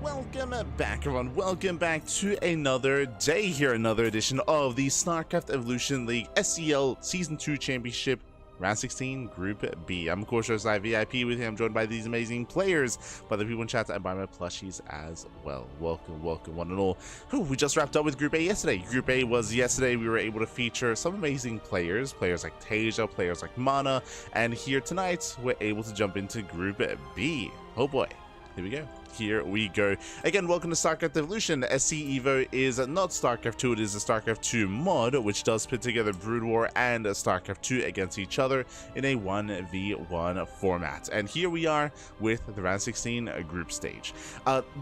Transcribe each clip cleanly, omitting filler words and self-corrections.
welcome back, everyone. Welcome back to another day here, another edition of the StarCraft Evolution League SEL Season 2 Championship Round 16 Group B. I'm of course your VIP with him. I'm joined by these amazing players, by the people in chat, and by my plushies as well. Welcome one and all. We just wrapped up with Group A yesterday. Group A was yesterday. We were able to feature some amazing players like Tasia, players like Mana, and here tonight we're able to jump into Group B. Oh boy. Here we go. Here we go. Again, welcome to StarCraft Evolution. SC Evo is not StarCraft 2, it is a StarCraft 2 mod, which does put together Brood War and StarCraft 2 against each other in a 1v1 format. And here we are with the Round 16 group stage.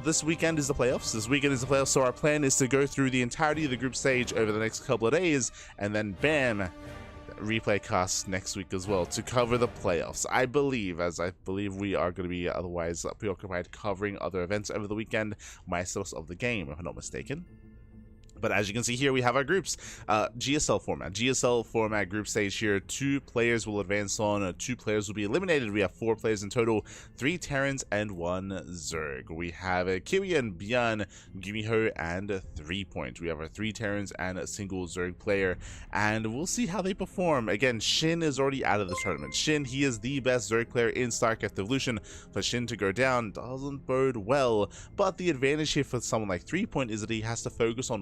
This weekend is the playoffs. So our plan is to go through the entirety of the group stage over the next couple of days, and then bam, replay casts next week as well to cover the playoffs. I believe we are going to be otherwise preoccupied covering other events over the weekend, Masters of the Game, if I'm not mistaken. But as you can see here, we have our groups. GSL format group stage here. 2 players will advance on, 2 players will be eliminated. We have 4 players in total, 3 Terrans and 1 Zerg. We have ByuN, GuMiho, and threepoint. We have our 3 Terrans and a single Zerg player, and we'll see how they perform. Again, Shin is already out of the tournament. Shin, he is the best Zerg player in StarCraft Evolution. For Shin to go down doesn't bode well, but the advantage here for someone like threepoint is that he has to focusing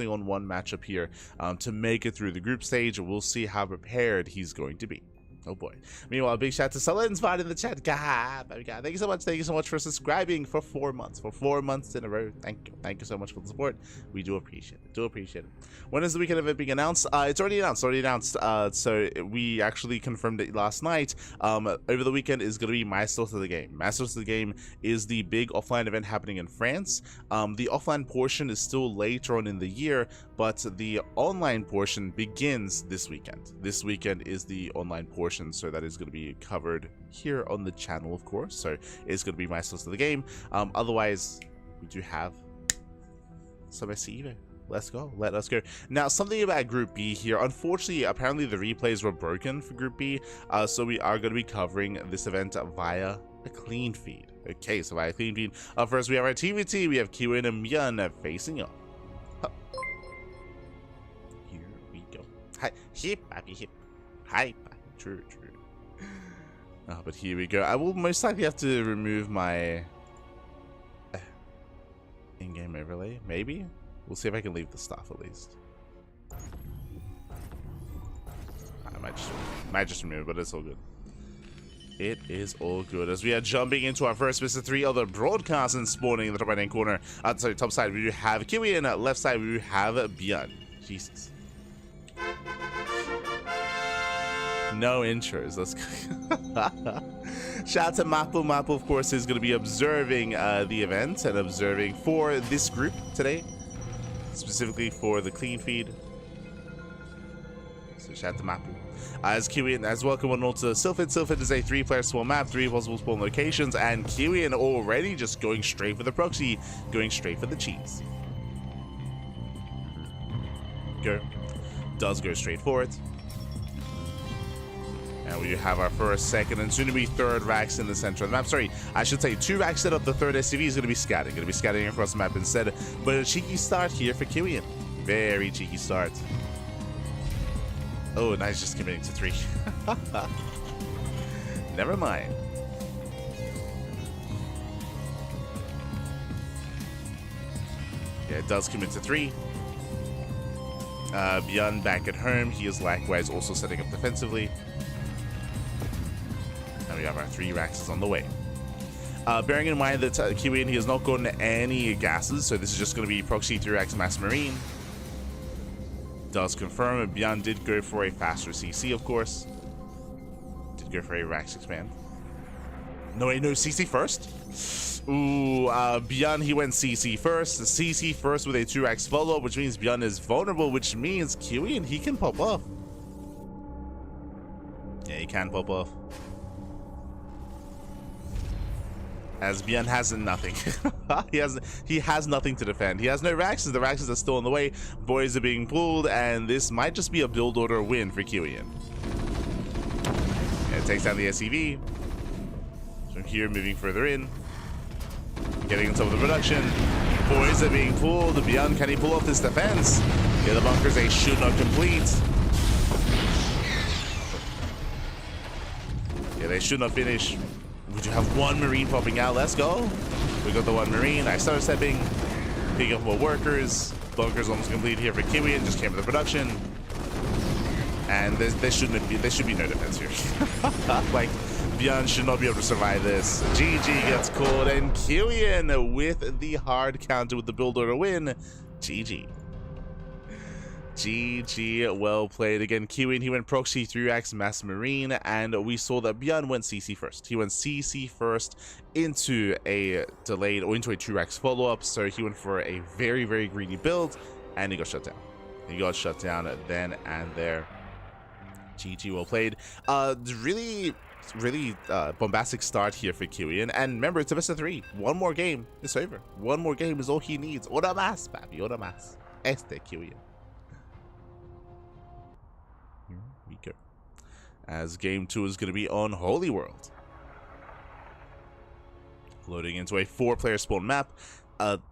on one matchup here to make it through the group stage. We'll see how prepared he's going to be. Oh boy. Meanwhile, big shout out to Solenspot in the chat. God, thank you so much for subscribing for 4 months. For 4 months in a row. Thank you so much for the support. We do appreciate it. When is the weekend event being announced? It's already announced. So we actually confirmed it last night. Over the weekend is going to be Masters of the Game. Masters of the Game is the big offline event happening in France. The offline portion is still later on in the year, but the online portion begins this weekend. This weekend is the online portion. So that is going to be covered here on the channel, of course. So it's going to be Masters of the Game. Otherwise, we do have some SC Evo. Let us go. Now, something about Group B here. Unfortunately, apparently the replays were broken for Group B. So we are going to be covering this event via a clean feed. Okay, so via a clean feed. First, we have our TVT. We have ByuN and ByuN facing up. Here we go. Hi, hip, happy hip. Hi. True. But here we go. I will most likely have to remove my in-game overlay. Maybe. We'll see if I can leave the stuff at least. I might just remove it, but it's all good. It is all good as we are jumping into our first Mr. 3 other broadcasts and spawning in the top right hand corner. Sorry, top side we do have ByuN, left side we do have ByuN. Jesus. No intros. Let's go. Shout out to Maple. Maple, of course, is going to be observing the event and observing for this group today, specifically for the clean feed. So shout out to Maple. As ByuN, as welcome on all to Sylphid. Sylphid is a 3-player spawn map, 3 possible spawn locations, and ByuN already just going straight for the proxy, going straight for the cheese. Does go straight for it. And we have our first, second, and soon to be third racks in the center of the map. Sorry, I should say 2 racks set up. The third SCV is going to be scatting across the map instead. But a cheeky start here for ByuN. Very cheeky start. Oh, nice, just committing to 3. Never mind. Yeah, it does commit to 3. ByuN back at home. He is likewise also setting up defensively. And we have our 3 racks on the way. Bearing in mind that ByuN, he has not gotten any gases, so this is just going to be proxy 3 racks mass marine. Does confirm ByuN did go for a faster CC, of course. Did go for a racks expand. No, wait, no, CC first? Ooh, ByuN, he went CC first. CC first with a 2 racks follow-up, which means ByuN is vulnerable, which means ByuN, he can pop off. Yeah, he can pop off. As ByuN has nothing. he has nothing to defend. He has no Raxes. The Raxes are still on the way. Boys are being pulled, and this might just be a build order win for ByuN. It takes down the SEV. From here, moving further in. getting on top of the production. Boys are being pulled. ByuN, can he pull off this defense? Yeah, the bunkers, they should not complete. Yeah, they should not finish. We do have one Marine popping out. Let's go. We got the one Marine. I started stepping, picking up more workers. Bunkers almost complete here for ByuN. Just came for the production. And there should be no defense here. Like, ByuN should not be able to survive this. GG gets caught, and ByuN with the hard counter with the build order win. GG. GG, well played. Again, ByuN, he went proxy 3x mass marine, and we saw that ByuN went CC first. He went CC first into a delayed, or into a 2x follow-up, so he went for a very, very greedy build, and he got shut down. He got shut down then and there. GG, well played. Really bombastic start here for ByuN, and remember, it's a best of 3. One more game, it's over. One more game is all he needs. Ora más, papi, ora más. ByuN. Here we go. As game 2 is going to be on Holy World. Loading into a 4-player spawn map.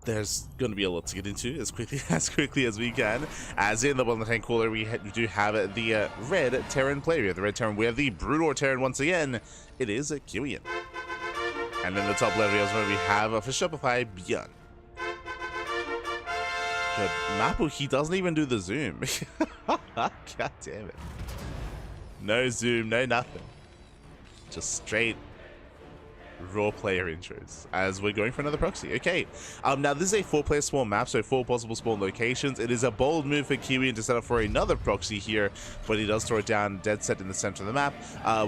There's going to be a lot to get into as quickly as we can. As in the bottom tank cooler, we do have the red Terran player. We have the red Terran. We have the Brutal Terran once again. It is ByuN. And then the top level we have for Shopify, ByuN. Good. Mapu, he doesn't even do the zoom. God damn it. No zoom, no nothing. Just straight raw player intros as we're going for another proxy. Okay, now this is a 4-player spawn map, so 4 possible spawn locations. It is a bold move for ByuN to set up for another proxy here, but he does throw it down dead set in the center of the map.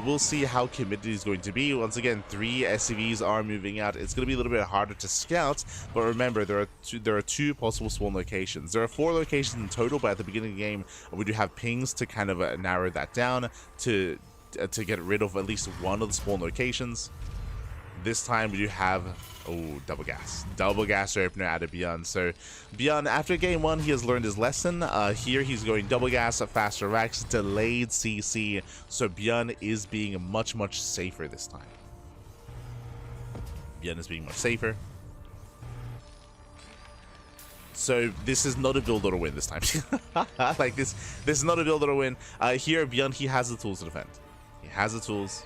We'll see how committed he's going to be. Once again, 3 SCVs are moving out. It's going to be a little bit harder to scout, but remember, there are two possible spawn locations. There are 4 locations in total, but at the beginning of the game we do have pings to kind of narrow that down to get rid of at least one of the spawn locations. This time we do have, double gas opener out of ByuN. So ByuN, after game 1, he has learned his lesson. Here he's going double gas, faster racks, delayed CC. So ByuN is being much safer this time. ByuN is being much safer. So this is not a build or win this time. Like this is not a build or win. Here ByuN, he has the tools to defend. He has the tools.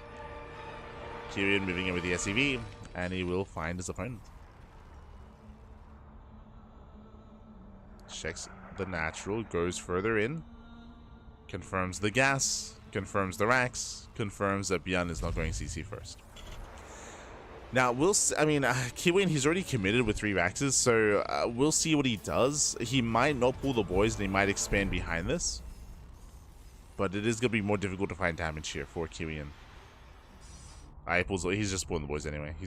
ByuN moving in with the SCV, and he will find his opponent. Checks the natural, goes further in, confirms the gas, confirms the racks, confirms that ByuN is not going CC first. Now ByuN, he's already committed with 3 racks, so we'll see what he does. He might not pull the boys, and he might expand behind this, but it is going to be more difficult to find damage here for ByuN. He's just pulling the boys anyway. He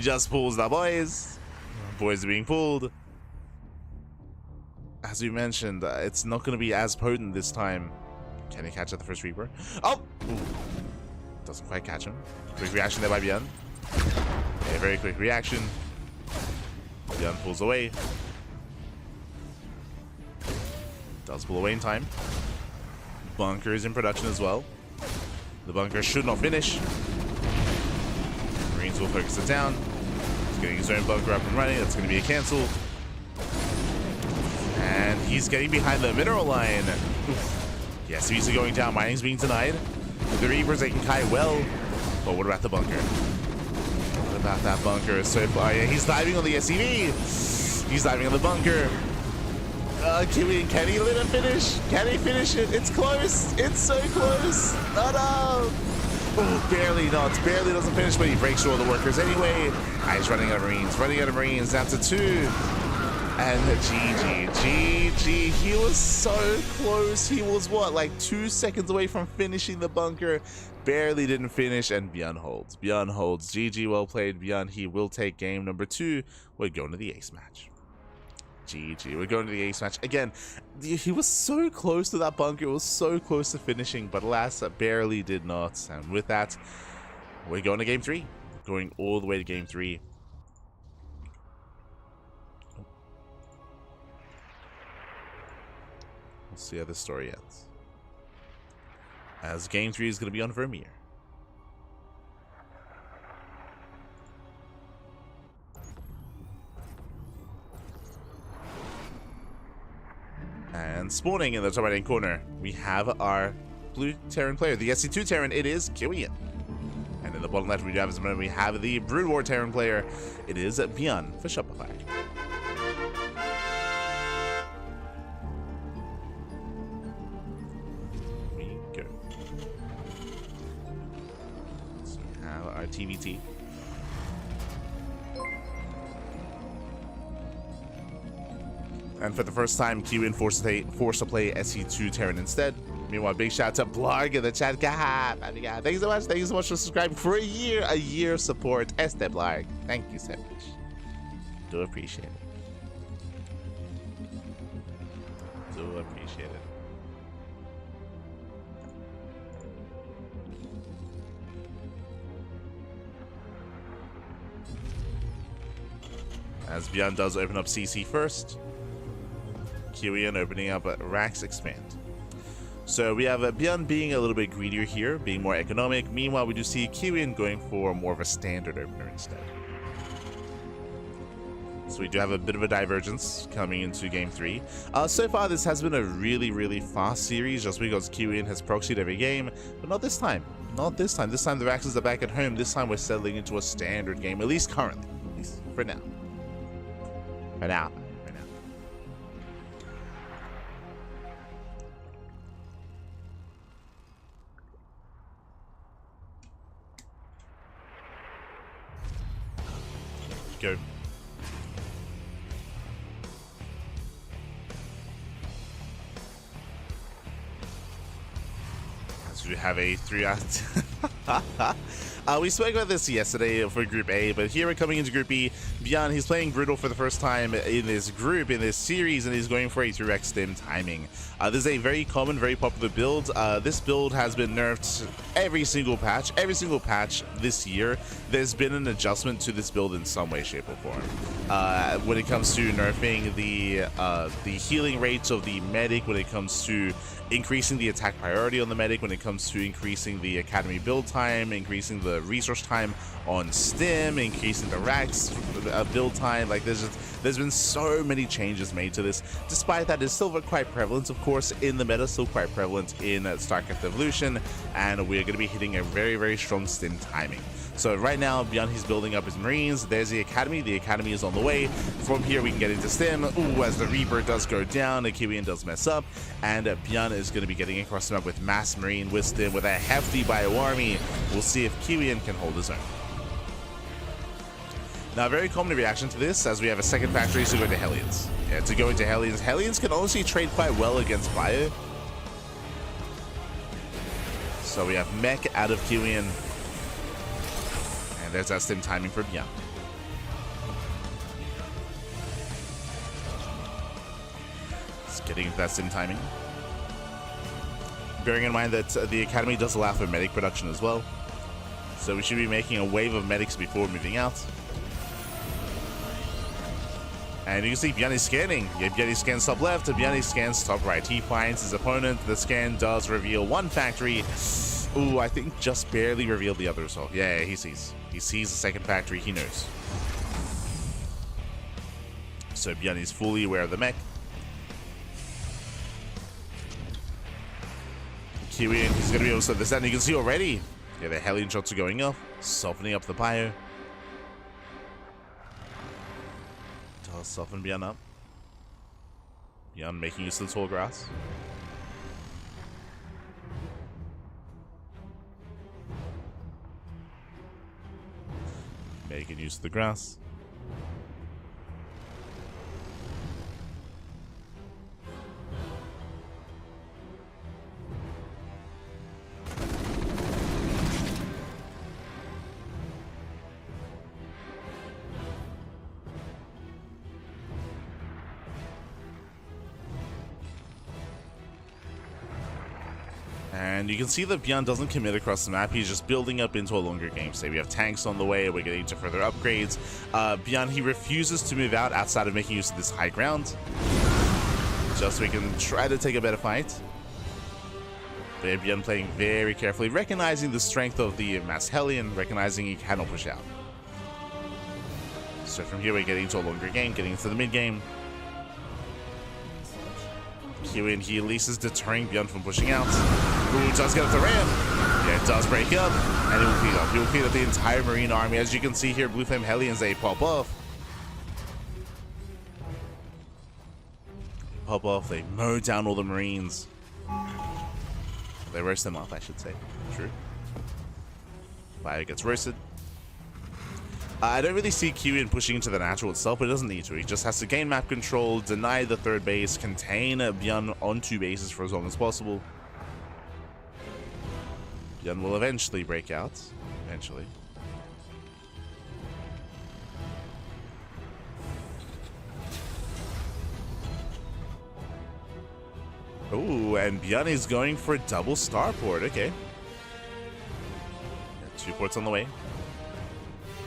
just pulls the boys. Boys are being pulled. As we mentioned, it's not going to be as potent this time. Can he catch at the first Reaper? Oh! Ooh. Doesn't quite catch him. Quick reaction there by ByuN. A very quick reaction. ByuN pulls away. Does pull away in time. Bunker is in production as well. The bunker should not finish. Marines will focus it down. He's getting his own bunker up and running. That's going to be a cancel. And he's getting behind the mineral line. Oof. Yes, he's going down. Mining's being denied. The Reapers, they can kite well. But what about the bunker? What about that bunker so far? Yeah, he's diving on the SCV. He's diving on the bunker. ByuN, can he let it finish? Can he finish it? It's close. It's so close. No. Oh, barely not. Barely doesn't finish, but he breaks through all the workers anyway. He's running out of Marines. Running out of Marines. Down to 2. And GG. He was so close. He was, what, like 2 seconds away from finishing the bunker. Barely didn't finish, and ByuN holds. ByuN holds. GG, well played, ByuN. He will take game number 2. We're going to the ace match. GG. We're going to the ace match. Again, he was so close to that bunker. It was so close to finishing, but alas, barely did not. And with that, we're going to game 3. Going all the way to game 3. We'll see how this story ends. As game 3 is going to be on Vermeer. And spawning in the top right-hand corner, we have our blue Terran player, the SE2 Terran. It is GuMiho. And in the bottom left, we have the Brood War Terran player. It is ByuN for Shopify. We go. So we have our TVT. And for the first time, ByuN forced to play SE2 Terran instead. Meanwhile, big shout out to Blarg in the chat. God, thank you so much. Thank you so much for subscribing for a year of support. Este Blarg. Thank you so much. Do appreciate it. Do appreciate it. As ByuN does open up CC first. ByuN opening up Rax Expand. So we have ByuN being a little bit greedier here, being more economic. Meanwhile, we do see ByuN going for more of a standard opener instead. So we do have a bit of a divergence coming into Game 3. So far, this has been a really fast series just because ByuN has proxied every game, but not this time. Not this time. This time the Raxes are back at home. This time we're settling into a standard game, at least currently. At least for now. For now. Go. So we have a 3 out. We spoke about this yesterday for Group A, but here we're coming into Group B. ByuN, he's playing Brutal for the first time in this group, in this series, and he's going for a 3x stim timing. This is a very common, very popular build. This build has been nerfed every single patch. Every single patch this year, there's been an adjustment to this build in some way, shape, or form. When it comes to nerfing the healing rates of the medic, when it comes to increasing the attack priority on the medic, when it comes to increasing the academy build time, increasing the resource time on stim, increasing the Rax build time. Like there's been so many changes made to this. Despite that, it's still quite prevalent, of course, in the meta, still quite prevalent in StarCraft Evolution, and we're going to be hitting a very strong stim timing. So right now, ByuN, he's building up his Marines. There's the Academy. The Academy is on the way. From here, we can get into stim. Ooh, as the Reaper does go down, the ByuN does mess up, and ByuN is going to be getting across the map with Mass Marine with stim with a hefty bio army. We'll see if ByuN can hold his own. Now, a very common reaction to this, as we have a second factory to go into Hellions. Yeah, to go into Hellions. Hellions can honestly trade quite well against Bio. So we have Mech out of ByuN. And there's that stim timing for ByuN. Just getting into that stim timing. Bearing in mind that the Academy does allow for medic production as well. So we should be making a wave of medics before moving out. And you can see ByuN is scanning. Yeah, ByuN scans top left, ByuN scans top right. He finds his opponent. The scan does reveal one factory. Ooh, I think just barely revealed the other as well. Yeah, he sees. He sees the second factory. He knows. So ByuN is fully aware of the mech. ByuN, he's going to be able to set this down. You can see already. Yeah, the Hellion shots are going up, softening up the bio. Does soften ByuN up. ByuN making use of the tall grass. Making use of the grass. And you can see that ByuN doesn't commit across the map. He's just building up into a longer game state. We have tanks on the way. We're getting to further upgrades. ByuN, he refuses to move out outside of making use of this high ground. Just so we can try to take a better fight. But ByuN playing very carefully, recognizing the strength of the Mass Hellion, recognizing he cannot push out. So from here we're getting to a longer game, getting into the mid game. GuMiho, he at least is deterring ByuN from pushing out. Ooh, does get up the ramp. Yeah, it does break up, and he will clean up. He will clean up the entire Marine army. As you can see here, Blue Flame Hellions, they pop off. They mow down all the Marines. They roast them off, I should say. True. Fire gets roasted. I don't really see GuMiho pushing into the natural itself, but it doesn't need to. He just has to gain map control, deny the third base, contain ByuN on 2 bases for as long as possible. ByuN will eventually break out. Eventually. Ooh, and ByuN is going for a double starport. Okay. 2 ports on the way.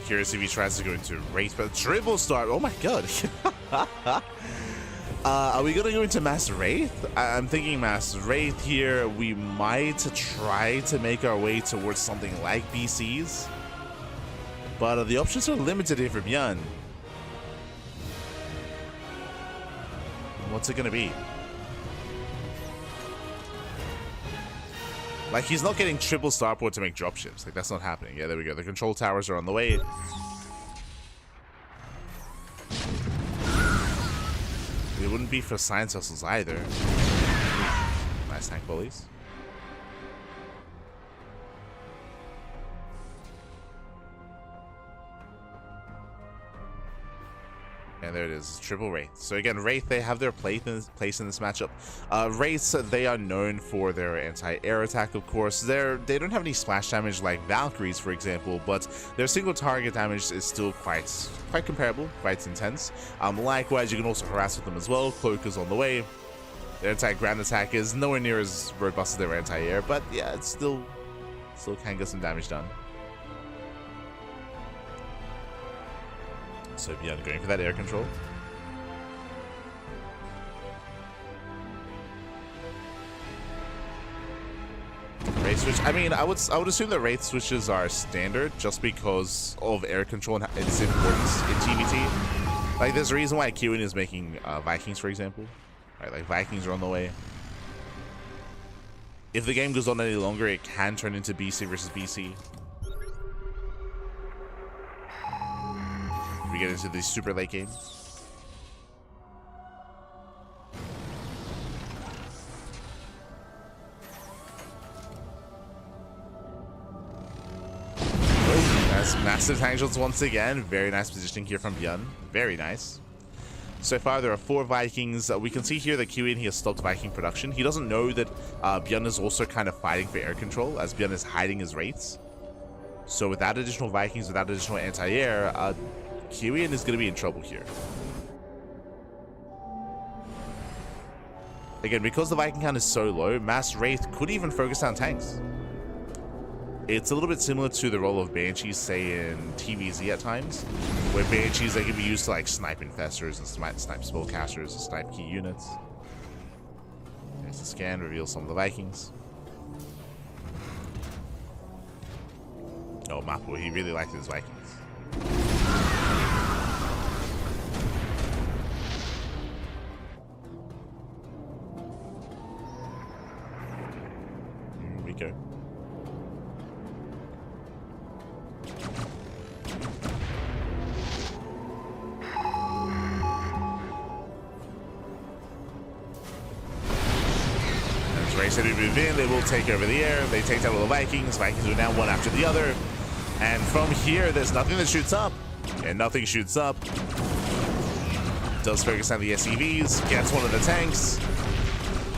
Curious if he tries to go into Wraith, but triple start. Oh my god. Are we gonna go into Mass Wraith? I'm thinking Mass Wraith here. We might try to make our way towards something like BCs, but the options are limited here for ByuN. What's it gonna be? Like, he's not getting triple starport to make dropships. Like, that's not happening. Yeah, there we go. The control towers are on the way. It wouldn't be for science vessels either. Nice tank bullies. And there it is, triple Wraith. So again, Wraith, they have their place in this matchup. Wraiths, they are known for their anti-air attack, of course. They don't have any splash damage like Valkyries, for example, but their single target damage is still quite comparable, quite intense. Likewise, you can also harass with them as well. Cloak is on the way. Their anti-ground attack is nowhere near as robust as their anti-air, but yeah, it's still can get some damage done. So ByuN going for that air control. Wraith switch. I mean, I would assume that Wraith switches are standard just because of air control and its importance in TVT. Like, there's a reason why GuMiho is making Vikings, for example. Right, like Vikings are on the way. If the game goes on any longer, it can turn into BC versus BC. We get into the super late game. Oh, that's massive tank shots once again. Very nice positioning here from ByuN. Very nice. So far, there are 4 Vikings. We can see here that GuMiho has stopped Viking production. He doesn't know that ByuN is also kind of fighting for air control, as ByuN is hiding his Wraiths. So without additional Vikings, without additional anti-air, GuMiho is going to be in trouble here. Again, because the Viking count is so low, Mass Wraith could even focus down tanks. It's a little bit similar to the role of Banshees, say in TVZ at times, where Banshees, they can be used to like snipe infestors and snipe spellcasters and snipe key units. There's the scan, reveals some of the Vikings. Oh, Mapo, he really liked his Vikings. Here we go. As Ray said, we move in, they will take over the air. They take down all the Vikings. Vikings are now one after the other. And from here, there's nothing that shoots up. And nothing shoots up. Does focus on the SEVs, gets one of the tanks.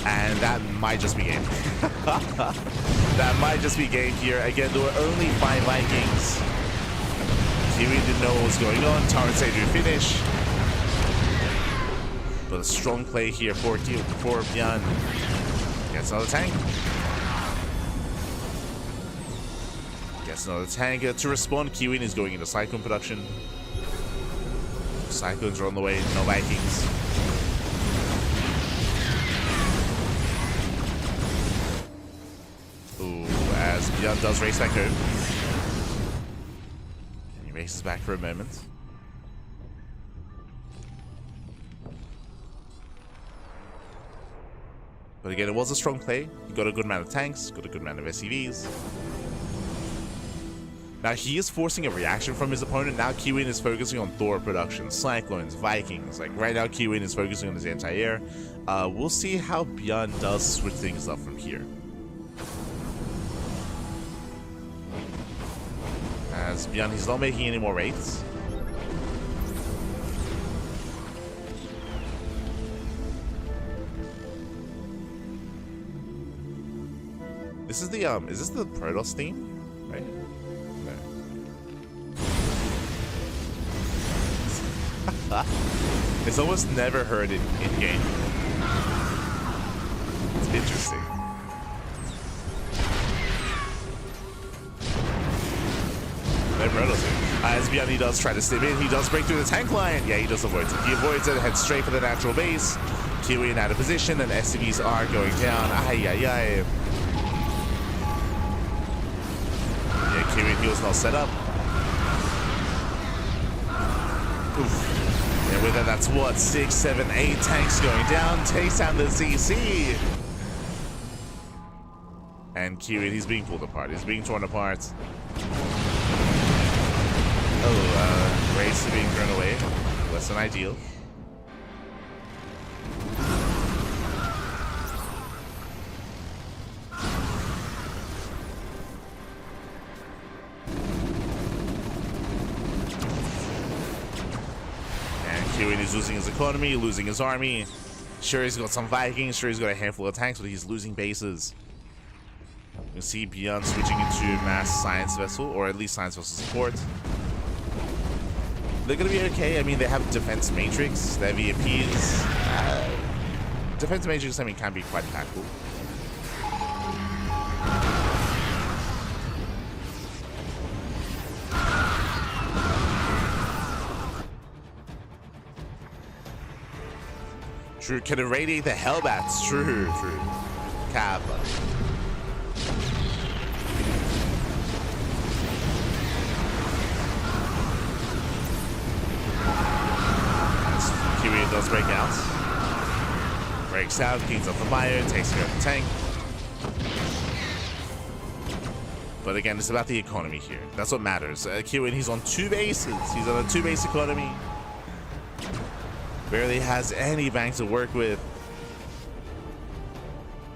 And that might just be game. That might just be game here. Again, there were only 5 Vikings. GuMiho didn't know what was going on. Torrent saved to finish. But a strong play here for ByuN. Gets another tank. Gets another tank. To respond, GuMiho is going into Cyclone production. Cyclones are on the way. No Vikings. Ooh, as ByuN does race back home. And he races back for a moment. But again, it was a strong play. He got a good amount of tanks, got a good amount of SCVs. Now he is forcing a reaction from his opponent. Now ByuN is focusing on Thor production, Cyclones, Vikings. Like right now ByuN is focusing on his anti-air. We'll see how ByuN does switch things up from here. As ByuN, he's not making any more wraiths. This is the is this the Protoss theme? Right? No. It's almost never heard in game. It's interesting. No Protoss theme. As ByuN, he does try to step in, he does break through the tank line. Yeah, he does avoid it. He avoids it, heads straight for the natural base. ByuN out of position, and SCVs are going down. Ay, ay, ay. ByuN, he was not set up. Oof. And with it, that's what, 6, 7, 8 tanks going down. Takes down the CC. And ByuN, he's being pulled apart. He's being torn apart. Oh, Grace is being thrown away. Less than ideal. ByuN is losing his economy, losing his army. Sure, he's got some Vikings, sure, he's got a handful of tanks, but he's losing bases. You see ByuN switching into mass science vessel, or at least science vessel support. They're gonna be okay. I mean, they have defense matrix, they have EMPs. Defense matrix, I mean, can be quite impactful. True, can irradiate the Hellbats. True, true. Cap. ByuN does break out. Breaks out, cleans up the bio, takes care of the tank. But again, it's about the economy here. That's what matters. ByuN, he's on 2 bases. He's on a 2-base economy. Barely has any banks to work with.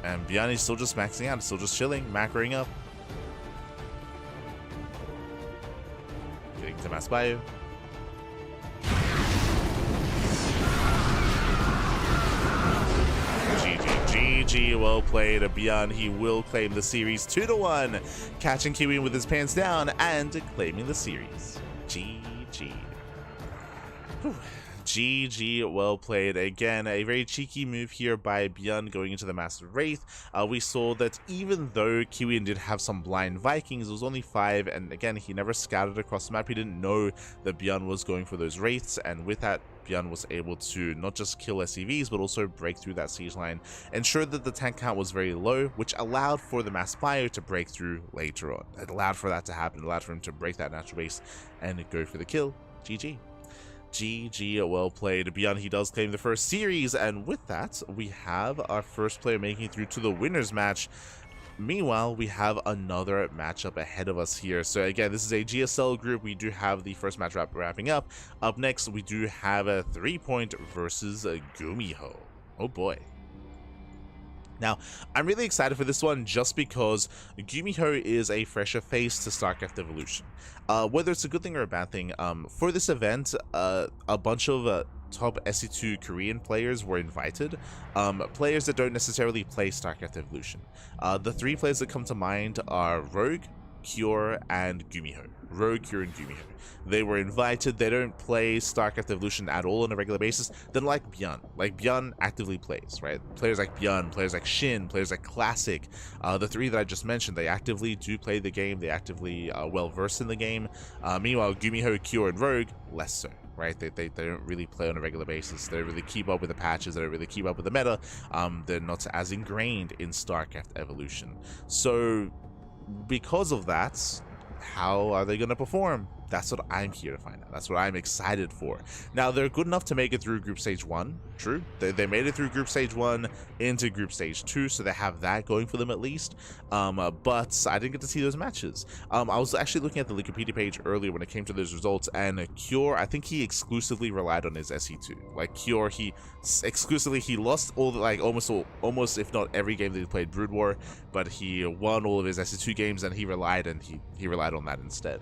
And ByuN is still just maxing out, still just chilling, macroing up. Getting to mass bio. GG, well played. ByuN, he will claim the series 2-1, catching ByuN with his pants down and claiming the series. GG. Whew. GG, well played. Again, a very cheeky move here by ByuN going into the Master Wraith. We saw that even though ByuN did have some blind Vikings, it was only 5, and again, he never scouted across the map. He didn't know that ByuN was going for those Wraiths, and with that, ByuN was able to not just kill SCVs, but also break through that siege line, ensure that the tank count was very low, which allowed for the mass bio to break through later on. It allowed for that to happen, it allowed for him to break that natural base and go for the kill. GG. GG, well played. ByuN, he does claim the first series, and with that, we have our first player making it through to the winners match. Meanwhile, we have another matchup ahead of us here. So again, this is a GSL group. We do have the first match wrapping up. Up next, we do have a 3-point versus a GuMiho. Oh boy. Now, I'm really excited for this one just because GuMiho is a fresher face to StarCraft Evolution. Whether it's a good thing or a bad thing, for this event, a bunch of top SE2 Korean players were invited, players that don't necessarily play StarCraft Evolution. The 3 players that come to mind are Rogue, Cure, and GuMiho. Rogue, Cure, and GuMiho. They were invited. They don't play StarCraft Evolution at all on a regular basis. Then like ByuN. Like ByuN actively plays, right? Players like ByuN, players like Shin, players like Classic. The 3 that I just mentioned, they actively do play the game. They actively well versed in the game. Meanwhile, GuMiho, Cure, and Rogue, less so. Right, they don't really play on a regular basis. They don't really keep up with the patches. They don't really keep up with the meta. They're not as ingrained in StarCraft Evolution. So, because of that, how are they going to perform? That's what I'm here to find out. That's what I'm excited for. Now, they're good enough to make it through Group Stage 1. True. They made it through Group Stage 1 into Group Stage 2, so they have that going for them at least. But I didn't get to see those matches. I was actually looking at the Wikipedia page earlier when it came to those results, and Cure, I think he exclusively relied on his SE2. Like, Cure, he lost all the, like, almost if not every game that he played Brood War, but he won all of his SE2 games, and he relied on that instead.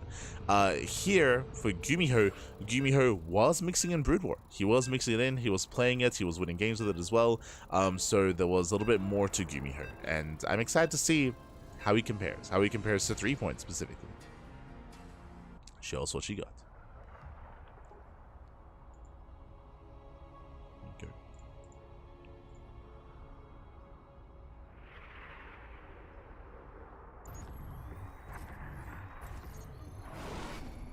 Here for GuMiho was mixing in Brood War. He was mixing it in, he was playing it, he was winning games with it as well. So there was a little bit more to GuMiho, and I'm excited to see how he compares to threepoint specifically. Show us what she got. Okay.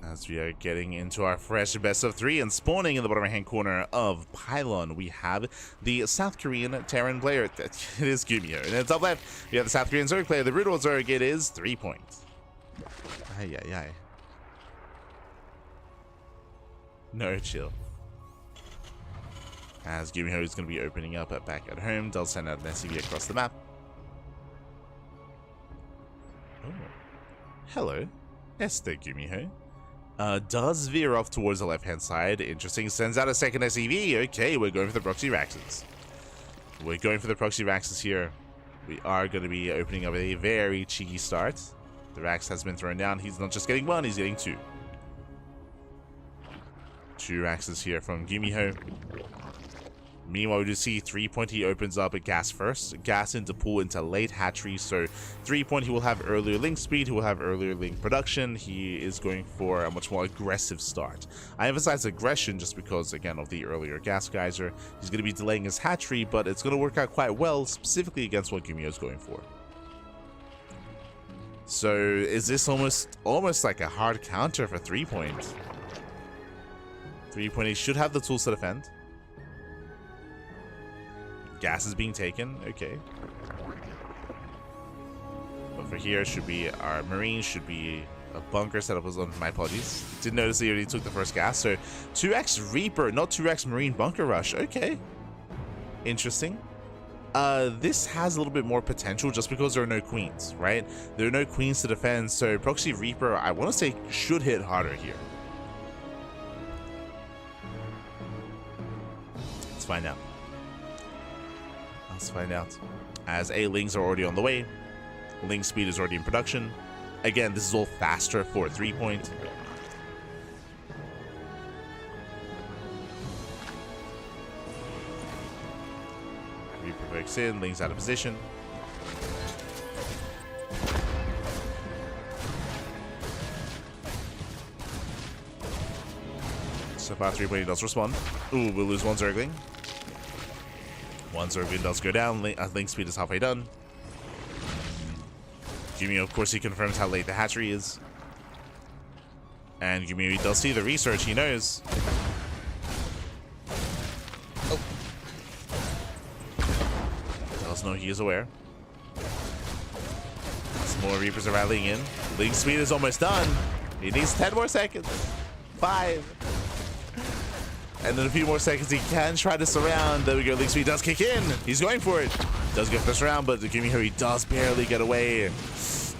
As we are getting into our fresh best of 3 and spawning in the bottom right hand corner of Pylon, we have the South Korean Terran player. It is GuMiho. And in the top left, we have the South Korean Zerg player. The Brutal Zerg, it is 3point. Ay, ay, ay. No chill. As GuMiho is going to be opening up back at home, they'll send out an SCV across the map. Oh. Hello. Esther GuMiho. Does veer off towards the left-hand side. Interesting. Sends out a second SCV. Okay, we're going for the proxy Raxes. We're going for the proxy Raxes here. We are going to be opening up a very cheeky start. The Rax has been thrown down. He's not just getting one, he's getting two. Two Raxes here from GuMiho. Meanwhile, we do see 3point. He opens up a gas first. Gas into pool into late hatchery. So 3point, he will have earlier link speed. He will have earlier link production. He is going for a much more aggressive start. I emphasize aggression just because, again, of the earlier gas geyser. He's going to be delaying his hatchery, but it's going to work out quite well, specifically against what GuMiho is going for. So is this almost like a hard counter for 3point? 3point, he should have the tools to defend. Gas is being taken, okay. But for here, should be our Marines, should be a bunker set up as well. My apologies. Didn't notice he already took the first gas. So 2x Reaper, not 2x Marine bunker rush. Okay. Interesting. This has a little bit more potential just because there are no queens, right? There are no queens to defend, so Proxy Reaper, I want to say, should hit harder here. Let's find out. Let's find out. As Lings are already on the way. Link speed is already in production. Again, this is all faster for 3point. Reaper pokes in, Lings out of position. So far, 3point does respond. Ooh, we'll lose one Zergling. One Zergling does go down. Link speed is halfway done. GuMiho, of course, he confirms how late the hatchery is. And GuMiho does see the research. He knows. Oh. Does know he is aware. Some more Reapers are rallying in. Link speed is almost done. He needs 10 more seconds. 5. And then a few more seconds, he can try to surround. There we go, Link speed does kick in. He's going for it. Does get this round, but the GuMiho, he does barely get away.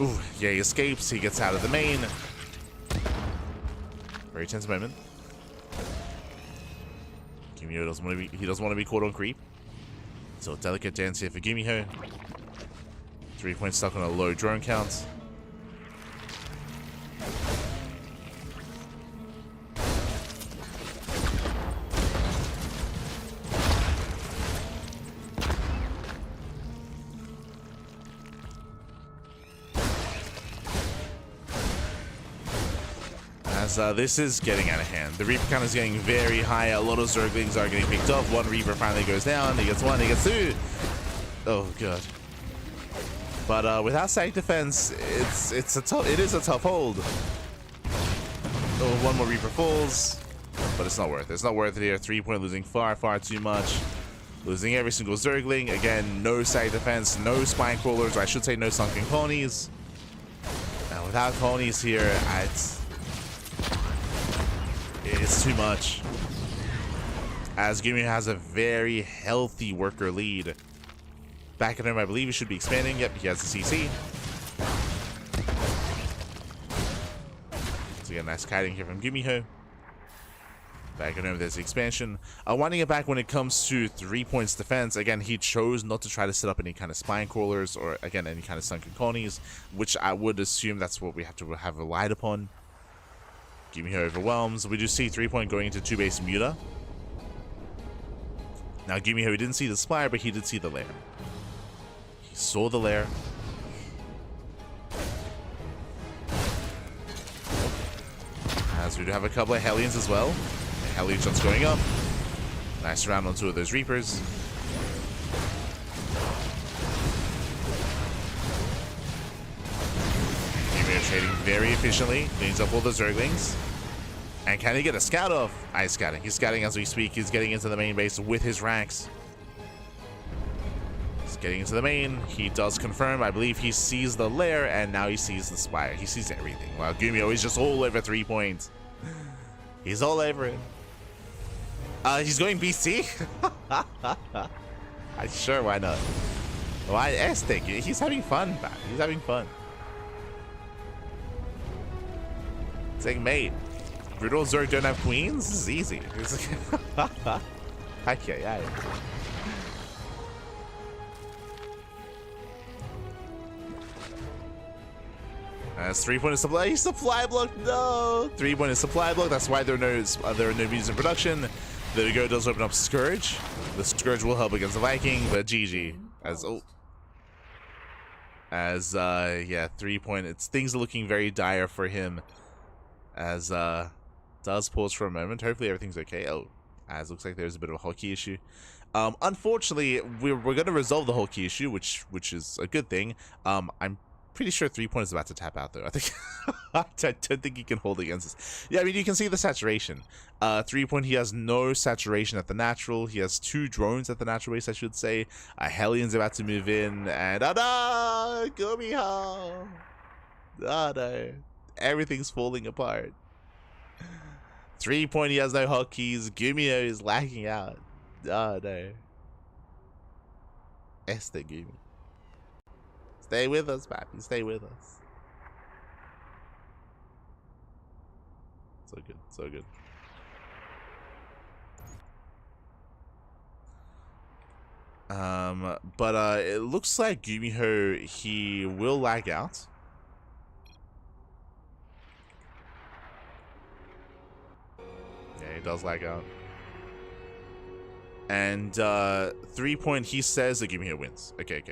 Ooh, yeah, he escapes. He gets out of the main. Very tense moment. GuMiho doesn't want to be caught on creep. So delicate dance here for GuMiho. 3 points stuck on a low drone count. This is getting out of hand. The Reaper count is getting very high. A lot of Zerglings are getting picked up. One Reaper finally goes down. He gets one, he gets two. Oh, God. But without static defense, it is a tough hold. Oh, one more Reaper falls. But it's not worth it. It's not worth it here. 3 point losing far, far too much. Losing every single Zergling. Again, no static defense, no spine crawlers, or I should say no sunken colonies. Now, without colonies here, It's too much. As GuMiho has a very healthy worker lead. Back at him, I believe he should be expanding. Yep, he has the CC. So again, nice kiting here from GuMiho. Back at him, there's the expansion. Winding it back when it comes to 3 points defense. Again, he chose not to try to set up any kind of spine crawlers or, again, any kind of sunken colonies, which I would assume that's what we have to have relied upon. GuMiho overwhelms. We do see 3 point going into 2-base Muta. Now, GuMiho, he didn't see the Spire, but he did see the lair. He saw the lair. As we do have a couple of Hellions as well. Hellion shots going up. Nice round on 2 of those Reapers. GuMiho trading very efficiently. Cleans up all the Zerglings. And can he get a scout off? He's scouting. He's scouting as we speak. He's getting into the main base with his ranks. He's getting into the main. He does confirm. I believe he sees the lair, and now he sees the Spire. He sees everything. Wow, GuMiho is just all over 3 points. He's all over it. He's going BC? Sure, why not? Why Aztec? He's having fun, man. He's having fun. Saying, mate, Brutal Zerg don't have queens? This is easy. Okay, yeah. As 3 point is supply. He's supply block. No, 3 point is supply block. That's why there are no bees in production. There we go. Does open up Scourge. The Scourge will help against the Viking, but GG. Yeah, 3 point. Things are looking very dire for him. As does pause for a moment. Hopefully everything's okay. As looks like there's a bit of a hotkey issue. Unfortunately, we're going to resolve the hotkey issue, which is a good thing. I'm pretty sure 3 point is about to tap out though. I think I don't think he can hold against this. Yeah, I mean you can see the saturation. 3 point, he has no saturation at the natural. He has 2 drones at the natural base, I should say. Hellion's about to move in, and GuMiho. No. Everything's falling apart. 3 point, he has no hotkeys. GuMiho is lacking out. Oh no. Esther GuMiho. Stay with us, Pappy. Stay with us. So good. So good. But it looks like GuMiho, he will lag out. Yeah, he does lag out. And 3 point, he says that GuMiho wins. Okay.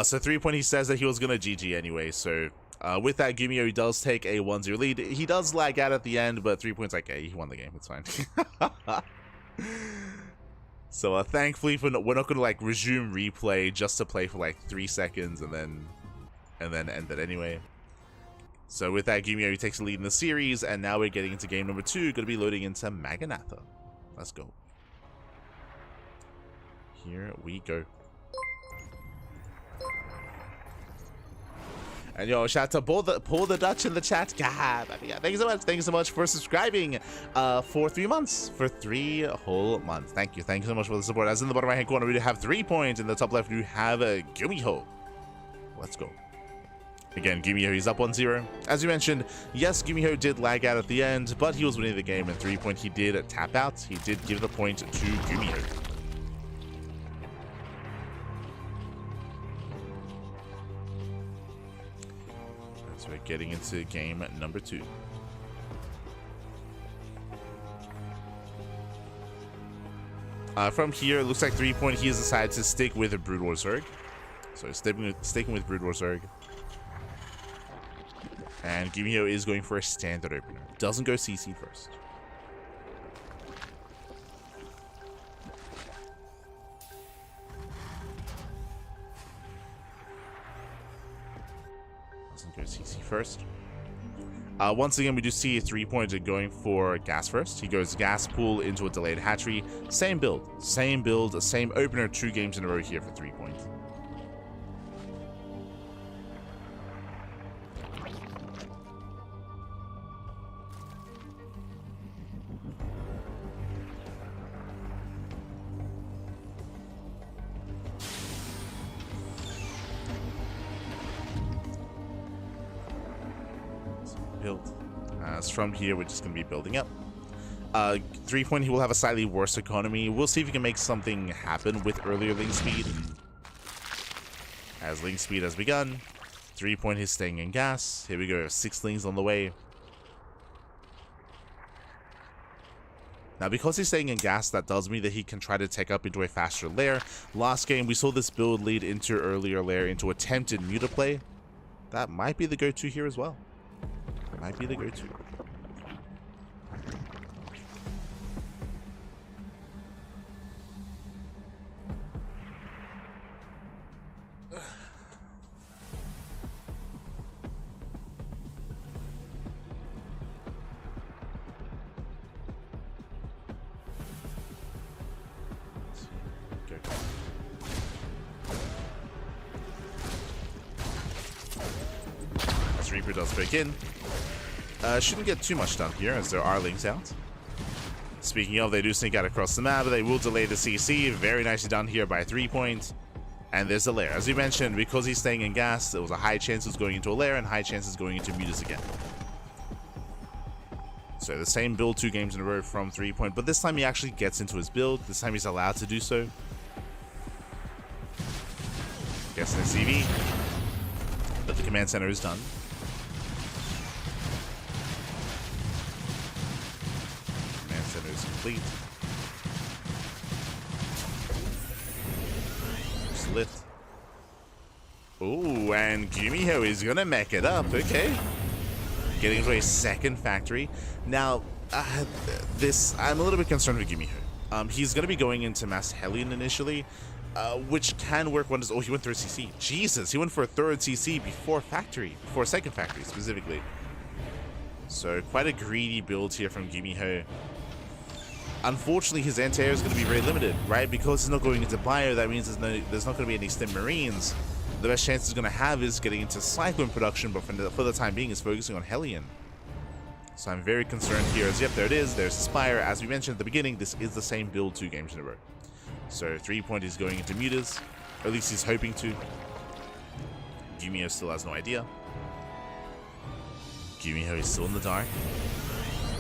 So 3 point, he says that he was gonna GG anyway. So with that, GuMiho, he does take a 1-0 lead. He does lag out at the end, but 3 point's like, hey, he won the game. It's fine. So thankfully, we're not gonna like resume replay just to play for like 3 seconds and then end it anyway. So with that, GuMiho, he takes the lead in the series, and now we're getting into game number 2. Gonna be loading into Maganatha. Let's go. Here we go. And yo, shout out to Paul the Dutch in the chat. God, yeah, thank you so much. Thank you so much for subscribing for 3 months. For 3 whole months. Thank you. Thank you so much for the support. As in the bottom right hand corner, we do have 3 points. In the top left, we have a GuMiho. Let's go. Again, GuMiho, he's up 1-0. As you mentioned, yes, GuMiho did lag out at the end, but he was winning the game. And 3 point, he did tap out. He did give the point to GuMiho. So we're getting into game number 2. From here, it looks like 3 point, he has decided to stick with a Brood War Zerg. So sticking with Brood War Zerg. And GuMiho is going for a standard opener. Doesn't go CC first. Doesn't go CC first. Once again, we do see a 3 pointer going for gas first. He goes gas pool into a delayed hatchery. Same build, same opener, 2 games in a row here for 3 points. build. As from here, we're just going to be building up. 3-point, he will have a slightly worse economy. We'll see if he can make something happen with earlier link speed. As link speed has begun, 3-point, he's staying in gas. Here we go, 6 links on the way. Now, because he's staying in gas, that does mean that he can try to take up into a faster lair. Last game, we saw this build lead into earlier lair, into attempted muta play. That might be the go-to here as well. Might be the go-to. Reaper does break in. Shouldn't get too much done here as there are links out. Speaking of, they do sneak out across the map, but they will delay the CC. Very nicely done here by 3-point. And there's the lair. As we mentioned, because he's staying in gas, there was a high chance of going into a lair and high chances going into mutas again. So the same build 2 games in a row from 3-point, but this time he actually gets into his build. This time he's allowed to do so. Gets an CV, but the command center is done. Complete. Just lift. Ooh, and GuMiho is gonna mech it up. Okay. Getting into a second factory. Now, I'm a little bit concerned with GuMiho. He's gonna be going into Mass Hellion initially, which can work wonders. Oh, he went 3rd CC. Jesus, he went for a 3rd CC before second factory specifically. So quite a greedy build here from GuMiho. Unfortunately, his anti-air is going to be very limited, right? Because he's not going into Bio, that means there's not going to be any Stim Marines. The best chance he's going to have is getting into Cyclone production, but for the time being, is focusing on Hellion. So I'm very concerned here. As yep, there it is. There's Spire. As we mentioned at the beginning, this is the same build 2 games in a row. So 3-point is going into mutas. Or at least he's hoping to. GuMiho still has no idea. GuMiho is still in the dark.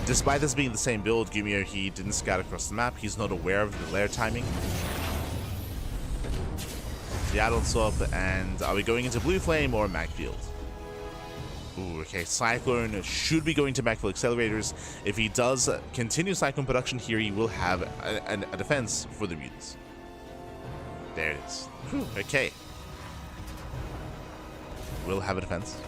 Despite this being the same build, GuMiho, he didn't scout across the map. He's not aware of the lair timing. The add-on swap, and are we going into Blue Flame or Magfield? Ooh, okay, Cyclone should be going to Magfield Accelerators. If he does continue Cyclone production here, he will have a defense for the mutants. There it is. Whew, okay. Will have a defense.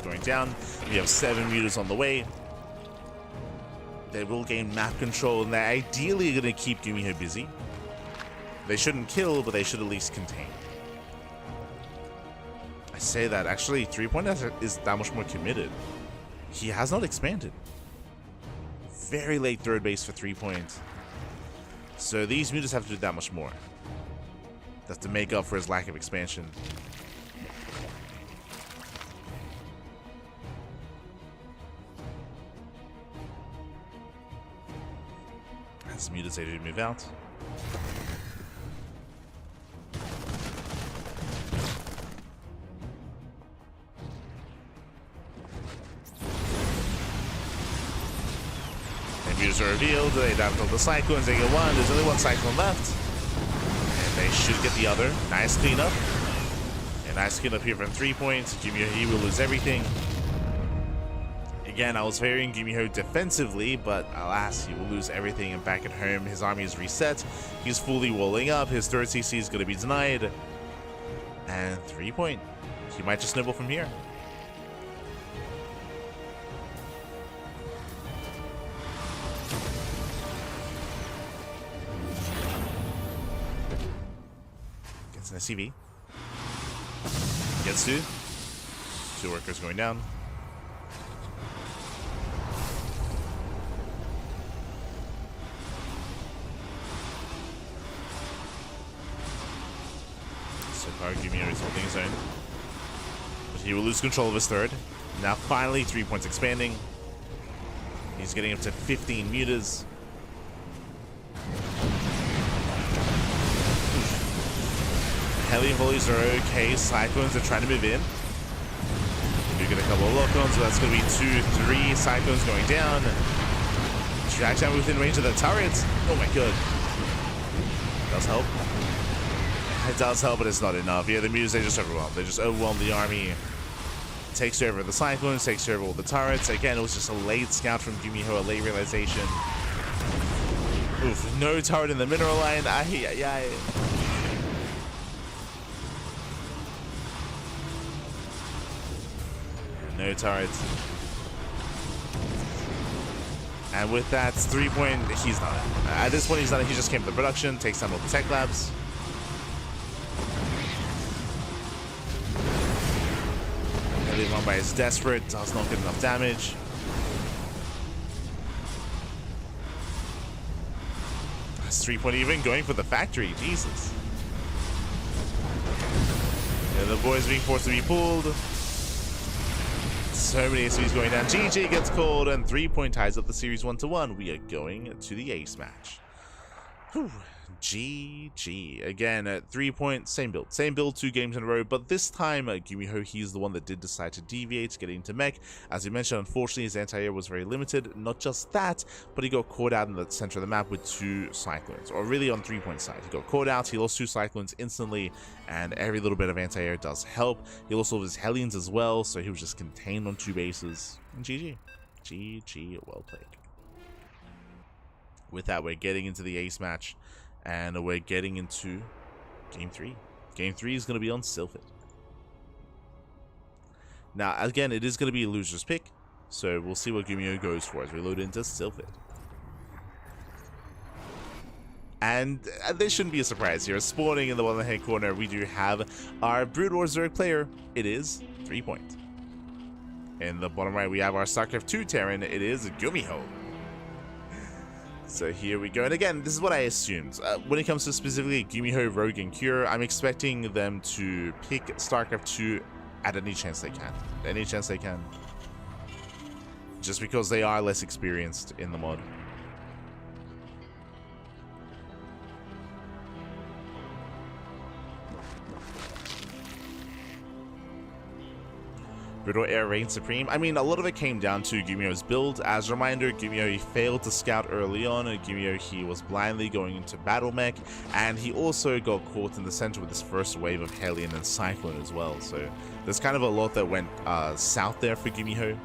Going down. We have 7 mutas on the way. They will gain map control, and they're ideally going to keep GuMiho busy. They shouldn't kill, but they should at least contain. I say that, actually, 3-point is that much more committed. He has not expanded. Very late 3rd base for 3-point. So these mutas have to do that much more. That's to make up for his lack of expansion. As mutas ready to move out. And mutas are revealed. They down to the Cyclones. They get 1. There's only 1 Cyclone left. And they should get the other. Nice cleanup. And nice cleanup here from 3-point. GuMiho, he will lose everything. Again, I was favoring GuMiho defensively, but alas, he will lose everything. And back at home, his army is reset. He's fully walling up. His 3rd CC is going to be denied. And 3-point. He might just nibble from here. Gets an SCV. Gets 2. 2 workers going down. holding his own. But he will lose control of his third. Now finally, 3 points expanding. He's getting up to 15 meters. Helium volleys are okay. Cyclones are trying to move in. We get a couple of lock-ons, so that's going to be 2, 3 Cyclones going down. Drag down within range of the turrets. Oh my god. Does help. It does help, but it's not enough. Yeah, the Muse, they just overwhelmed. They just overwhelmed the army. Takes over the Cyclones, takes over all the turrets. Again, it was just a late scout from GuMiho, a late realization. Oof, no turret in the mineral line. No turrets. And with that 3 point, he's done it. At this point, he's done it. He just came to the production, takes down all the tech labs. Helium Bomber is desperate, does not get enough damage. That's 3 point even going for the factory, Jesus. Yeah, the boys being forced to be pulled. So many SVs going down. GG gets called, and 3 point ties up the series 1-1. We are going to the ace match. Whew. GG. Again, at 3 point, same build 2 games in a row, but this time GuMiho, he's the one that did decide to deviate, getting into mech. As you mentioned, unfortunately his anti-air was very limited. Not just that, but he got caught out in the center of the map with 2 Cyclones, or really on 3 point side. He got caught out, he lost 2 Cyclones instantly, and every little bit of anti-air does help. He lost all of his Hellions as well, so he was just contained on 2 bases. And GG. GG, well played. With that, we're getting into the ace match. And we're getting into Game 3. Game 3 is going to be on Sylphid. Now, again, it is going to be a loser's pick. So we'll see what GuMiho goes for as we load into Sylphid. And this shouldn't be a surprise here. Spawning in the bottom hand corner, we do have our Brood War Zerg player. It is 3 point. In the bottom right, we have our StarCraft 2 Terran. It is GuMiho. So here we go, and again, this is what I assumed. When it comes to specifically GuMiho, Rogue, and Cure, I'm expecting them to pick StarCraft 2 at any chance they can. Any chance they can. Just because they are less experienced in the mod. Brutal Air reigns supreme. I mean, a lot of it came down to GuMiho's build. As a reminder, GuMiho, he failed to scout early on. GuMiho, he was blindly going into battle mech, and he also got caught in the center with this first wave of Hellion and Cyclone as well. So there's kind of a lot that went south there for GuMiho.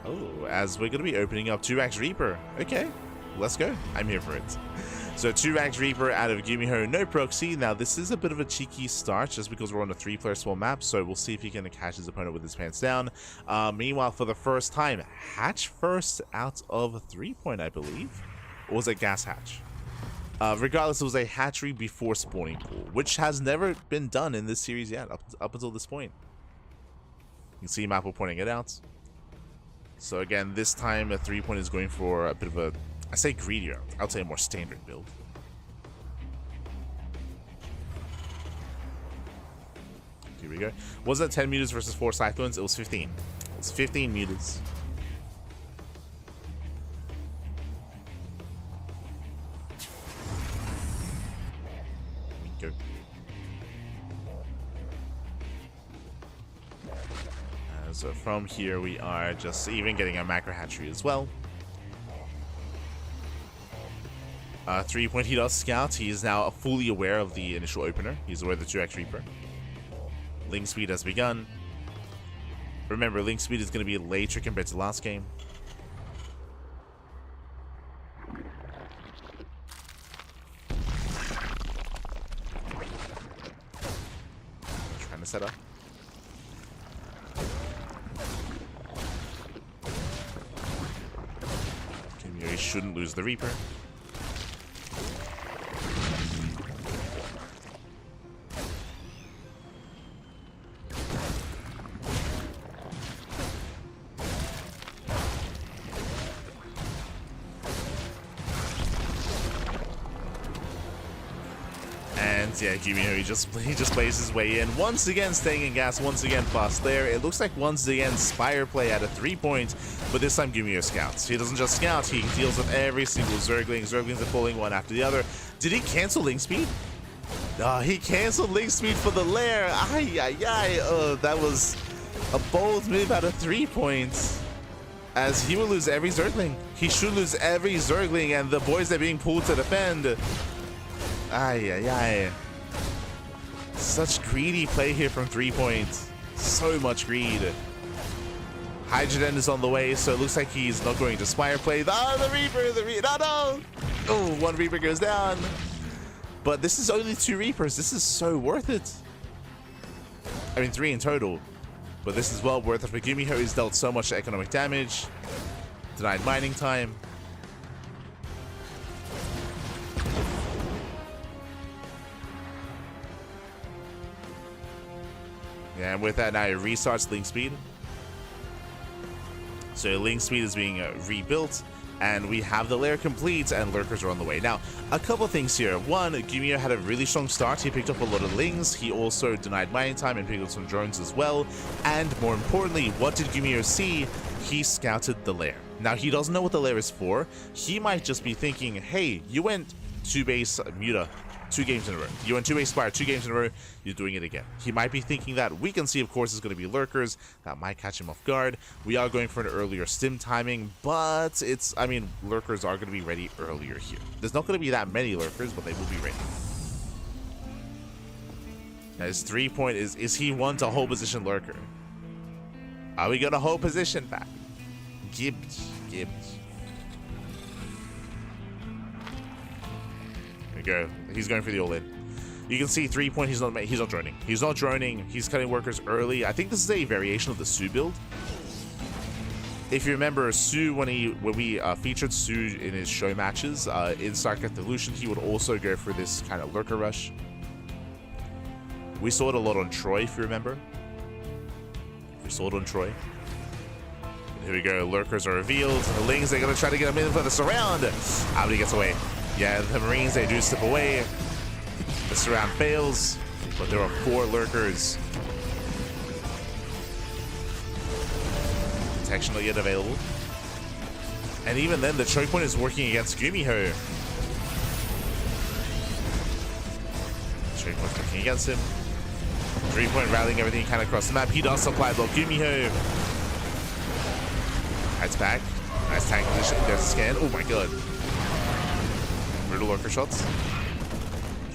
Oh, as we're going to be opening up 2-Rax Reaper. Okay, let's go. I'm here for it. So 2-Rax Reaper out of GuMiho, no proxy. Now this is a bit of a cheeky start just because we're on a 3-player small map, so we'll see if he can catch his opponent with his pants down. Meanwhile, for the first time, hatch first out of 3 point, I believe. Or was it gas hatch? Regardless, it was a hatchery before spawning pool, which has never been done in this series yet, up until this point. You can see Mapple pointing it out. So again, this time a 3 point is going for a bit of a, I say greedier, I would say a more standard build. Here we go. Wasn't it 10 meters versus 4 Cyclones? It was 15. It was 15 meters. Go. So from here we are just even getting a macro hatchery as well. 3 point, he does scout. He is now fully aware of the initial opener. He's aware of the 2-Rax Reaper. Link speed has begun. Remember, link speed is going to be later compared to last game. Trying to set up. Okay, he shouldn't lose the Reaper. yeah, GuMiho, he just plays his way in. Once again, staying in gas. Once again, fast there. It looks like once again, Spire play at a 3-point, but this time GuMiho scouts. He doesn't just scout, he deals with every single Zergling. Zerglings are falling one after the other. Did he cancel Link Speed? He canceled Link Speed for the lair. Ay, ay, ay. That was a bold move out of 3 points. As he will lose every Zergling. He should lose every Zergling, and the boys are being pulled to defend. Ay, ay, ay. Such greedy play here from 3 points. So much greed. Hydrogen is on the way, so it looks like he's not going to Spire play. The Reaper, no! Oh, one Reaper goes down. But this is only 2 Reapers. This is so worth it. I mean, 3 in total. But this is well worth it for GuMiho. He's dealt so much economic damage. Denied mining time. Yeah, and with that now it restarts Link Speed. So Link Speed is being rebuilt. And we have the lair complete, and lurkers are on the way. Now, a couple things here. One, GuMiho had a really strong start. He picked up a lot of lings. He also denied mining time and picked up some drones as well. And more importantly, what did GuMiho see? He scouted the lair. Now, he doesn't know what the lair is for. He might just be thinking, hey, you went 2 base Muta 2 games in a row. You went 2 base Spire 2 games in a row. You're doing it again. He might be thinking that. We can see, of course, is going to be lurkers. That might catch him off guard. We are going for an earlier stim timing, but it's, I mean, lurkers are going to be ready earlier here. There's not going to be that many lurkers, but they will be ready. Now, his 3-point is he one to hold position lurker? Are we going to hold position back? Gibbs. Go. He's going for the all-in. You can see 3-point. He's not droning. He's not droning. He's cutting workers early. I think this is a variation of the Su build. If you remember, Su when we featured Su in his show matches in StarCraft Evolution, he would also go for this kind of lurker rush. We saw it a lot on Troy, if you remember. Here we go. Lurkers are revealed. The Lings, they're gonna try to get him in for the surround. But he gets away. Yeah, the Marines, they do step away. The surround fails, but there are 4 lurkers. Protection not yet available. And even then, the choke point is working against GuMiho. Choke point working against him. 3-point rallying everything kind of across the map. He does supply block GuMiho. Hides back. Nice tank position. There's a scan. Oh my god. Brutal lurker shots.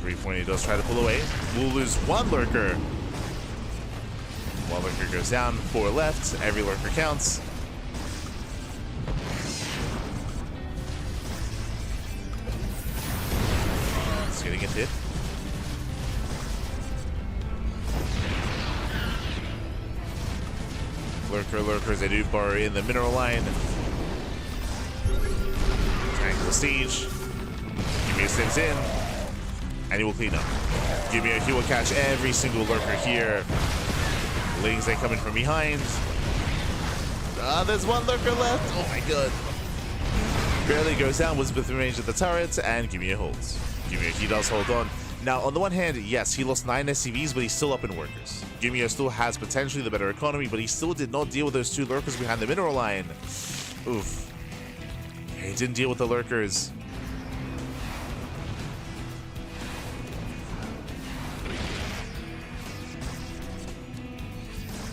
3-point, he does try to pull away. We'll lose 1 lurker. 1 lurker goes down, 4 left. Every lurker counts. It's getting a hit. Lurkers, they do bar in the mineral line. Tank the siege. GuMiho steps in, and he will clean up. GuMiho, he will catch every single lurker here. Lings, they come in from behind. There's 1 lurker left. Oh my god. Barely goes down, was within range of the turret, and GuMiho holds. GuMiho, he does hold on. Now, on the one hand, yes, he lost 9 SCVs, but he's still up in workers. GuMiho still has potentially the better economy, but he still did not deal with those 2 lurkers behind the mineral line. Oof. He didn't deal with the lurkers.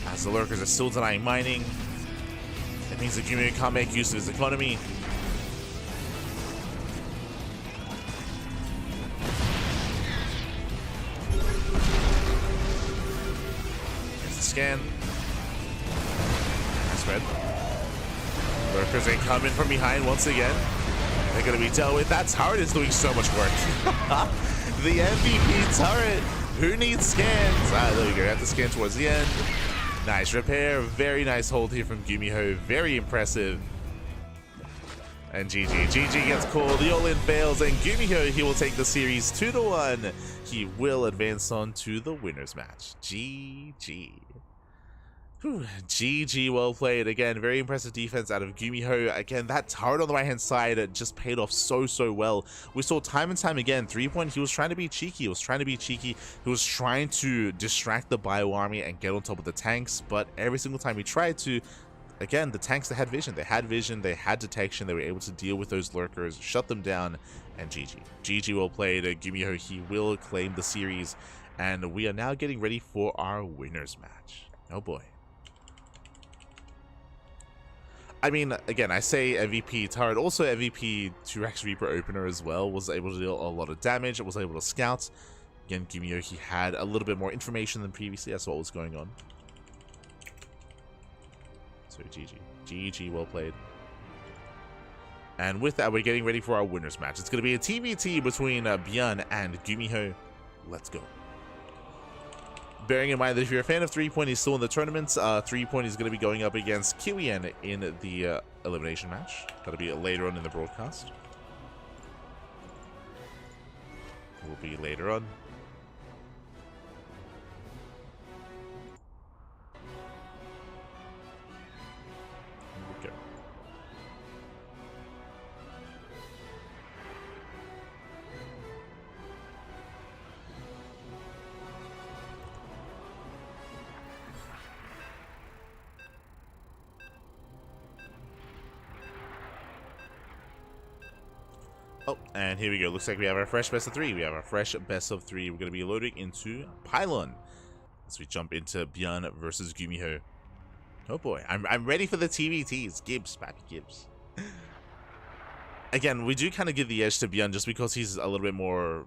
As the lurkers are still denying mining, it means that GuMiho can't make use of his economy. There's the scan. Nice red. Lurkers ain't coming from behind once again. They're going to be dealt with. That turret is doing so much work. The MVP turret. Who needs scans? There we go. We have to scan towards the end. Nice repair. Very nice hold here from GuMiho. Very impressive. And GG. GG gets called. The all-in fails. And GuMiho, he will take the series 2-1. He will advance on to the winner's match. GG. Whew, GG, well played. Again, very impressive defense out of GuMiho. Again, that turret on the right hand side just paid off so well. We saw time and time again, 3-point, he was trying to be cheeky. He was trying to distract the ByuN army and get on top of the tanks, but every single time he tried to, again, the tanks, they had vision, they had detection, they were able to deal with those lurkers, shut them down, and GG. GG, well played. GuMiho, he will claim the series, and we are now getting ready for our winners match. Oh boy. I mean, again, I say MVP turret, also MVP 2x Reaper opener as well, was able to deal a lot of damage, was able to scout. Again, GuMiho, he had a little bit more information than previously, that's what was going on. So GG. GG, well played. And with that, we're getting ready for our winners match. It's going to be a TVT between ByuN and GuMiho. Let's go. Bearing in mind that if you're a fan of 3-point, he's still in the tournaments. 3-point is going to be going up against ByuN in the elimination match. That'll be later on in the broadcast. Will be later on. Here we go. Oh, and here we go. Looks like we have our fresh best of 3. We have our fresh best of 3. We're going to be loading into ByuN as we jump into ByuN versus GuMiho. Oh boy, I'm ready for the TVTs. Gibbs, Pappy Gibbs. Again, we do kind of give the edge to ByuN just because he's a little bit more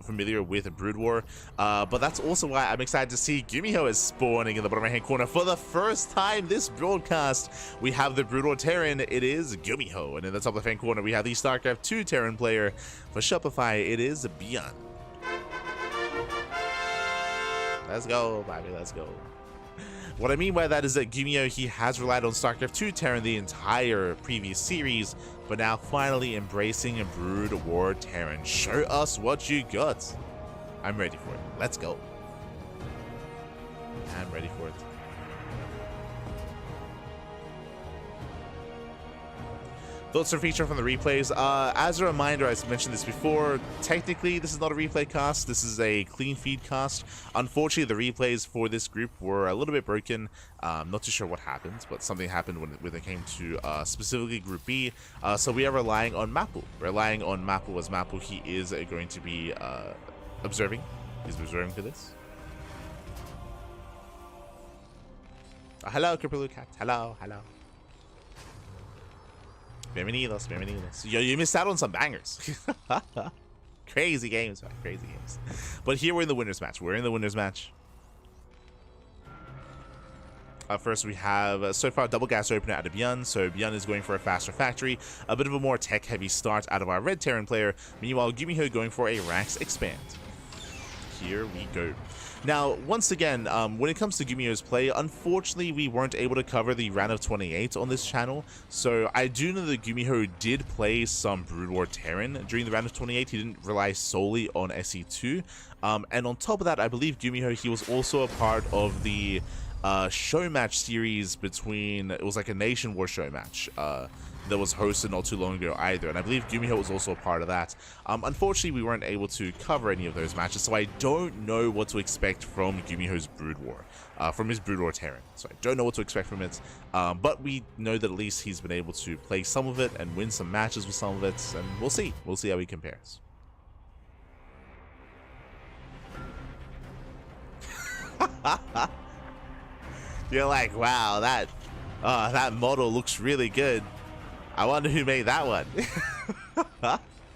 familiar with Brood War, but that's also why I'm excited to see GuMiho is spawning in the bottom right hand corner for the first time this broadcast. We have the Brood War Terran, it is GuMiho, and in the top left hand corner we have the StarCraft 2 Terran player. For Shopify, it is ByuN. Let's go, baby, let's go. What I mean by that is that GuMiho, he has relied on StarCraft 2 Terran the entire previous series, but now finally embracing a Brood War Terran. Show us what you got. I'm ready for it. Let's go. I'm ready for it. Thoughts or feature from the replays. As a reminder, I mentioned this before, technically this is not a replay cast, this is a clean feed cast. Unfortunately, the replays for this group were a little bit broken. Not too sure what happened, but something happened when it came to specifically Group B. So we are relying on Mapu. Relying on Mapu, as Mapu, he is going to be observing. He's observing for this. Hello, Kripalu Cat. Hello, hello. Bienvenidos, bienvenidos. Yo, you missed out on some bangers. Crazy games, man. Crazy games. But here we're in the winners match. We're in the winners match. First, we have so far double gas opener out of ByuN. So ByuN is going for a faster factory, a bit of a more tech-heavy start out of our red Terran player. Meanwhile, GuMiho going for a Rax expand. Here we go. Now, once again, when it comes to GuMiho's play, unfortunately, we weren't able to cover the round of 28 on this channel. So I do know that GuMiho did play some Brood War Terran during the round of 28. He didn't rely solely on SE2. And on top of that, I believe GuMiho, he was also a part of the show match series between, it was like a Nation War show match that was hosted not too long ago either, and I believe GuMiho was also a part of that. Unfortunately, we weren't able to cover any of those matches, so I don't know what to expect from GuMiho's Brood War, from his Brood War Terran. So I don't know what to expect from it, but we know that at least he's been able to play some of it and win some matches with some of it, and we'll see how he compares. You're like, wow, that model looks really good. I wonder who made that one.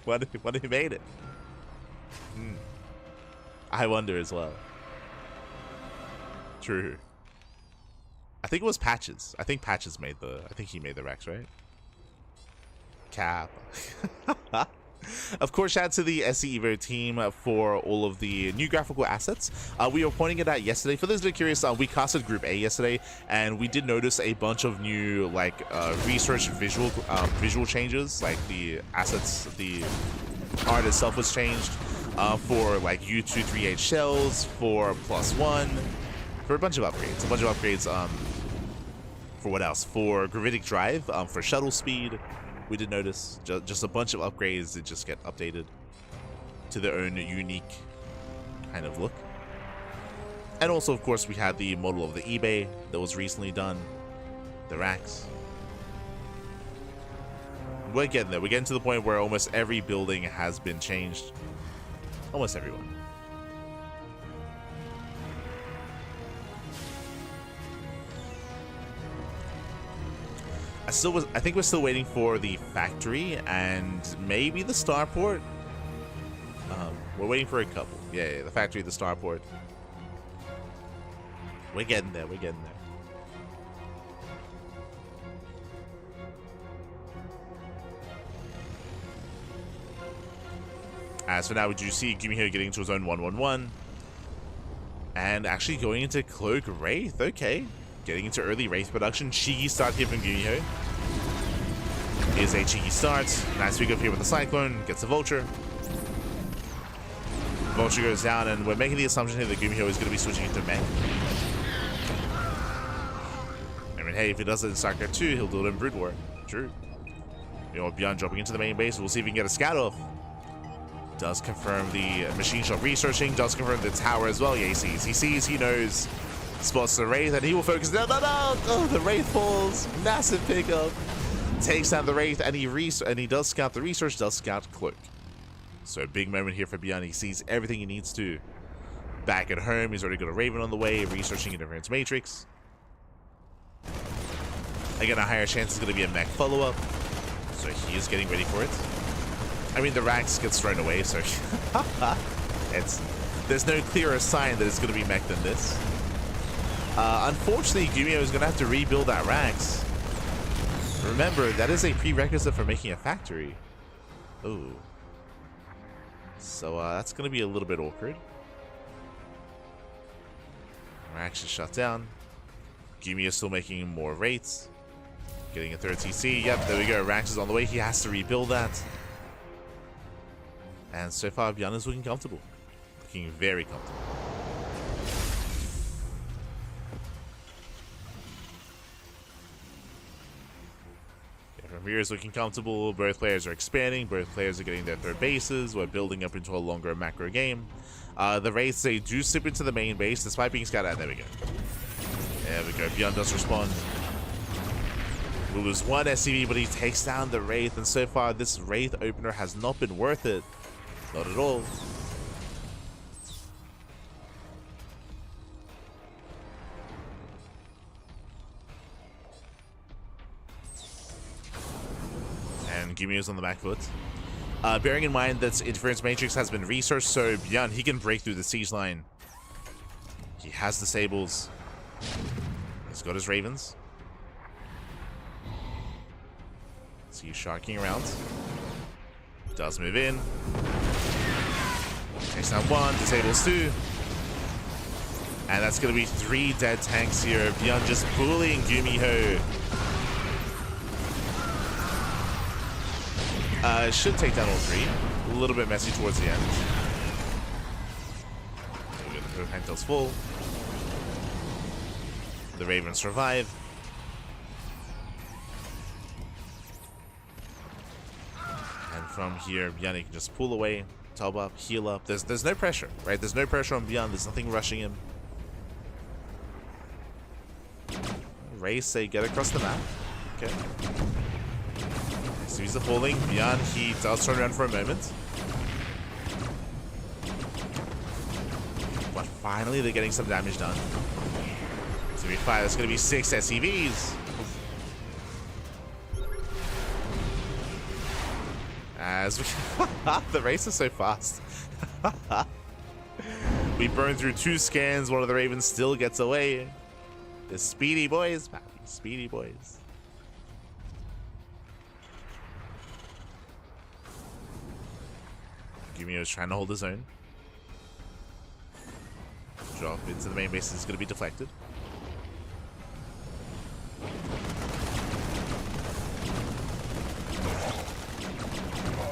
wonder who made it. I wonder as well. True. I think it was Patches. I think Patches made the. I think he made the Rex, right? Cap. Of course, shout out to the SE Evo team for all of the new graphical assets. We were pointing it out yesterday. For those that are curious, we casted Group A yesterday, and we did notice a bunch of new research visual changes. Like the assets, the art itself was changed for like U238 shells, for +1, for a bunch of upgrades. A bunch of upgrades, for what else? For gravitic drive, for shuttle speed. We did notice just a bunch of upgrades that just get updated to their own unique kind of look. And also, of course, we had the model of the eBay that was recently done. The racks. We're getting there. We're getting to the point where almost every building has been changed. Almost everyone. I think we're still waiting for the factory and maybe the starport. We're waiting for a couple. Yeah, the factory, the starport. We're getting there. We're getting there. As for now, we do see GuMiho getting into his own 1-1-1. And actually going into Cloak Wraith. Okay. Getting into early Wraith production. Cheeky start here from GuMiho. Is a cheeky start. Nice pick up here with the Cyclone. Gets a Vulture. Vulture goes down, and we're making the assumption here that GuMiho is going to be switching into mech. I mean, hey, if he does it in StarCraft 2, he'll do it in Brood War. True. You know, ByuN dropping into the main base. We'll see if we can get a scout off. Does confirm the machine shop researching. Does confirm the tower as well. Yeah, he sees. He sees, he knows. Spots the Wraith, and he will focus. No, no, no! Oh, the Wraith falls. Massive pickup. Takes down the Wraith, and he does scout the research, does scout Cloak. So a big moment here for ByuN. He sees everything he needs to. Back at home, he's already got a Raven on the way, researching Interference Matrix. Again, a higher chance is going to be a mech follow-up. So he is getting ready for it. I mean, the racks gets thrown away, so there's no clearer sign that it's going to be mech than this. Unfortunately, GuMiho is going to have to rebuild that racks. Remember, that is a prerequisite for making a factory. Oh. So that's going to be a little bit awkward. Racks is shut down. GuMiho is still making more rates. Getting a third CC. Yep, there we go. Rax is on the way. He has to rebuild that. And so far, ByuN is looking comfortable. Looking very comfortable. From here is looking comfortable. Both players are expanding. Both players are getting their third bases. We're building up into a longer macro game. The Wraiths, they do slip into the main base despite being scattered out. There we go. There we go. ByuN does respond. We lose one SCV, but he takes down the Wraith. And so far, this Wraith opener has not been worth it. Not at all. And GuMiho's on the back foot. Bearing in mind that Interference Matrix has been researched, so ByuN, he can break through the siege line. He has the Sables. He's got his Ravens. So he's sharking around. Does move in. Takes down one, disables two. And that's going to be 3 dead tanks here. ByuN just bullying GuMiho. Should take down all 3. A little bit messy towards the end. So we got the Hangtail's full. The Ravens survive. And from here, ByuN can just pull away, top up, heal up. There's no pressure, right? There's no pressure on ByuN. There's nothing rushing him. Race, say, get across the map. Okay. So he's falling. ByuN, he does turn around for a moment. But finally, they're getting some damage done. So we fire. There's going to be 6 SCVs. As we the race is so fast. We burn through 2 scans. One of the Ravens still gets away. The speedy boys, man. Speedy boys. GuMiho is trying to hold his own. Drop into the main base is going to be deflected.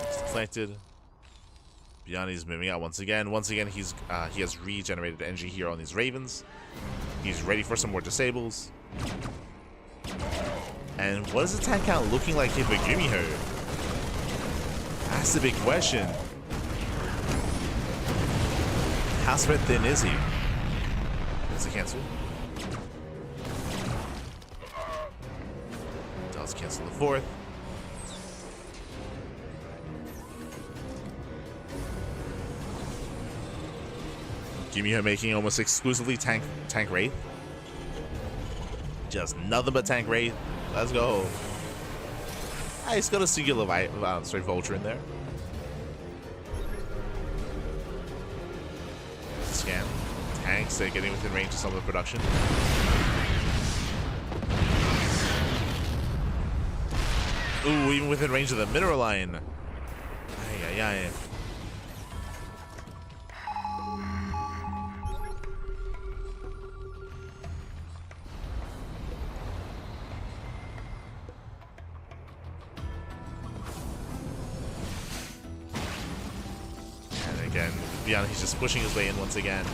It's deflected. ByuN is moving out once again. Once again, he has regenerated energy here on these Ravens. He's ready for some more disables. And what is the tank count looking like here for GuMiho? That's the big question. How spread thin is he? Does he cancel? Does cancel the fourth. GuMiho making almost exclusively tank Wraith. Just nothing but tank Wraith. Let's go. Ah, he's got a singular Vulture in there. Scan. Tanks, they're getting within range of some of the production. Ooh, even within range of the mineral line. Ay, ay, ay. Again, ByuN, he's just pushing his way in once again.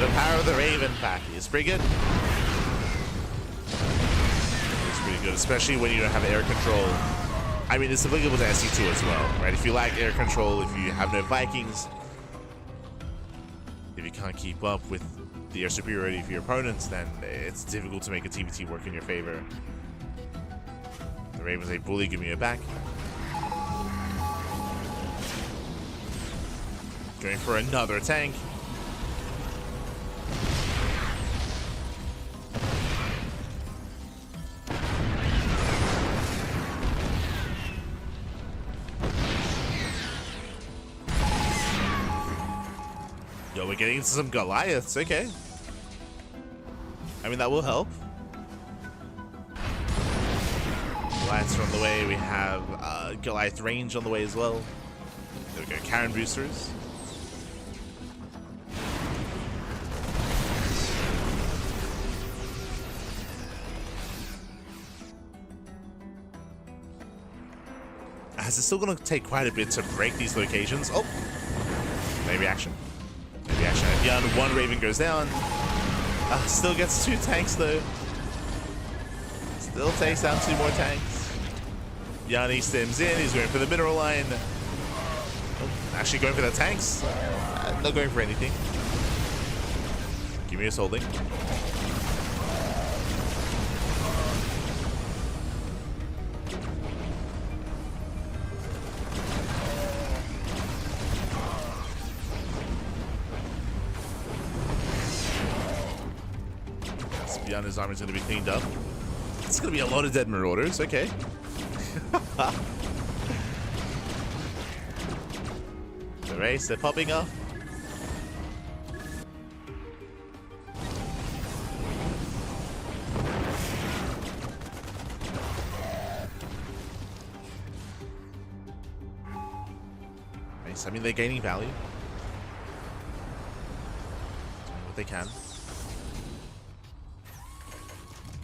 The power of the Raven pack is pretty good. It's pretty good, especially when you don't have air control. I mean, it's applicable to SE2 as well, right? If you lack air control, if you have no Vikings, if you can't keep up with the air superiority of your opponents, then it's difficult to make a TBT work in your favor. The Ravens, they bully GuMiho back. Going for another tank. Yo, we're getting into some Goliaths, okay. I mean, that will help. Goliaths are on the way. We have Goliath range on the way as well. There we go, Karen boosters. As it's still going to take quite a bit to break these locations. Oh, maybe action. Maybe action. ByuN, one Raven goes down. Still gets two tanks though. Still takes down two more tanks. ByuN, he stems in. He's going for the mineral line. Oh, actually going for the tanks. Not going for anything. GuMiho's holding. ByuN, his armor's going to be cleaned up. It's going to be a lot of dead Marauders, okay. The race, they're popping up. Nice, I mean, they're gaining value. Doing what they can.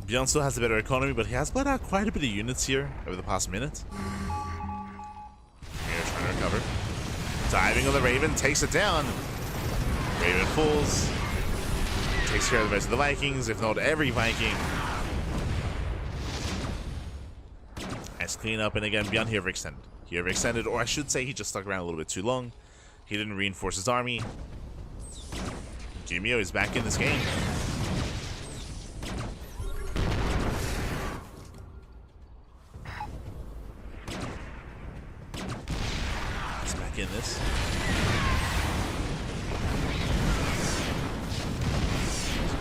ByuN still has a better economy, but he has bled out quite a bit of units here over the past minute. Here, trying to recover. Diving on the Raven, takes it down. Raven falls. Takes care of the rest of the Vikings, if not every Viking. Nice clean up, and again, ByuN here overextended. He overextended, or I should say he just stuck around a little bit too long. He didn't reinforce his army. GuMiho is back in this game. In this.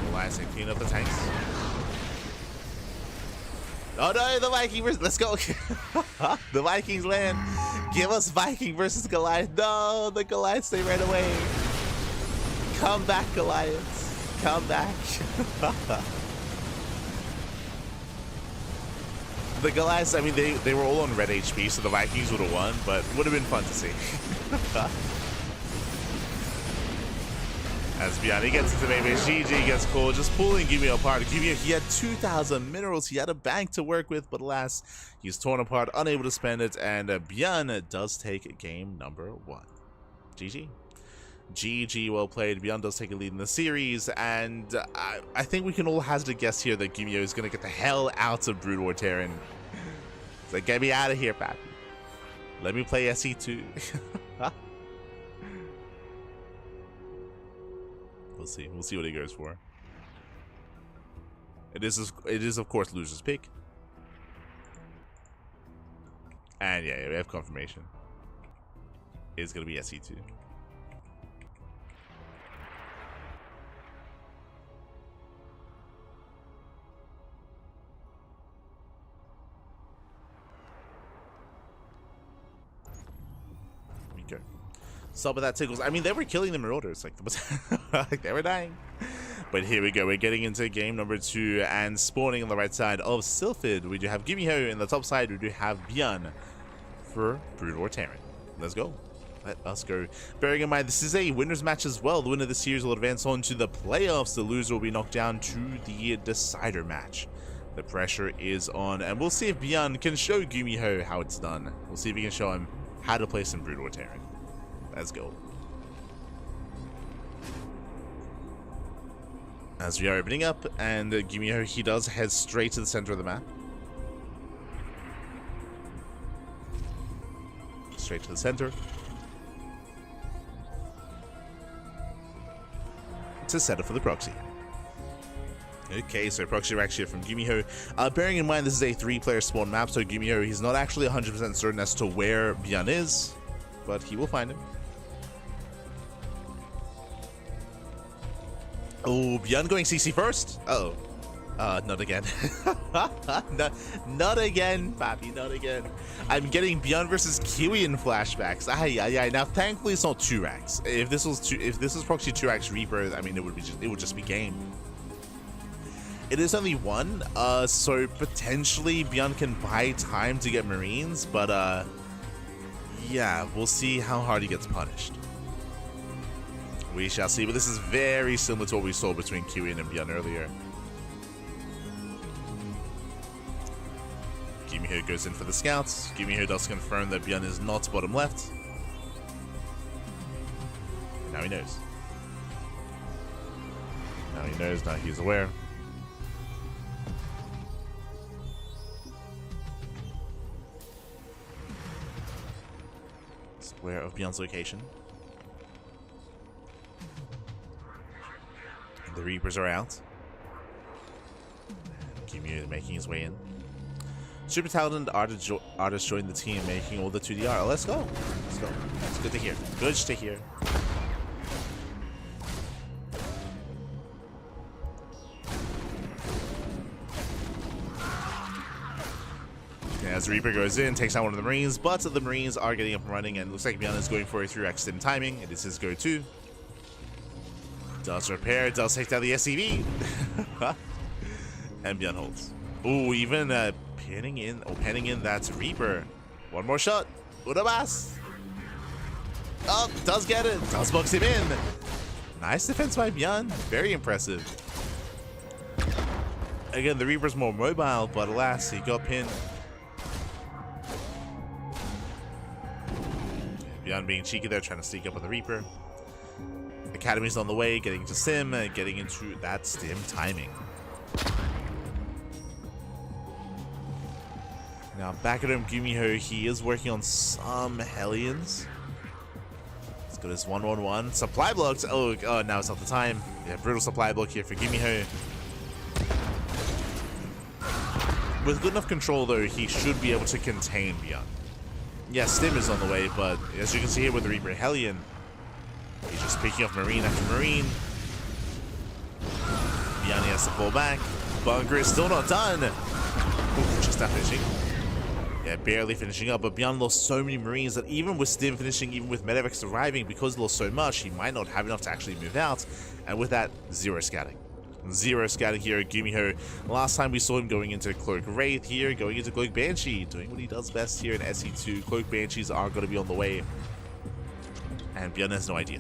Goliath and clean up the tanks. Oh no, the Viking versus, let's go. The Vikings land. Give us Viking versus Goliath. No, the Goliath stay right away. Come back, Goliaths. Come back. The Goliaths, I mean, they were all on red HP, so the Vikings would have won, but would have been fun to see. As ByuN, he gets into maybe GG gets called, just pulling GuMiho apart. GuMiho, he had 2,000 minerals, he had a bank to work with, but alas, he's torn apart, unable to spend it, and ByuN does take game number 1. GG. GG, well played. ByuN does take a lead in the series, and I think we can all hazard a guess here that GuMiho is going to get the hell out of Brood War Terran. It's like, get me out of here, pappy. Let me play SE2. We'll see. We'll see what he goes for. It is of course loser's pick. And yeah, we have confirmation. It's gonna be SE2. Okay. So, but that tickles. I mean, they were killing the Marauders. Like they were dying. But here we go. We're getting into game number 2 and spawning on the right side of Sylphid. We do have GuMiho in the top side. We do have ByuN for Brood War Terran. Let's go. Let us go. Bearing in mind, this is a winner's match as well. The winner of the series will advance on to the playoffs. The loser will be knocked down to the decider match. The pressure is on, and we'll see if ByuN can show GuMiho how it's done. We'll see if he can show him how to play some Brood War Terran. Let's go. As we are opening up, and GuMiho, he does head straight to the center of the map. Straight to the center. To set up for the proxy. Okay, so proxy rack here from GuMiho. Bearing in mind this is a 3-player spawn map, so GuMiho, he's not actually 100% certain as to where ByuN is, but he will find him. Oh, ByuN going CC first? Uh oh. Not again. Not again, papi, not again. I'm getting ByuN versus Kiwi in flashbacks. Ay. Now, thankfully, it's not 2 racks. If this was proxy 2 racks Reaper, I mean, it would just be game. It is only 1, so potentially ByuN can buy time to get Marines, but yeah, we'll see how hard he gets punished. We shall see, but this is very similar to what we saw between Kiwi and ByuN earlier. GuMiho goes in for the scouts. GuMiho does confirm that ByuN is not bottom left. And now he knows. Now he knows, now he's aware. He's aware of ByuN's location. The Reapers are out. GuMiho is making his way in. Super talented artists joined the team, making all the 2DR. Let's go. Let's go. That's good to hear. Good to hear. As Reaper goes in, takes out one of the Marines, but the Marines are getting up and running, and looks like ByuN is going for a 3x stim timing. It is his go-to. Does repair, does take down the SCV. And ByuN holds. Ooh, even panning in that Reaper. One more shot. Udabas. Oh, does get it. Does box him in. Nice defense by ByuN. Very impressive. Again, the Reaper's more mobile, but alas, he got pinned. ByuN being cheeky there, trying to sneak up with the Reaper. Academy's on the way, getting to Sim, getting into that Stim timing. Now back at home, GuMiho, he is working on some Hellions. Let's go this 1-1-1. Supply blocks. Oh, now it's not the time. Yeah, brutal supply block here for GuMiho. With good enough control though, he should be able to contain ByuN. Yeah, Stim is on the way, but as you can see here with the Reaper Hellion, he's just picking off Marine after Marine. ByuN has to pull back. Bunker is still not done. Ooh, just not finishing. Yeah, barely finishing up, but ByuN lost so many Marines that even with Stim finishing, even with Medevacs arriving, because he lost so much, he might not have enough to actually move out. And with that, 0 scouting. 0 scouting here at GuMiho. Last time we saw him going into Cloak Wraith, here going into Cloak Banshee, doing what he does best here in SE2. Cloak Banshees are going to be on the way. And ByuN has no idea.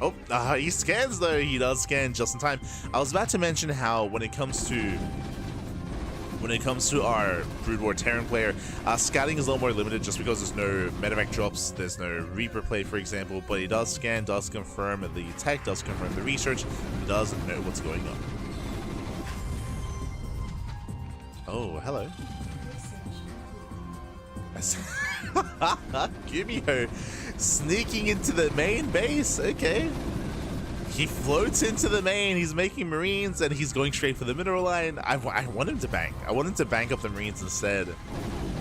Oh, he scans though. He does scan just in time. I was about to mention how when it comes to When it comes to our Brood War Terran player, scouting is a little more limited just because there's no medevac drops, there's no Reaper play, for example, but he does scan, does confirm the tech, does confirm the research, and does know what's going on. Oh, hello. GuMiho sneaking into the main base, okay. He floats into the main, he's making Marines, and he's going straight for the mineral line. I want him to bank. I want him to bank up the Marines instead.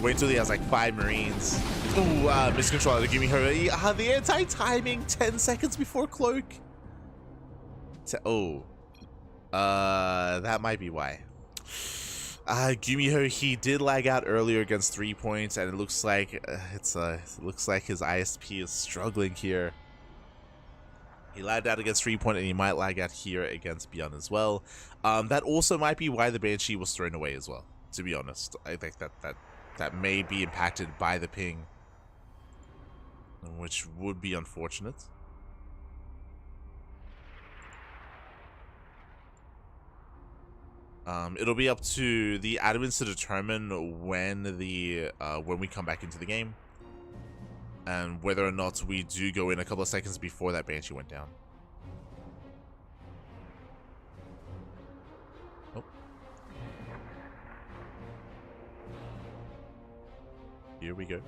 Wait until he has like 5 Marines. Ooh, miscontrol out of GuMiho. The anti-timing 10 seconds before cloak. That might be why. GuMiho, he did lag out earlier against 3-points, and it looks like it looks like his ISP is struggling here. He lagged out against 3-point, and he might lag out here against ByuN as well. That also might be why the Banshee was thrown away as well, to be honest. I think that may be impacted by the ping, which would be unfortunate. It'll be up to the admins to determine when we come back into the game, and whether or not we do go in a couple of seconds before that Banshee went down. Oh. Here we go.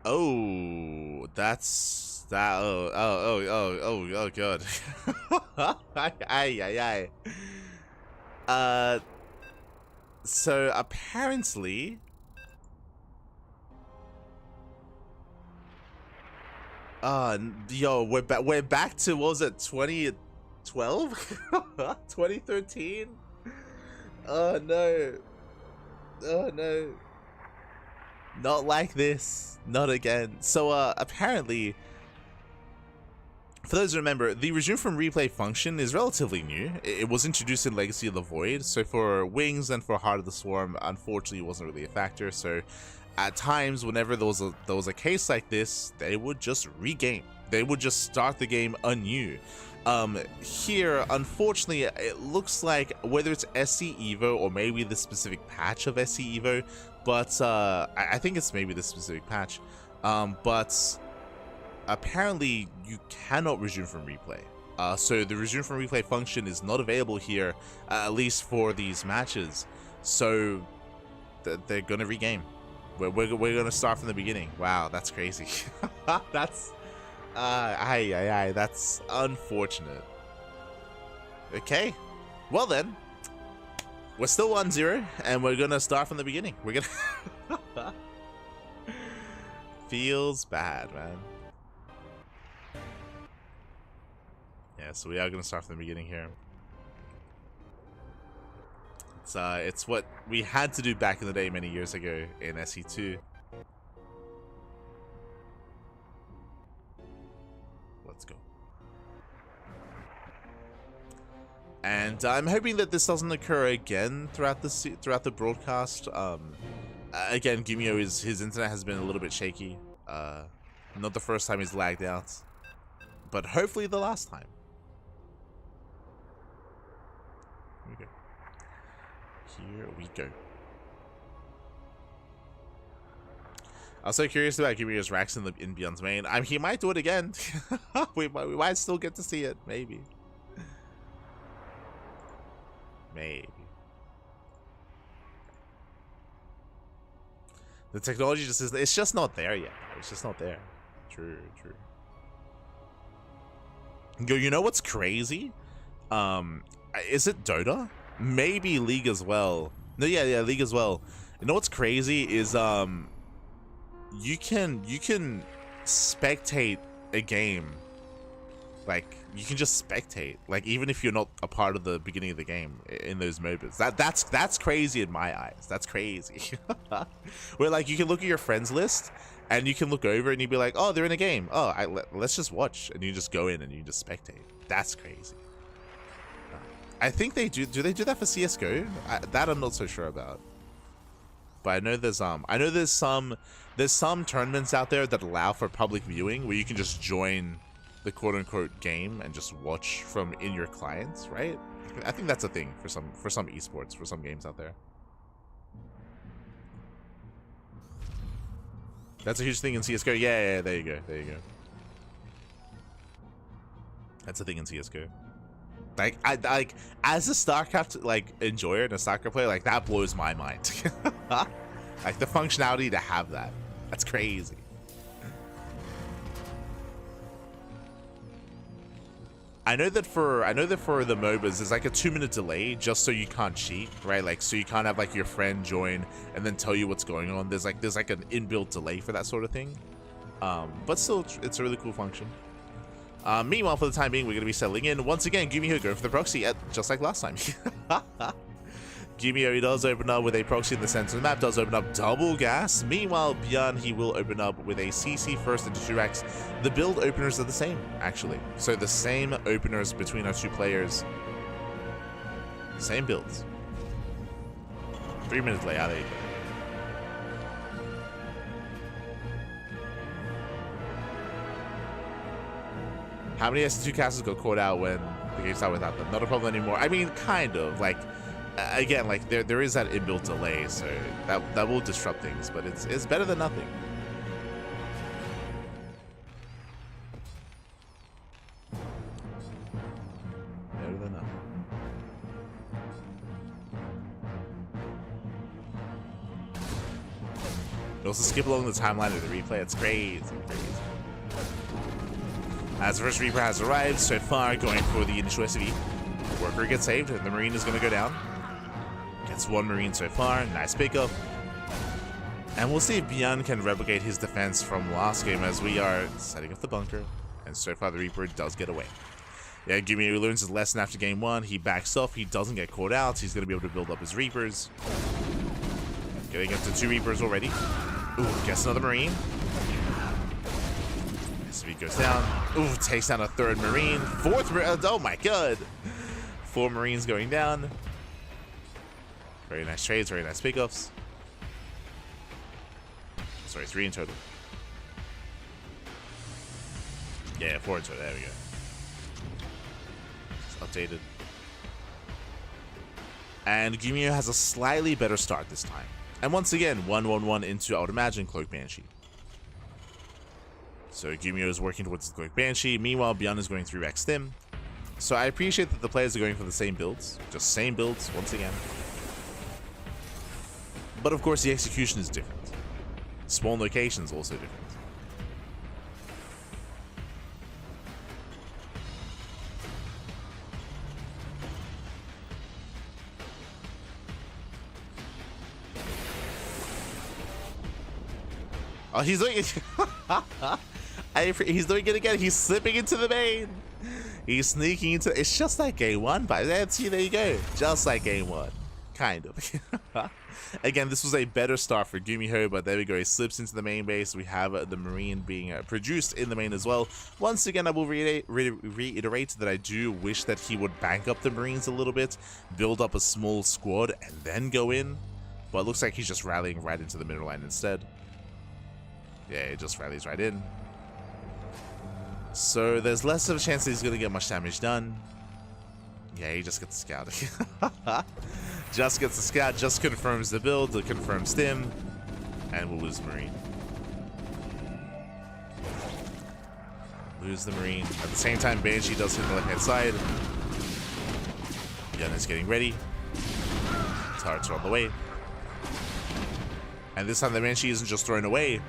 Oh, that's that. Oh, god. Ay. So apparently, yo, we're back to, what was it, 2012, 2013? Oh no. Not like this. Not again. So, apparently, for those who remember, the resume from replay function is relatively new. It was introduced in Legacy of the Void, so for Wings and for Heart of the Swarm, unfortunately, it wasn't really a factor. So, at times, whenever there was a case like this, they would just regame. They would just start the game anew. Here, unfortunately, it looks like whether it's SC Evo or maybe the specific patch of SC Evo, but I think it's maybe the specific patch, but apparently you cannot resume from replay. So the resume from replay function is not available here, at least for these matches. So they're gonna regame. We're gonna start from the beginning. Wow, that's crazy. That's that's unfortunate. Okay, well then, we're still 1-0, and we're gonna start from the beginning. We're gonna feels bad, man. Yeah, so we are gonna start from the beginning here. It's what we had to do back in the day many years ago in SE2. Let's go. And I'm hoping that this doesn't occur again throughout the broadcast. Again, GuMiho, his internet has been a little bit shaky. Not the first time he's lagged out, but hopefully the last time. Here we go. Here we go. I was so curious about GuMiho's racks in ByuN's main. He might do it again. we might still get to see it, maybe. Maybe. The technology just isn't, it's just not there yet. It's just not there. True. You know what's crazy? Is it Dota? Maybe League as well. No, yeah, League as well. You know what's crazy is you can spectate a game. Like, you can just spectate, like, even if you're not a part of the beginning of the game in those moments. That's crazy in my eyes. That's crazy. Where, like, you can look at your friends list and you can look over and you'd be like, oh, they're in a game. Oh, let's just watch, and you just go in and you just spectate. That's crazy. I think they do they do that for CS:GO? That I'm not so sure about. But I know there's some There's some tournaments out there that allow for public viewing where you can just join the quote-unquote game and just watch from in your clients, right? I think that's a thing for some esports, for some games out there. That's a huge thing in CS:GO. Yeah, there you go. There you go. That's a thing in CS:GO. Like, like as a StarCraft enjoyer and a StarCraft player, like that blows my mind. Like the functionality to have that. That's crazy. I know that for the MOBAs, there's like a 2-minute delay just so you can't cheat, right? Like, so you can't have like your friend join and then tell you what's going on. There's like an inbuilt delay for that sort of thing. But still, it's a really cool function. Meanwhile, for the time being, we're going to be settling in. Once again, GuMiho go for the proxy, just like last time. GuMiho does open up with a proxy in the center of the map, does open up double gas. Meanwhile, ByuN, he will open up with a CC first into 2x. The build openers are the same, actually. So the same openers between our two players. Same builds. 3 minutes layout, there you go. How many SE2 casters got caught out when the game started without them? Not a problem anymore. I mean, kind of. Like, again, like there is that inbuilt delay, so that will disrupt things, but it's better than nothing. Better than nothing. You also skip along the timeline of the replay. It's crazy. As the first Reaper has arrived, so far going for the initial SV. Worker gets saved, and the Marine is going to go down. Gets one Marine so far, nice pickup. And we'll see if ByuN can replicate his defense from last game as we are setting up the bunker. And so far the Reaper does get away. Yeah, GuMiho learns his lesson after game 1. He backs off, he doesn't get caught out, he's going to be able to build up his Reapers. Getting up to 2 Reapers already. Ooh, gets another Marine. SV goes down. Ooh, takes down a 3rd Marine. 4th, oh my god. 4 Marines going down. Very nice trades, very nice pickups. Sorry, 3 in total. Yeah, 4 in total, there we go. It's updated. And GuMiho has a slightly better start this time. And once again, 1-1-1 into, I would imagine, Cloak Banshee. So GuMiho is working towards the Cloak Banshee. Meanwhile, ByuN is going through X Stim. So I appreciate that the players are going for the same builds. Just same builds, once again. But of course, the execution is different. Spawn locations also different. Oh, he's doing it. He's doing it again. He's slipping into the main. He's sneaking into. It's just like game 1, but see, there you go. Just like game 1, kind of. Again, this was a better start for GuMiho, but there we go. He slips into the main base. We have the Marine being produced in the main as well. Once again, I will reiterate that I do wish that he would bank up the Marines a little bit, build up a small squad, and then go in. But it looks like he's just rallying right into the middle line instead. Yeah, it just rallies right in. So there's less of a chance that he's going to get much damage done. Yeah, he just gets the scout. Just gets the scout, just confirms the build, it confirms Stim, and we'll lose the Marine. Lose the Marine. At the same time, Banshee does hit the left-hand side. ByuN is getting ready. Turrets are on the way. And this time the Banshee isn't just thrown away.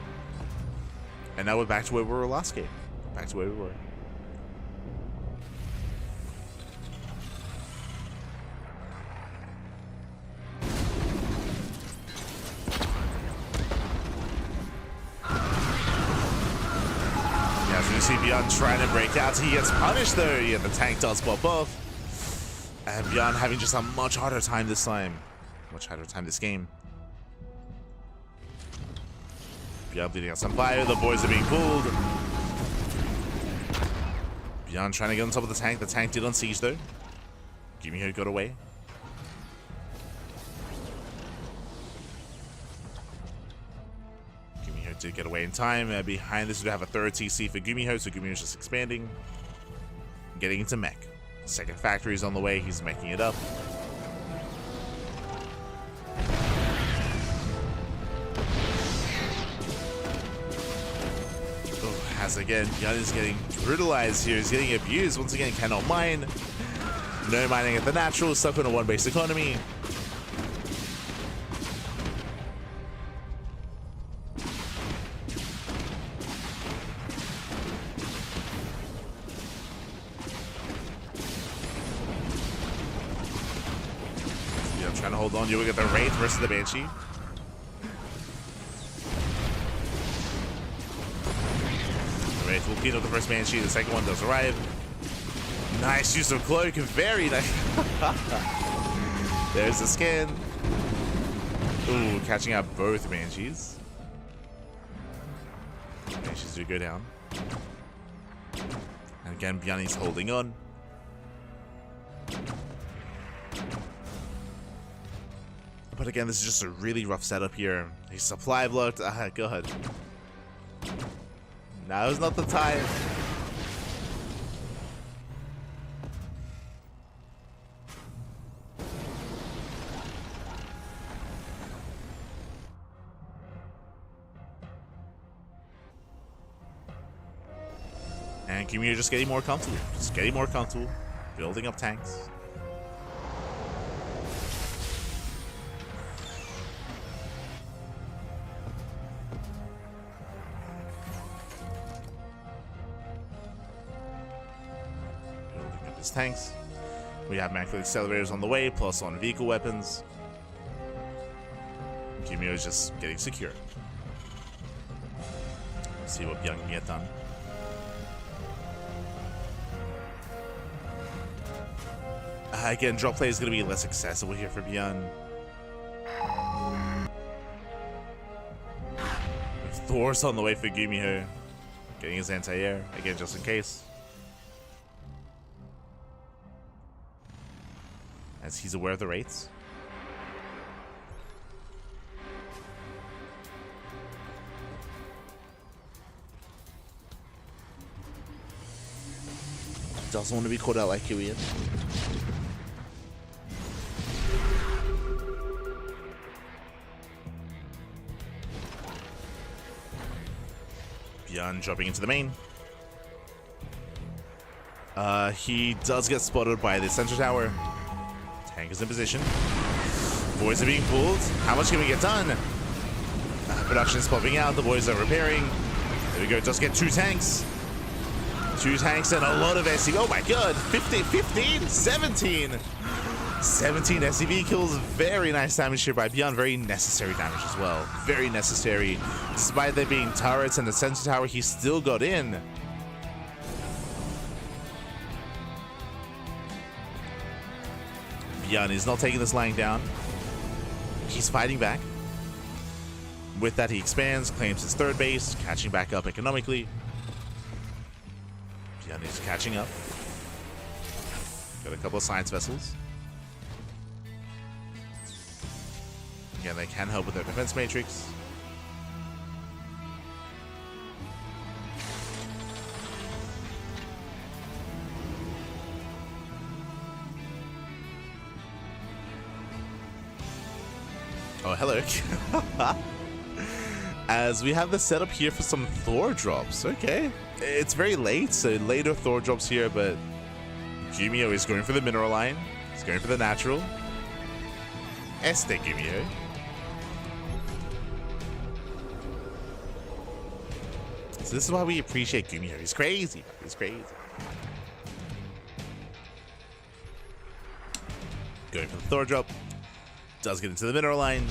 And now we're back to where we were last game. Back to where we were. Yeah, so you see ByuN trying to break out. He gets punished though. Yeah, the tank does pop off. And ByuN having just a much harder time this time. Much harder time this game. ByuN bleeding out some fire. The boys are being pulled. ByuN trying to get on top of the tank. The tank did on siege though. GuMiho got away. GuMiho Did get away in time. Behind this, we have a third TC for GuMiho, so GuMiho's just expanding. Getting into mech. Second factory is on the way. He's meching it up. As again, ByuN is getting brutalized here. He's getting abused. Once again, cannot mine. No mining at the natural. Stuck on a one-base economy. Yeah, I'm trying to hold on. You look at the Wraith versus the Banshee. Will clean up the first Banshee, the second one does arrive. Nice use of cloak, very nice. There's the scan. Ooh, catching out both Banshees. Banshees do go down. And again, ByuN's holding on. But again, this is just a really rough setup here. He's supply blocked. Go ahead. Now is not the time. And GuMiho just getting more comfortable. Just getting more comfortable. Building up tanks. Tanks. We have macro accelerators on the way, plus on vehicle weapons. GuMiho is just getting secure. Let's see what ByuN can get done. Again, drop play is going to be less accessible here for ByuN. Thor's on the way for GuMiho. Getting his anti-air, again just in case. As he's aware of the Wraiths. Doesn't want to be called out like ByuN. ByuN dropping into the main. He does get spotted by the center tower. Tank is in position. Boys are being pulled. How much can we get done? Production is popping out. The boys are repairing. There we go. Just get 2 tanks. 2 tanks and a lot of SCV. Oh my god. 15, 17. 17 SCV kills. Very nice damage here by ByuN. Very necessary damage as well. Very necessary. Despite there being turrets and the sensor tower, he still got in. ByuN is not taking this lying down. He's fighting back. With that, he expands, claims his third base, catching back up economically. ByuN is catching up. Got a couple of science vessels. Again, they can help with their defense matrix. Oh, hello. As we have the setup here for some Thor drops. Okay. It's very late, so later Thor drops here, but GuMiho is going for the mineral line. He's going for the natural. GuMiho. So this is why we appreciate GuMiho. He's crazy. He's crazy. Going for the Thor drop. Does get into the mineral line.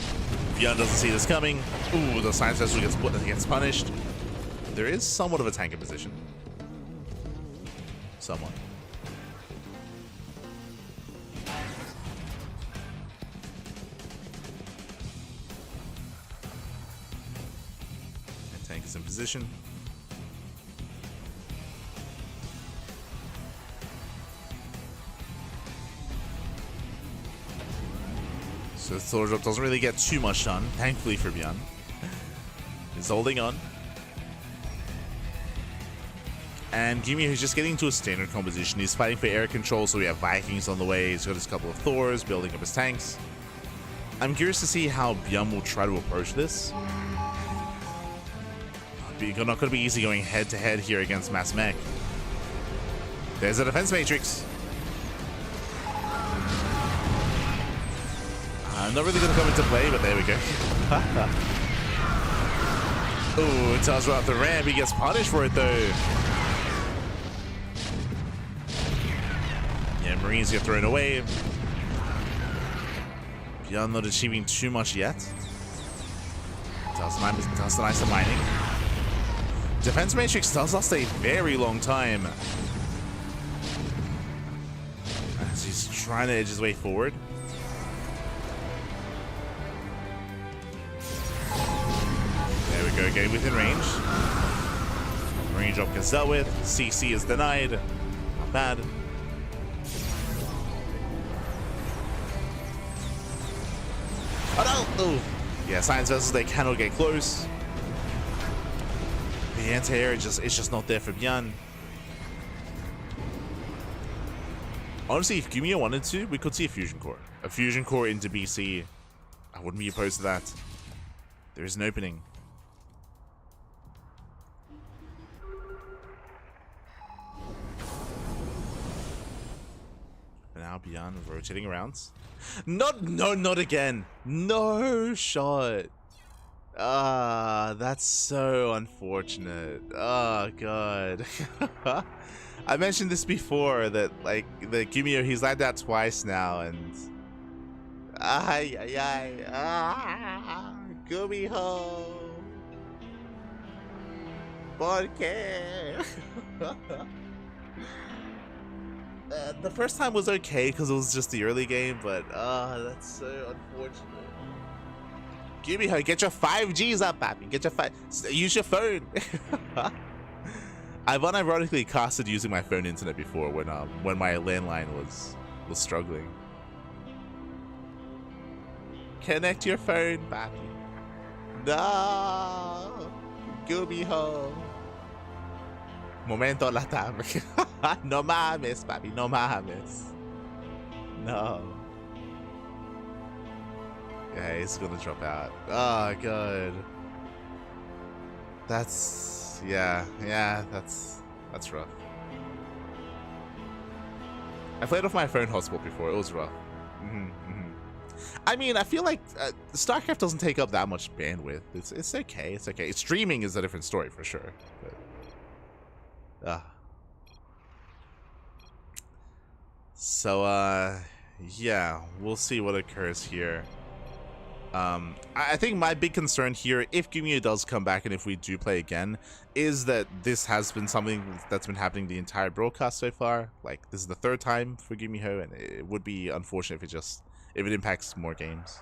ByuN doesn't see this coming. Ooh, the science vessel gets punished. There is somewhat of a tank in position. Somewhat. The tank is in position. So the Thor drop doesn't really get too much done, thankfully for ByuN. He's holding on. And GuMiho is just getting into a standard composition. He's fighting for air control, so we have Vikings on the way. He's got his couple of Thors, building up his tanks. I'm curious to see how ByuN will try to approach this. It's not going to be easy going head-to-head here against Mass Mech. There's a defense matrix. Not really going to come into play, but there we go. Ooh, it tells right off the ramp. He gets punished for it, though. Yeah, Marines get thrown away. ByuN not achieving too much yet. Does the nice mining. Defense Matrix does last a very long time. As he's trying to edge his way forward. There we go, getting within range. Marine drop gets dealt with. CC is denied. Not bad. Oh no! Ooh. Yeah, science vessels, they cannot get close. The anti-air it's just not there for ByuN. Honestly, if GuMiho wanted to, we could see a fusion core. A fusion core into BC. I wouldn't be opposed to that. There is an opening. And now ByuN rotating around. Not again. No shot. That's so unfortunate. Oh god. I mentioned this before that like the GuMiho, he's like that twice now, and GuMiho. Porque. The first time was okay because it was just the early game, but that's so unfortunate. GuMiho, get your 5Gs up, papi. Get your use your phone. I've unironically casted using my phone internet before when my landline was struggling. Connect your phone, papi. No, GuMiho. Momento latam. No mames, papi. No mames. No. Yeah, he's gonna drop out. Oh god. That's that's rough. I played off my phone hotspot before. It was rough. I mean, I feel like StarCraft doesn't take up that much bandwidth. It's okay. It's okay. Streaming is a different story for sure. But, so yeah, we'll see what occurs here. I think my big concern here, if GuMiho does come back and if we do play again, is that this has been something that's been happening the entire broadcast so far. Like, this is the third time for GuMiho, and it would be unfortunate if it impacts more games.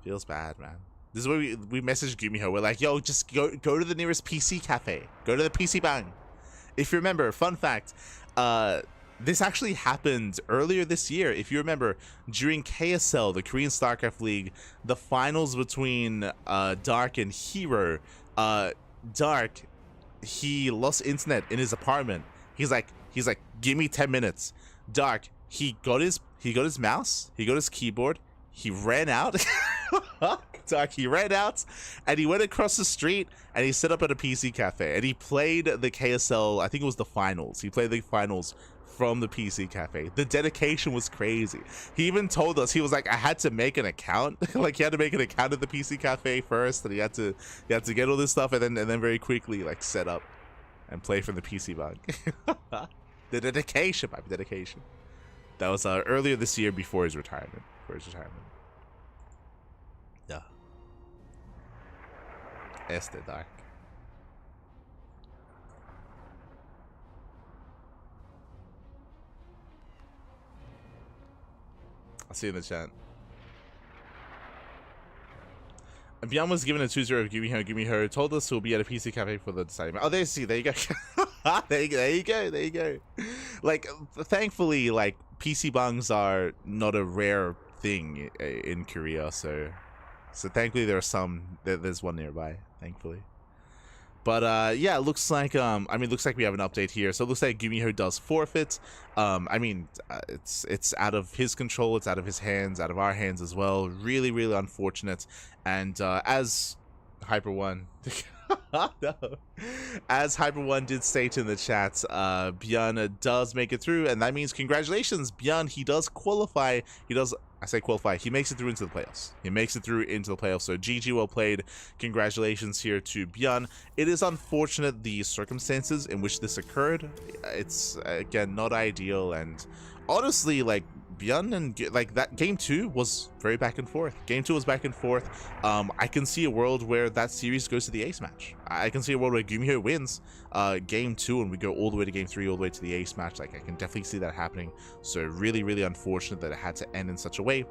Feels bad, man. This is where we messaged GuMiho. We're like, yo, just go to the nearest PC cafe. Go to the PC Bang. If you remember, fun fact, this actually happened earlier this year. If you remember, during KSL, the Korean StarCraft League, the finals between Dark and Hero, Dark, he lost internet in his apartment. He's like, give me 10 minutes. Dark, he got his mouse, he got his keyboard, he ran out. Dark, he ran out and he went across the street and he set up at a PC cafe and he played the KSL, I think it was the finals. He played the finals from the PC cafe. The dedication was crazy. He even told us, he was like, I had to make an account. Like, he had to make an account at the PC cafe first, and he had to get all this stuff, and then very quickly like set up and play from the PC bug. The dedication, my dedication. That was earlier this year before his retirement. Yeah. Este Dark. I'll see you in the chat. And ByuN was given a 2-0 of GuMiho told us he'll be at a PC cafe for the deciding. Oh, there you go. there you go. Like, thankfully, like, PC bangs are not a rare thing in Korea, so So thankfully there's one nearby, thankfully. But yeah, it looks like looks like we have an update here. So it looks like GuMiho does forfeit. It's out of his control, it's out of his hands, out of our hands as well. Really, really unfortunate. And as Hyper One no. As Hyper One did state in the chat, ByuN does make it through, and that means congratulations, ByuN. He does qualify. I say qualify. He makes it through into the playoffs. So GG, well played. Congratulations here to ByuN. It is unfortunate the circumstances in which this occurred. It's again not ideal, and honestly, like, ByuN and like that game 2 was very back and forth. I can see a world where that series goes to the ace match. I can see a world where GuMiho wins game 2 and we go all the way to game 3, all the way to the ace match. Like, I can definitely see that happening. So really, really unfortunate that it had to end in such a way.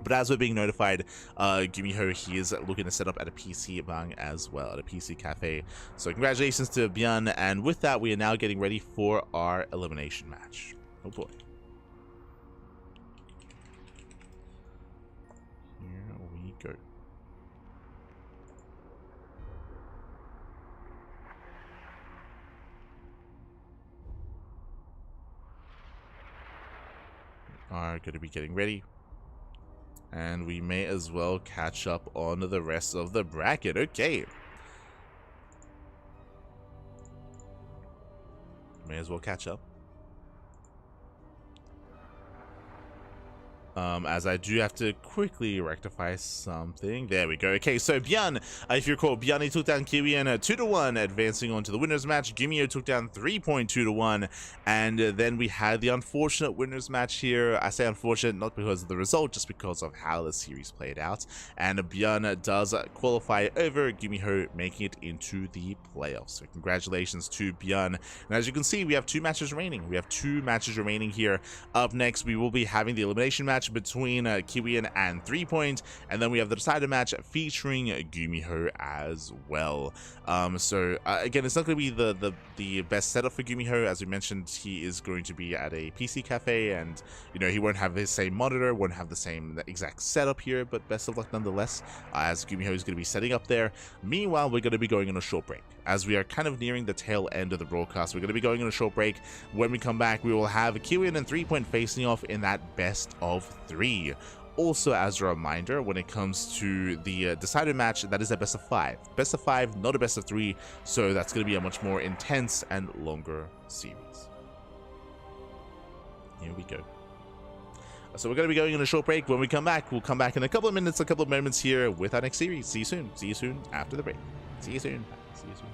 But as we're being notified, GuMiho, he is looking to set up at a PC bang as well, at a PC cafe. So congratulations to ByuN, and with that, we are now getting ready for our elimination match. Oh boy. Go. Are going to be getting ready, and we may as well catch up on the rest of the bracket. Okay, may as well catch up. As I do have to quickly rectify something. There we go. Okay, so ByuN, if you recall, ByuN took down KiwiN 2-1, advancing on to the winners match. GuMiho took down threepoint 2-1, and then we had the unfortunate winners match here. I say unfortunate not because of the result, just because of how the series played out. And ByuN does qualify over GuMiho, making it into the playoffs. So congratulations to ByuN. And as you can see, we have 2 matches remaining. Here. Up next, we will be having the elimination match between KiwiN and threepoint, and then we have the decider match featuring GuMiho as well. Again, it's not going to be the best setup for GuMiho. As we mentioned, he is going to be at a PC cafe, and he won't have the same monitor, won't have the same exact setup here, but best of luck nonetheless, as GuMiho is going to be setting up there. Meanwhile, we're going to be going on a short break, as we are kind of nearing the tail end of the broadcast. We're going to be going on a short break. When we come back, we will have KiwiN and threepoint facing off in that best of 3. Also, as a reminder, when it comes to the decider match, that is a best of 5. Best of 5, not a best of 3, so that's going to be a much more intense and longer series. Here we go. So we're going to be going on a short break. When we come back, we'll come back in a couple of minutes, a couple of moments here with our next series. See you soon. See you soon after the break. See you soon. See you soon.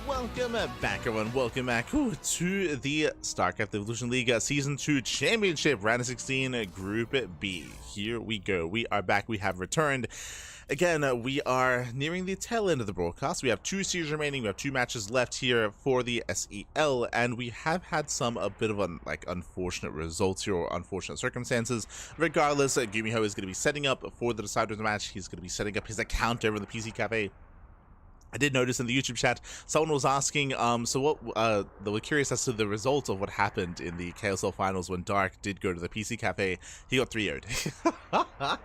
Welcome back, everyone. Welcome back to the StarCraft Evolution League Season 2 Championship, Round 16 Group B. Here we go. We are back. We have returned. Again, we are nearing the tail end of the broadcast. We have 2 series remaining. We have 2 matches left here for the SEL, and we have had some a bit of unfortunate results here, or unfortunate circumstances. Regardless, GuMiho is going to be setting up for the decider of the match. He's going to be setting up his account over in the PC Cafe. I did notice in the YouTube chat, someone was asking, they were curious as to the result of what happened in the KSL finals when Dark did go to the PC Cafe. He got 3-0'd.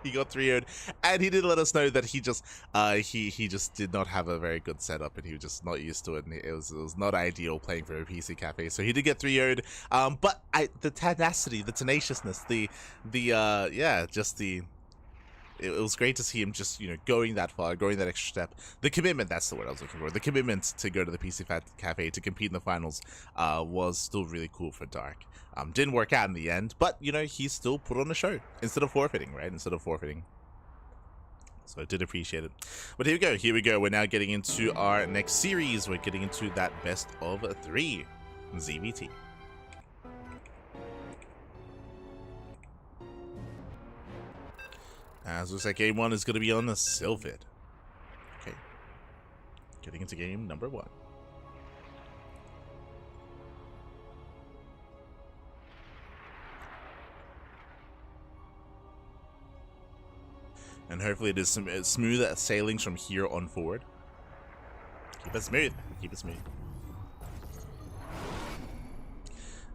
He got 3-0'd, and he did let us know that he just did not have a very good setup, and he was just not used to it, and it was not ideal playing for a PC Cafe. So he did get 3-0'd, but the tenacity, the tenaciousness, it was great to see him just, going that far, going that extra step. The commitment, that's the word I was looking for. The commitment to go to the PC Cafe to compete in the finals was still really cool for Dark. Didn't work out in the end, but, he still put on a show instead of forfeiting, right? Instead of forfeiting. So I did appreciate it. But here we go. Here we go. We're now getting into our next series. We're getting into that best of 3 ZVT. As looks like game 1 is going to be on the Sylphid. Okay. Getting into game number 1. And hopefully it is some smooth sailings from here on forward. Keep it smooth. Keep it smooth.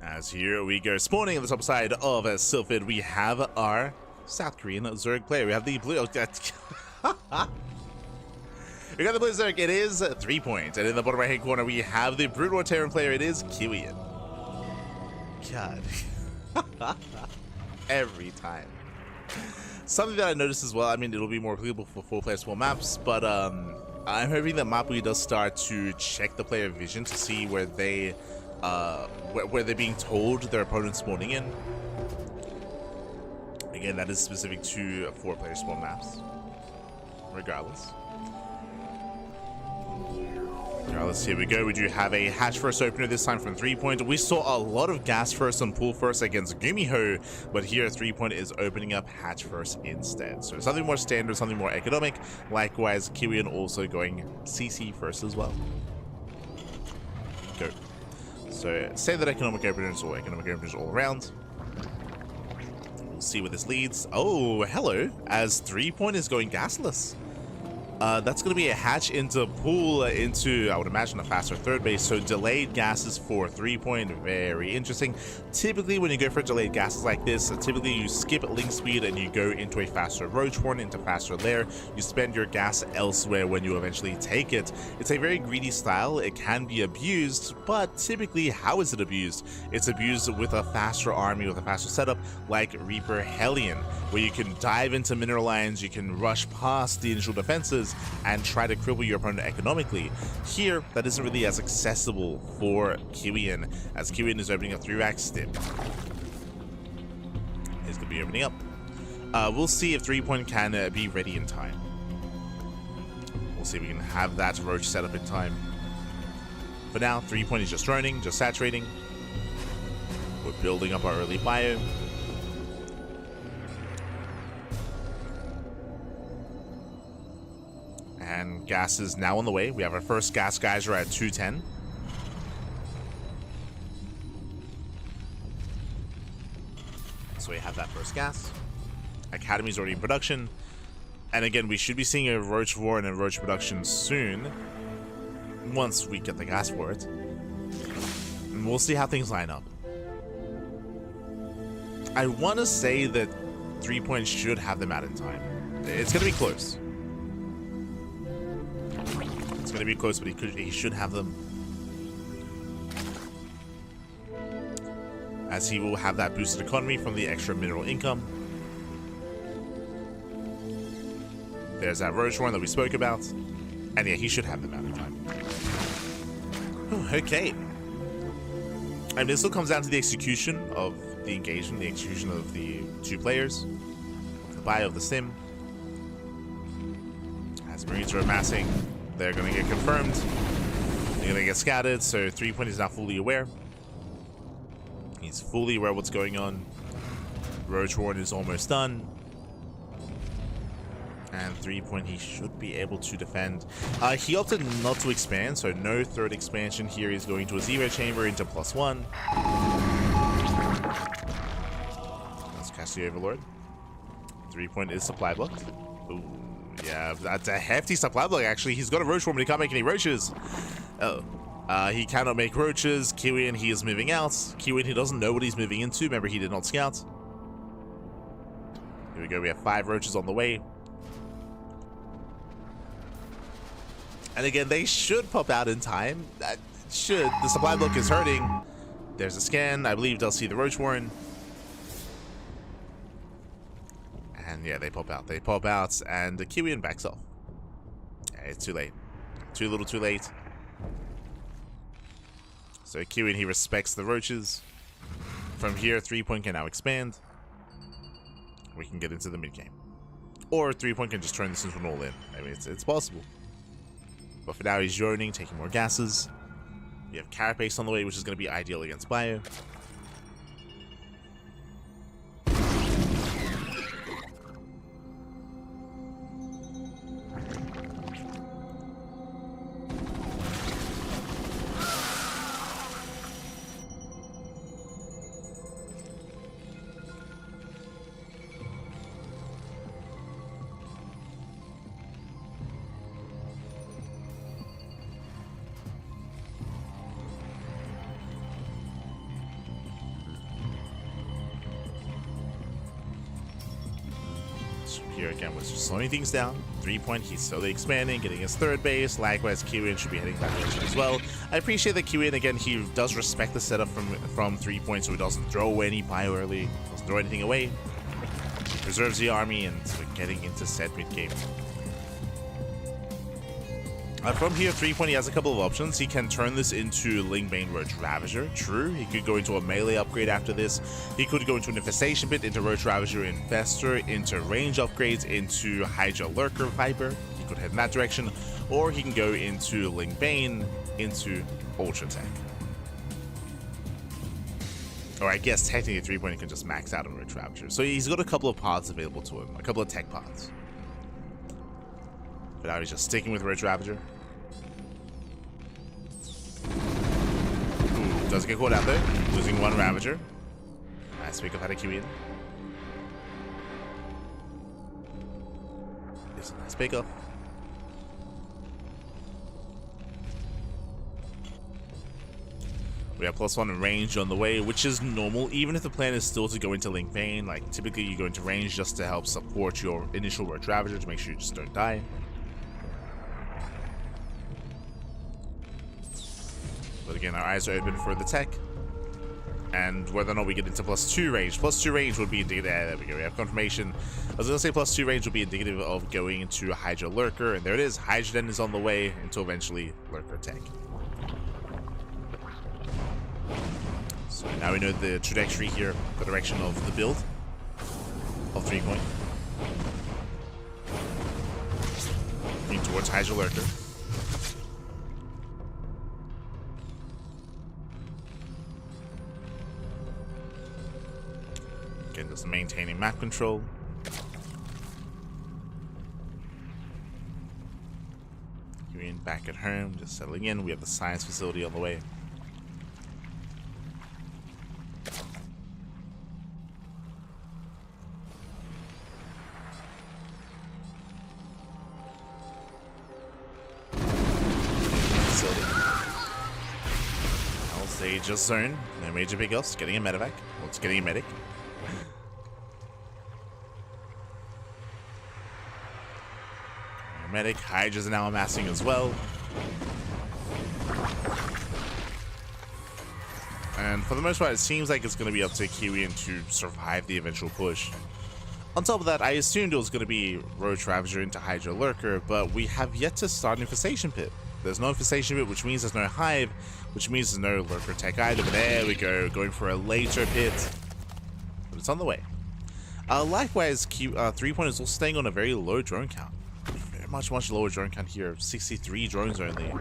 As here we go. Spawning on the top side of Sylphid, we have our South Korean Zerg player. We have the blue. We got the blue Zerg. It is 3-point, and in the bottom right hand corner we have the Brood War Terran player. It is ByuN. God, every time. Something that I noticed as well. I mean, it'll be more applicable for 4-player small maps, but I'm hoping that Mapu does start to check the player vision to see where where they're being told their opponent's spawning in. Again, that is specific to 4-player small maps. Regardless, here we go. We do have a hatch first opener this time from 3-point. We saw a lot of gas first and pool first against GuMiho, but here 3-point is opening up hatch first instead. So something more standard, something more economic. Likewise, ByuN also going CC first as well. Go. So standard economic openers or economic openers all around. We'll see where this leads. Oh, hello. As 3-point is going gasless. That's going to be a hatch into pool into, I would imagine, a faster third base. So delayed gases for 3-point, very interesting. Typically, when you go for delayed gases like this, typically you skip link speed and you go into a faster roach horn, into faster lair. You spend your gas elsewhere when you eventually take it. It's a very greedy style. It can be abused, but typically, how is it abused? It's abused with a faster army, with a faster setup, like Reaper Hellion, where you can dive into mineral lines, you can rush past the initial defenses, and try to cripple your opponent economically. Here, that isn't really as accessible for ByuN, as ByuN is opening up 3-rack stip. He's going to be opening up. We'll see if 3-point can be ready in time. We'll see if we can have that roach set up in time. For now, 3-point is just droning, just saturating. We're building up our early bio. And gas is now on the way. We have our first gas geyser at 210. So we have that first gas. Academy's already in production. And again, we should be seeing a Roach War and a Roach production soon. Once we get the gas for it. And we'll see how things line up. I want to say that 3-point should have them out in time. It's going to be close. It's going to be close, but he should have them. As he will have that boosted economy from the extra mineral income. There's that Roach Warren that we spoke about. And yeah, he should have them out in time. Okay. And this still comes down to the execution of the engagement, the execution of the two players, of the bio of the sim. As Marines are amassing, they're going to get confirmed. They're going to get scattered, so 3-point is now fully aware. He's fully aware of what's going on. Roach Warren is almost done. And 3-point, he should be able to defend. He opted not to expand, so no third expansion here. He's going to a 0 chamber into +1. Let's cast the Overlord. 3-point is supply blocked. Ooh, yeah, that's a hefty supply block, actually. He's got a Roach Warren, but he can't make any roaches. He cannot make roaches. ByuN, he is moving out. ByuN, he doesn't know what he's moving into. Remember, he did not scout. Here we go. We have 5 roaches on the way. And again, they should pop out in time. That should. The supply block is hurting. There's a scan. I believe they'll see the Roach Warren. And yeah, they pop out. They pop out, and the ByuN backs off. Yeah, it's too late. Too little, too late. So ByuN, he respects the roaches. From here, 3-point can now expand. We can get into the mid-game. Or 3-point can just turn this into an all-in. I mean, it's possible. But for now, he's droning, taking more gases. We have Carapace on the way, which is going to be ideal against Bio. Here again was just slowing things down. 3-point, he's slowly expanding, getting his third base. Likewise, ByuN should be heading that direction as well. I appreciate that ByuN, again, he does respect the setup from 3-point, so he doesn't throw away any bio early, doesn't throw anything away. He preserves the army, and we're getting into set mid-game. From here, 3-point, he has a couple of options. He can turn this into Lingbane Roach Ravager. True, he could go into a melee upgrade after this. He could go into an Infestation Pit, into Roach Ravager Infestor, into range upgrades, into Hydra Lurker Viper. He could head in that direction. Or he can go into Lingbane, into Ultra Tech. Or I guess technically 3-point, he can just max out on Roach Ravager. So he's got a couple of pods available to him, a couple of tech pods. But now he's just sticking with Roach Ravager. Doesn't get caught out there, losing 1 Ravager. Nice pick up out of ByuN. It's a nice pick up. We have +1 range on the way, which is normal, even if the plan is still to go into Lingbane. Like, typically you go into range just to help support your initial Roach Ravager to make sure you just don't die. But again, our eyes are open for the tech. And whether or not we get into +2 range. +2 range would be indicative. There we go. We have confirmation. I was going to say +2 range would be indicative of going into a Hydra Lurker. And there it is. Hydra Den is on the way until eventually Lurker Tech. So now we know the trajectory here, the direction of the build of 3-point. Moving towards Hydra Lurker. Again, just maintaining map control. ByuN back at home, just settling in. We have the science facility on the way. They just zone. No major pickups. Getting a medevac. Well, it's getting a medic. Medic. Hydras are now amassing as well. And for the most part, it seems like it's going to be up to ByuN to survive the eventual push. On top of that, I assumed it was going to be Roach Ravager into Hydra Lurker, but we have yet to start an Infestation Pit. There's no Infestation Pit, which means there's no Hive, which means there's no Lurker Tech either. But there we go, going for a later pit. But it's on the way. Likewise, threepoint is also staying on a very low drone count. Very much lower drone count here, 63 drones only.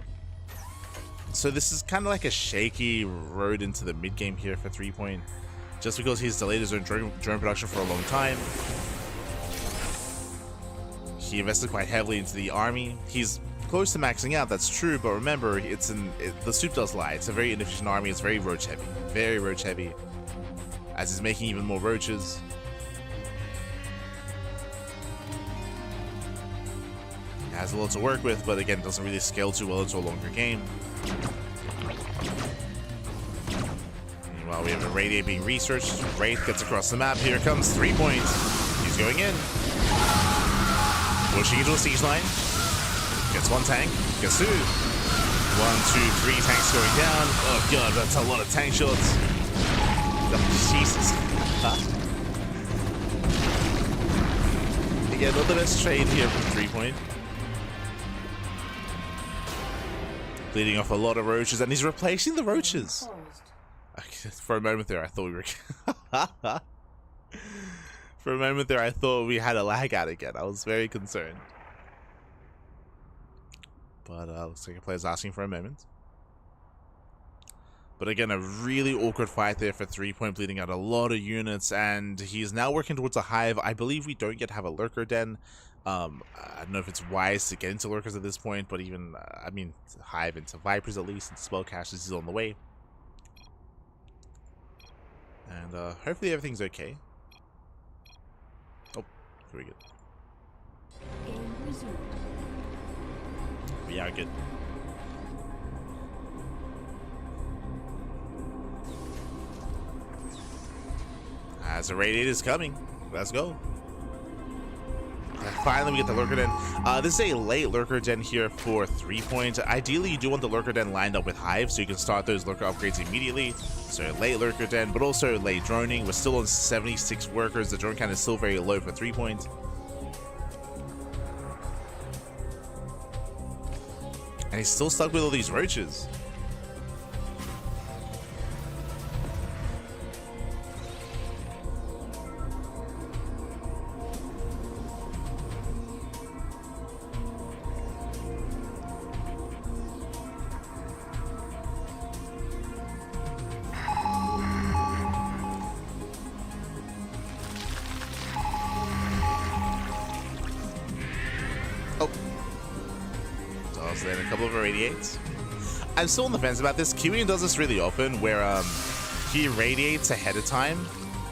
So this is kind of like a shaky road into the mid game here for threepoint, just because he's delayed his own drone production for a long time. He invested quite heavily into the army. He's close to maxing out, that's true, but remember, the soup does lie. It's a very inefficient army. It's very roach heavy, as he's making even more roaches. He has a lot to work with, but again, doesn't really scale too well into a longer game. Meanwhile, we have a Radiate being researched. Wraith gets across the map. Here comes threepoint. He's going in. Pushing into a siege line. Gets one tank. Gets two. 1, 2, 3 tanks going down. Oh god, that's a lot of tank shots. Oh, Jesus. Again, not the best trade here from threepoint. Bleeding off a lot of roaches, and he's replacing the roaches. Okay, for a moment there, I thought we were... For a moment there, I thought we had a lag out again. I was very concerned. But looks like a player's asking for a moment. But again, a really awkward fight there for threepoint, bleeding out a lot of units, and he's now working towards a hive. I believe we don't yet have a lurker den. I don't know if it's wise to get into lurkers at this point, but even, I mean, hive into vipers at least, and spellcasters is on the way. And hopefully everything's okay. Oh, very good. We are good. As a Radiate is coming, let's go. Finally, we get the lurker den. This is a late lurker den here for threepoint. Ideally, you do want the lurker den lined up with hive, so you can start those lurker upgrades immediately. So late lurker den, but also late droning. We're still on 76 workers. The drone count is still very low for threepoint. And he's still stuck with all these roaches. Then a couple of irradiates. I'm still on the fence about this. ByuN does this really often, where he irradiates ahead of time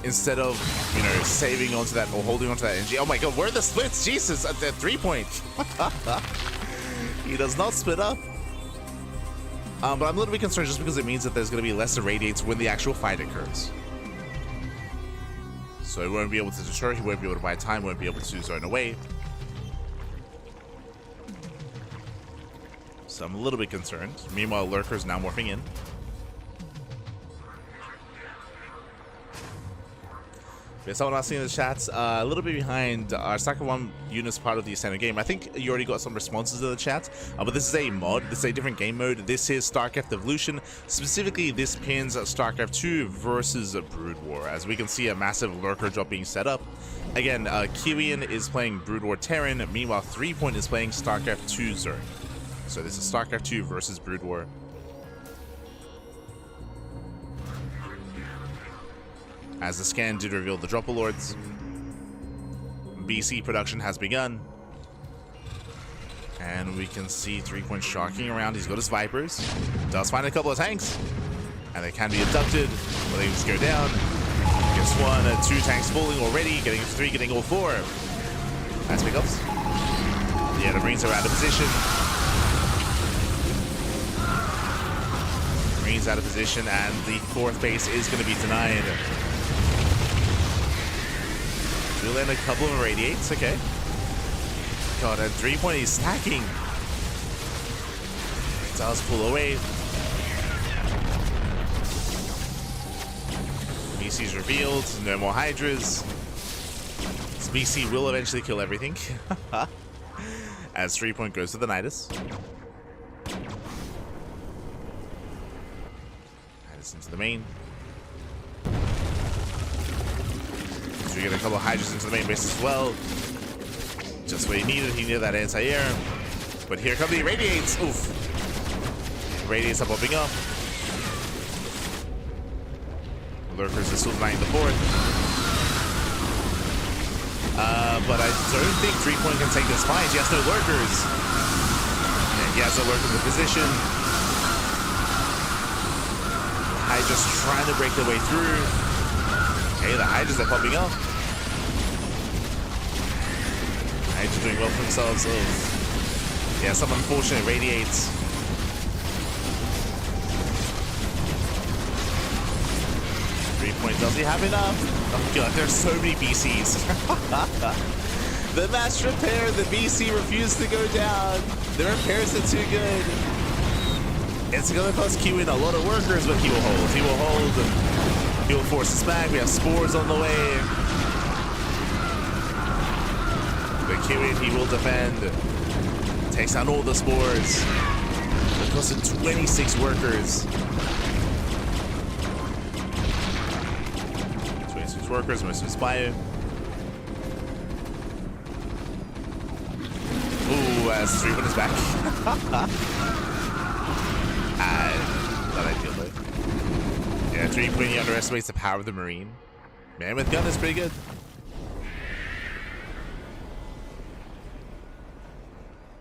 instead of, you know, saving onto that or holding onto that energy. Oh my god, where are the splits? Jesus, at the threepoint. He does not split up. But I'm a little bit concerned just because it means that there's going to be less irradiates when the actual fight occurs. So he won't be able to deter, he won't be able to buy time, won't be able to zone away. So I'm a little bit concerned. Meanwhile, lurker's now morphing in. Okay, someone asking in the chats, a little bit behind. Our Soccer 1 unit's part of the standard game. I think you already got some responses in the chat, but this is a mod. This is a different game mode. This is StarCraft Evolution. Specifically, this pins StarCraft 2 versus Brood War. As we can see, a massive lurker drop being set up. Again, ByuN is playing Brood War Terran. Meanwhile, threepoint is playing StarCraft 2 Zerg. So this is StarCraft 2 versus Brood War. As the scan did reveal the Dropper Lords, BC production has begun. And we can see threepoint sharking around. He's got his Vipers. Does find a couple of tanks. And they can be abducted. But they just go down. Gets one, 2 tanks falling already. Getting 3, getting all 4. Nice pickups. Yeah, the Marines are out of position. Marines out of position, and the 4th base is going to be denied. We'll end a couple of irradiates, okay. God, and 3-point is stacking. It does pull away. BC's revealed, no more Hydras. This BC will eventually kill everything. As 3-point goes to the Nidus. Nidus into the main. So we get a couple of Hydras into the main base as well. Just what he needed that anti-air. But here come the irradiates. Oof. Radiates are popping up. Lurkers are still denying the 4th. But I don't think 3-point can take this fight. He has no lurkers. And he has a lurker in the position. Hydra's trying to break their way through. Okay, the Hydras are popping up. Hydra doing well for themselves. Oh. Yeah, some unfortunate radiates. Does he have enough? Oh god, there's so many BCs. The mass repair, the BC refused to go down. The repairs are too good. It's gonna cost ByuN a lot of workers, but he will hold. He will hold. He will force us back. We have spores on the way. But ByuN, he will defend. Takes down all the spores. It costs him 26 workers. Workers, most of his ByuN. Ooh, as 3-point is back. Not ideal though. Yeah, 3-point, he underestimates the power of the Marine. Man with gun is pretty good.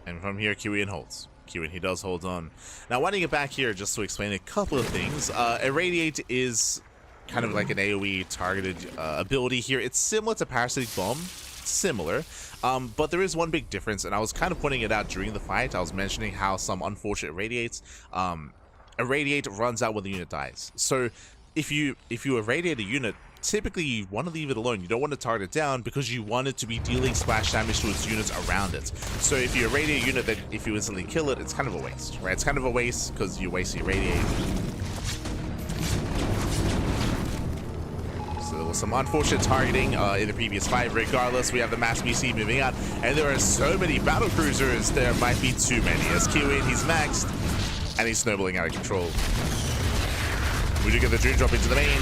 And from here, ByuN holds. ByuN, he does hold on. Now, winding it back here, just to explain a couple of things. Irradiate is kind of like an AoE targeted ability here. It's similar to Parasitic Bomb, similar, but there is one big difference, and I was kind of pointing it out during the fight. I was mentioning how some unfortunate irradiates, irradiate runs out when the unit dies. So if you irradiate a unit, typically you want to leave it alone. You don't want to target it down because you want it to be dealing splash damage to its units around it. So if you irradiate a unit, that if you instantly kill it, it's kind of a waste, right? It's kind of a waste because you waste the irradiate. So there was some unfortunate targeting in the previous fight. Regardless, we have the mass BC moving out, and there are so many battle cruisers. There might be too many. As ByuN, he's maxed, and he's snowballing out of control. We do get the Dream Drop into the main.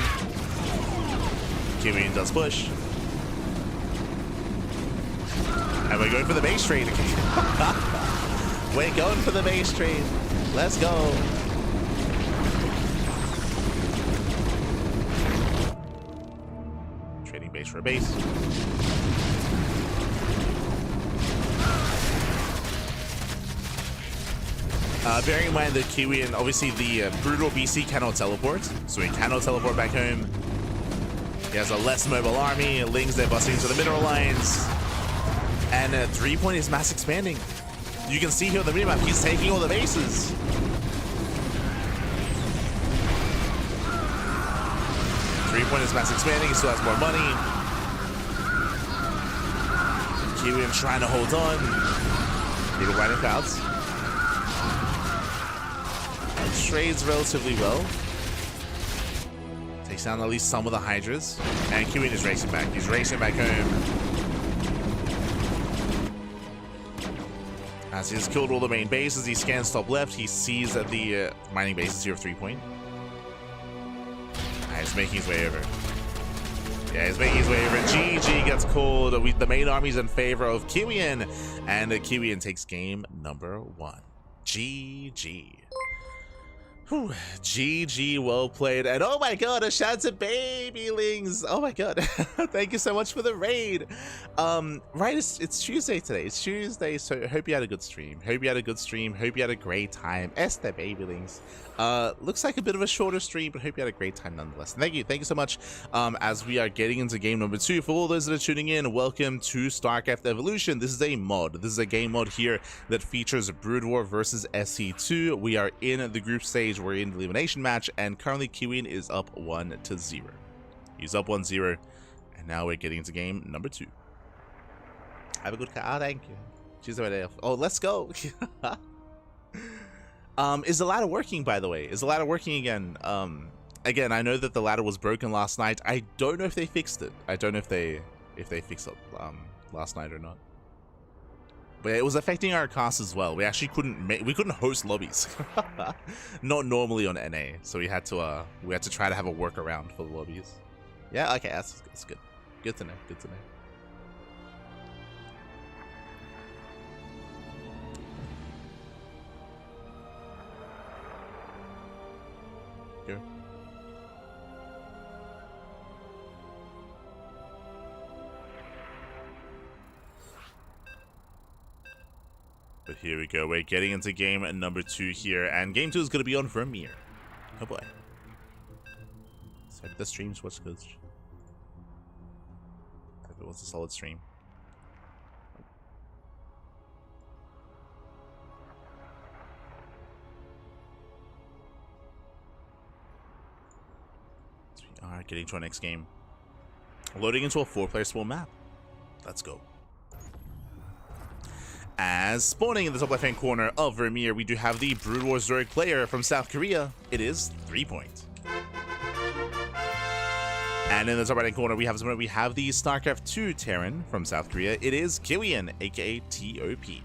ByuN does push. And we're going for the base trade. We're going for the base trade. Let's go. Trading base for a base. Bearing in mind that ByuN, obviously the Brutal BC cannot teleport, so he cannot teleport back home. He has a less mobile army, Lings they're busting into the mineral lines, and 3-point is mass expanding. You can see here on the minimap, he's taking all the bases. Three-point is mass expanding, he still has more money. ByuN trying to hold on. Little riding clouds. Trades relatively well. Takes down at least some of the Hydras. And ByuN is racing back. He's racing back home. As he has killed all the main bases, he scans top left. He sees that the mining bases here of 3-point. He's making his way over. Yeah, he's making his way over. GG gets called. The main army's in favor of ByuN. And ByuN takes game number 1. GG. Whew, GG, well played. And oh my god, a shout out to Babylings. Oh my god. Thank you so much for the raid. Right, it's Tuesday today. It's Tuesday, so hope you had a good stream. Hope you had a good stream. Hope you had a great time. The Babylings. Looks like a bit of a shorter stream, but hope you had a great time nonetheless. Thank you so much. As we are getting into game number 2, for all those that are tuning in, welcome to StarCraft Evolution. This is a mod. This is a game mod here that features Brood War versus SE2. We are in the group stage stage. We're in the elimination match, and currently ByuN is up 1-0. He's up 1-0, and now we're getting into game number 2. Have a good car. Oh, thank you. She's already off. Oh, let's go. Is the ladder working, by the way? Is the ladder working again? Again, I know that the ladder was broken last night. I don't know if they fixed it. I don't know if they fixed it last night or not. But it was affecting our cast as well. We actually couldn't host lobbies. Not normally on NA, so we had to try to have a workaround for the lobbies. Yeah, okay, that's good. Good to know. Good to know. Here. But here we go. We're getting into game number 2 here, and game 2 is going to be on Vermeer. Oh boy. So the streams was good. It was a solid stream. So we are getting to our next game. Loading into a 4-player small map. Let's go. As spawning in the top left-hand corner of Vermeer, we do have the Brood War Zerg player from South Korea. It is threepoint. And in the top right-hand corner, we have the StarCraft 2 Terran from South Korea. It is ByuN, aka TOP.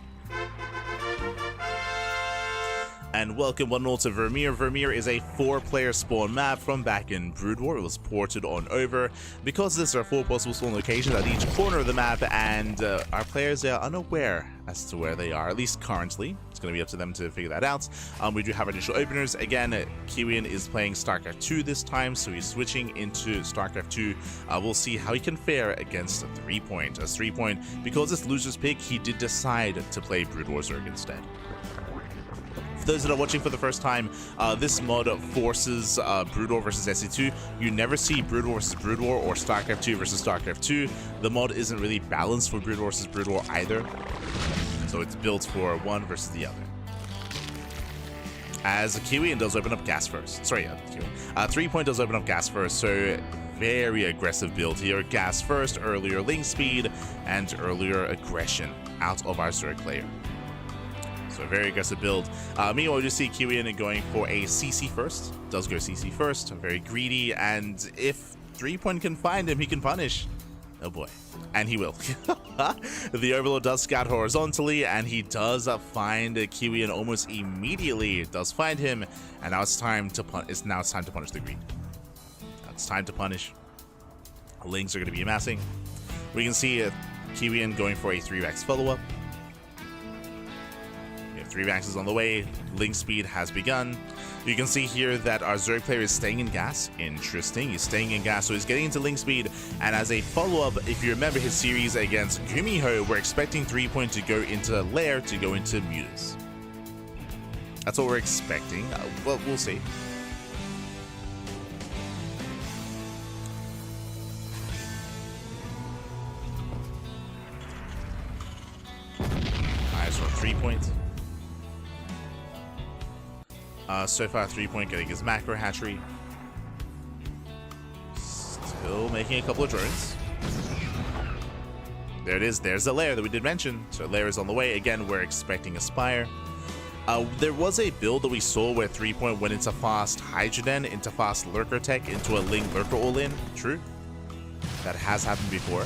And welcome one and all to Vermeer. Vermeer is a 4-player spawn map from back in Brood War. It was ported on over. Because there are 4 possible spawn locations at each corner of the map, and our players are unaware as to where they are, at least currently. It's going to be up to them to figure that out. We do have initial openers. Again, ByuN is playing StarCraft 2 this time, so he's switching into StarCraft 2. We'll see how he can fare against a threepoint. As threepoint, because it's loser's pick, he did decide to play Brood War Zerg instead. For those that are watching for the first time, this mod forces Brood War versus SE2. You never see Brood War versus Brood War or StarCraft 2 versus StarCraft 2. The mod isn't really balanced for Brood War versus Brood War either. So it's built for one versus the other. As ByuN does open up gas first. Sorry, threepoint does open up gas first, so very aggressive build here. Gas first, earlier link speed, and earlier aggression out of our Zerg player. So a very aggressive build. Meanwhile, we just see ByuN going for a CC first. Does go CC first. Very greedy, and if threepoint can find him, he can punish. Oh boy. And he will. The Overlord does scout horizontally, and he does find ByuN almost immediately. It does find him, and now it's time to punish the greed. It's time to punish. Links are going to be amassing. We can see ByuN going for a 3-vax follow-up. 3 vaxes on the way. Link speed has begun. You can see here that our Zerg player is staying in gas. Interesting. He's staying in gas, so he's getting into link speed. And as a follow-up, if you remember his series against GuMiho, we're expecting threepoint to go into Lair, to go into Mutas. That's what we're expecting. Well, we'll see. Nice for threepoint. So far, threepoint getting his macro hatchery. Still making a couple of drones. There it is. There's the lair that we did mention. So lair is on the way. Again, we're expecting a Spire. There was a build that we saw where threepoint went into fast Hydrogen, into fast Lurker Tech, into a Ling Lurker all-in. True. That has happened before.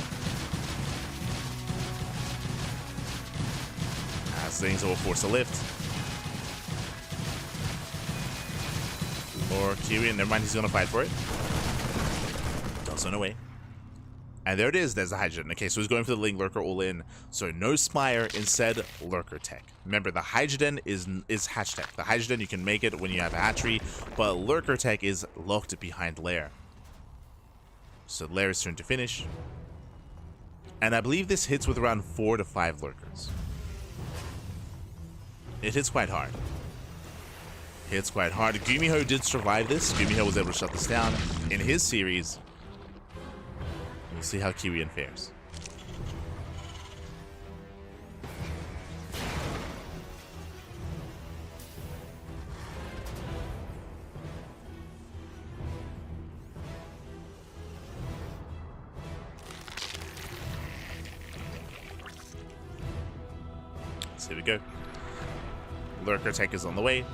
As things will force a lift. Or ByuN, never mind, he's gonna fight for it. Does run away. And there it is, there's the Hydrogen. Okay, so he's going for the Ling Lurker all in. So no Spire, instead Lurker Tech. Remember, the Hydrogen is Hatch Tech. The Hydrogen, you can make it when you have a hatchery, but Lurker Tech is locked behind Lair. So Lair's turn to finish. And I believe this hits with around 4 to 5 Lurkers. It hits quite hard. Hits quite hard. GuMiho did survive this. GuMiho was able to shut this down in his series. We'll see how ByuN fares. So here we go. Lurker tech is on the way.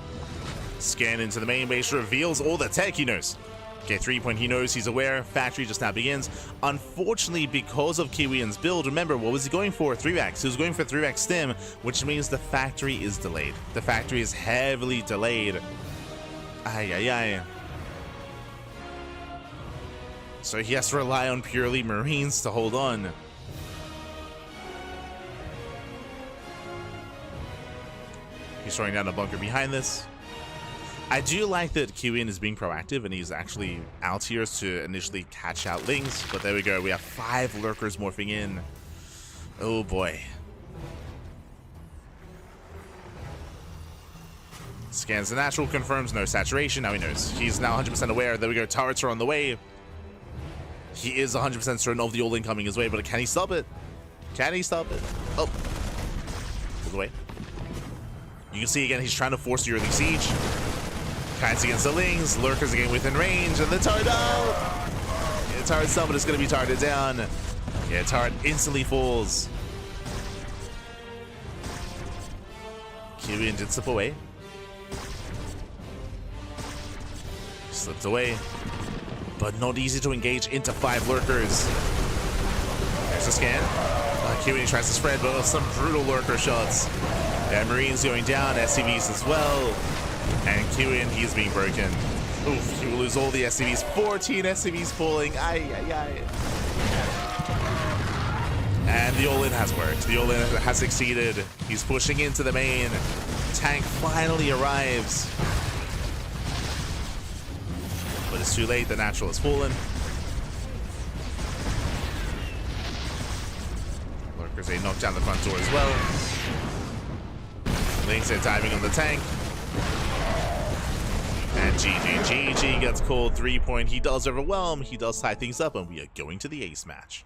Scan into the main base reveals all the tech he knows. Okay, 3-point, he knows, he's aware. Factory just now begins. Unfortunately, because of ByuN's build, remember, what was he going for? 3-Rax. He was going for 3-Rax stim, which means the factory is delayed. The factory is heavily delayed. Ay, ay, ay. So he has to rely on purely Marines to hold on. He's throwing down a bunker behind this. I do like that ByuN is being proactive and he's actually out here to initially catch out Lings, but there we go. We have 5 lurkers morphing in. Oh boy. Scans the natural, confirms no saturation. Now he knows. He's now 100% aware. There we go. Turrets are on the way. He is 100% certain of the all-in coming his way, but can he stop it? Can he stop it? Oh. Pulls away. You can see again, he's trying to force the early siege. Kites against the Lings, lurkers again within range, and the turret out! Yeah, turret summon is going to be targeted down. Yeah, turret instantly falls. ByuN did slip away. Slipped away. But not easy to engage into 5 lurkers. There's a scan. ByuN tries to spread, but some brutal lurker shots. Yeah, Marines going down, SCVs as well. And ByuN, he's being broken. Oof, he will lose all the SCVs. 14 SCVs falling. Ay, ay, ay. And the all-in has worked. The all-in has succeeded. He's pushing into the main. Tank finally arrives. But it's too late. The natural has fallen. Lurkers, they knock down the front door as well. Lings are diving on the tank. And GG gets called 3-point. He does overwhelm. He does tie things up, and we are going to the ace match.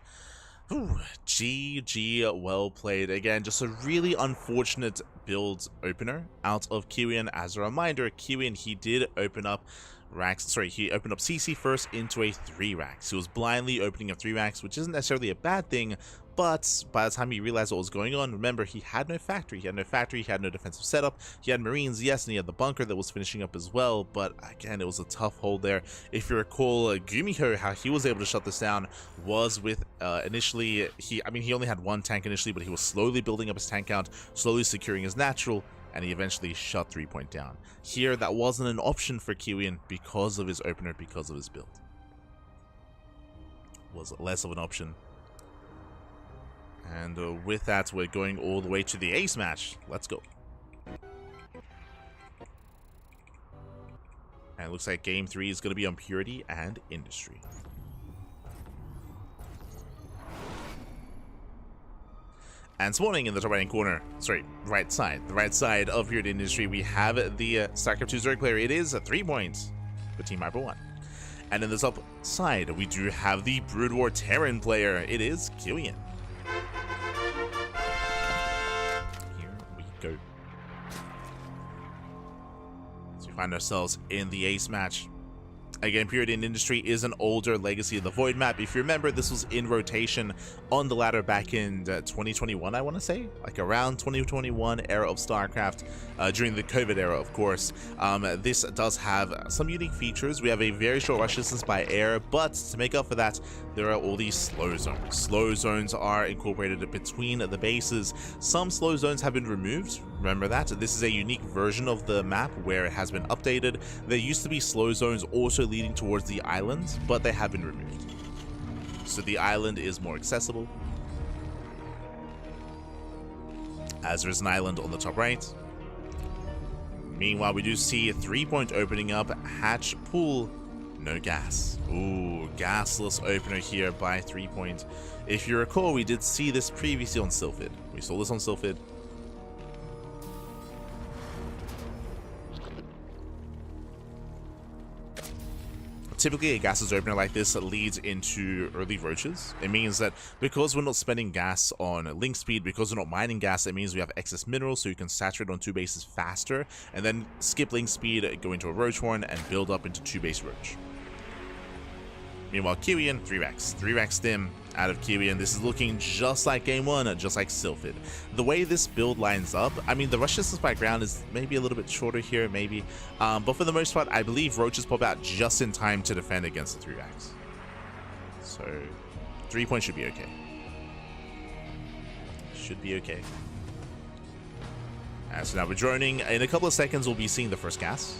Ooh, GG, well played. Again, just a really unfortunate build opener out of ByuN. As a reminder, ByuN, he did open up he opened up CC first into a 3-Rax. He was blindly opening a 3-Rax, which isn't necessarily a bad thing, but by the time he realized what was going on, remember, he had no factory. He had no factory, he had no defensive setup. He had Marines, yes, and he had the bunker that was finishing up as well, but again, it was a tough hold there. If you recall, GuMiho, how he was able to shut this down was with, initially, he only had 1 tank initially, but he was slowly building up his tank count, slowly securing his natural, and he eventually shut 3-point down. Here, that wasn't an option for ByuN because of his opener, because of his build. Was less of an option. And with that, we're going all the way to the ace match. Let's go. And it looks like game 3 is going to be on Purity and Industry. And spawning in the top right-hand corner, the right side of Purity Industry, we have the StarCraft 2 Zerg player. It is a 3-point for Team Hyper 1. And in the top side, we do have the Brood War Terran player. It is ByuN. Here we go. So we find ourselves in the ace match. Again, Purity and Industry is an older Legacy of the Void map. If you remember, this was in rotation on the ladder back in 2021, I want to say. Like around 2021 era of StarCraft, during the COVID era, of course. This does have some unique features. We have a very short rush distance by air, but to make up for that, there are all these slow zones. Slow zones are incorporated between the bases. Some slow zones have been removed. Remember that. This is a unique version of the map where it has been updated. There used to be slow zones also leading towards the island, but they have been removed. So the island is more accessible, as there is an island on the top right. Meanwhile, we do see a 3-point opening up, hatch pool, no gas. Ooh, gasless opener here by 3-point. If you recall, we did see this previously on Sylphid. We saw this on Sylphid. Typically, a gasless opener like this leads into early roaches. It means that because we're not spending gas on link speed, because we're not mining gas, it means we have excess minerals, so you can saturate on 2 bases faster, and then skip link speed, go into a roach horn, and build up into 2-base roach. Meanwhile, ByuN, 3-Rax. 3-Rax stim. out of Kiwi, and this is looking just like game one, just like Sylphid. The way this build lines up, I mean, the rush distance by ground is maybe a little bit shorter here, maybe, but for the most part, I believe roaches pop out just in time to defend against the 3-axe. So 3-point should be okay. Should be okay. So now we're droning. In a couple of seconds, we'll be seeing the first gas.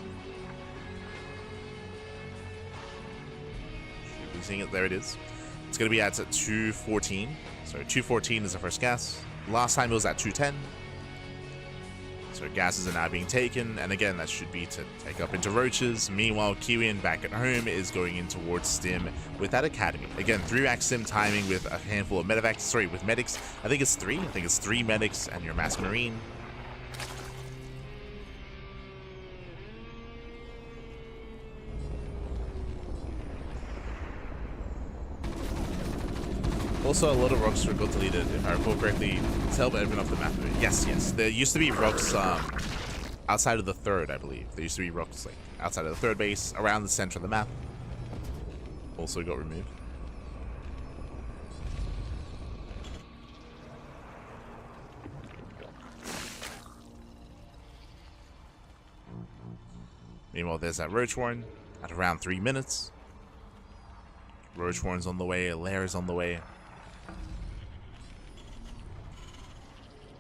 Should be seeing it. There it is. It's going to be at 214. So 214 is the first gas. Last time it was at 210. So gases are now being taken. And again, that should be to take up into roaches. Meanwhile, ByuN back at home is going in towards Stim with that Academy. Again, 3-axe Stim timing with a handful of medevacs. Sorry, with medics. I think it's 3. I think it's 3 medics and your mass marine. Also, a lot of rocks got deleted, if I recall correctly, to help open up the map a bit. Yes, yes. There used to be rocks outside of the third, I believe. There used to be rocks like outside of the third base, around the center of the map. Also got removed. Meanwhile, there's that Roach Warren at around 3 minutes. Roach Warren's on the way, Lair's on the way.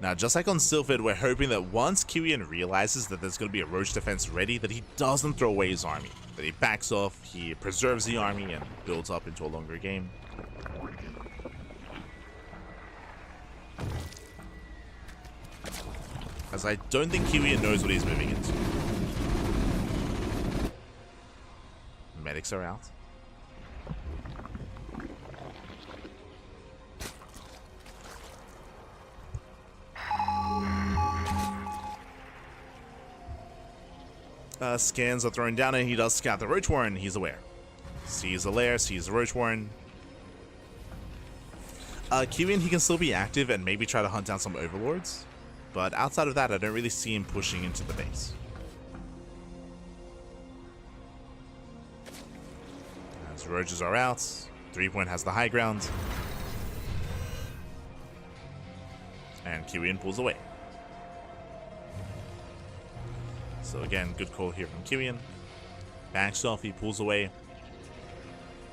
Now, just like on Sylphid, we're hoping that once ByuN realizes that there's going to be a roach defense ready, that he doesn't throw away his army. That he backs off, he preserves the army, and builds up into a longer game. As I don't think ByuN knows what he's moving into. Medics are out. Scans are thrown down, and he does scout the Roach Warren. He's aware. Sees the lair, sees the Roach Warren. ByuN, he can still be active and maybe try to hunt down some overlords, but outside of that, I don't really see him pushing into the base. As roaches are out, 3-point has the high ground, and ByuN pulls away. So again, good call here from ByuN. Backs off, he pulls away.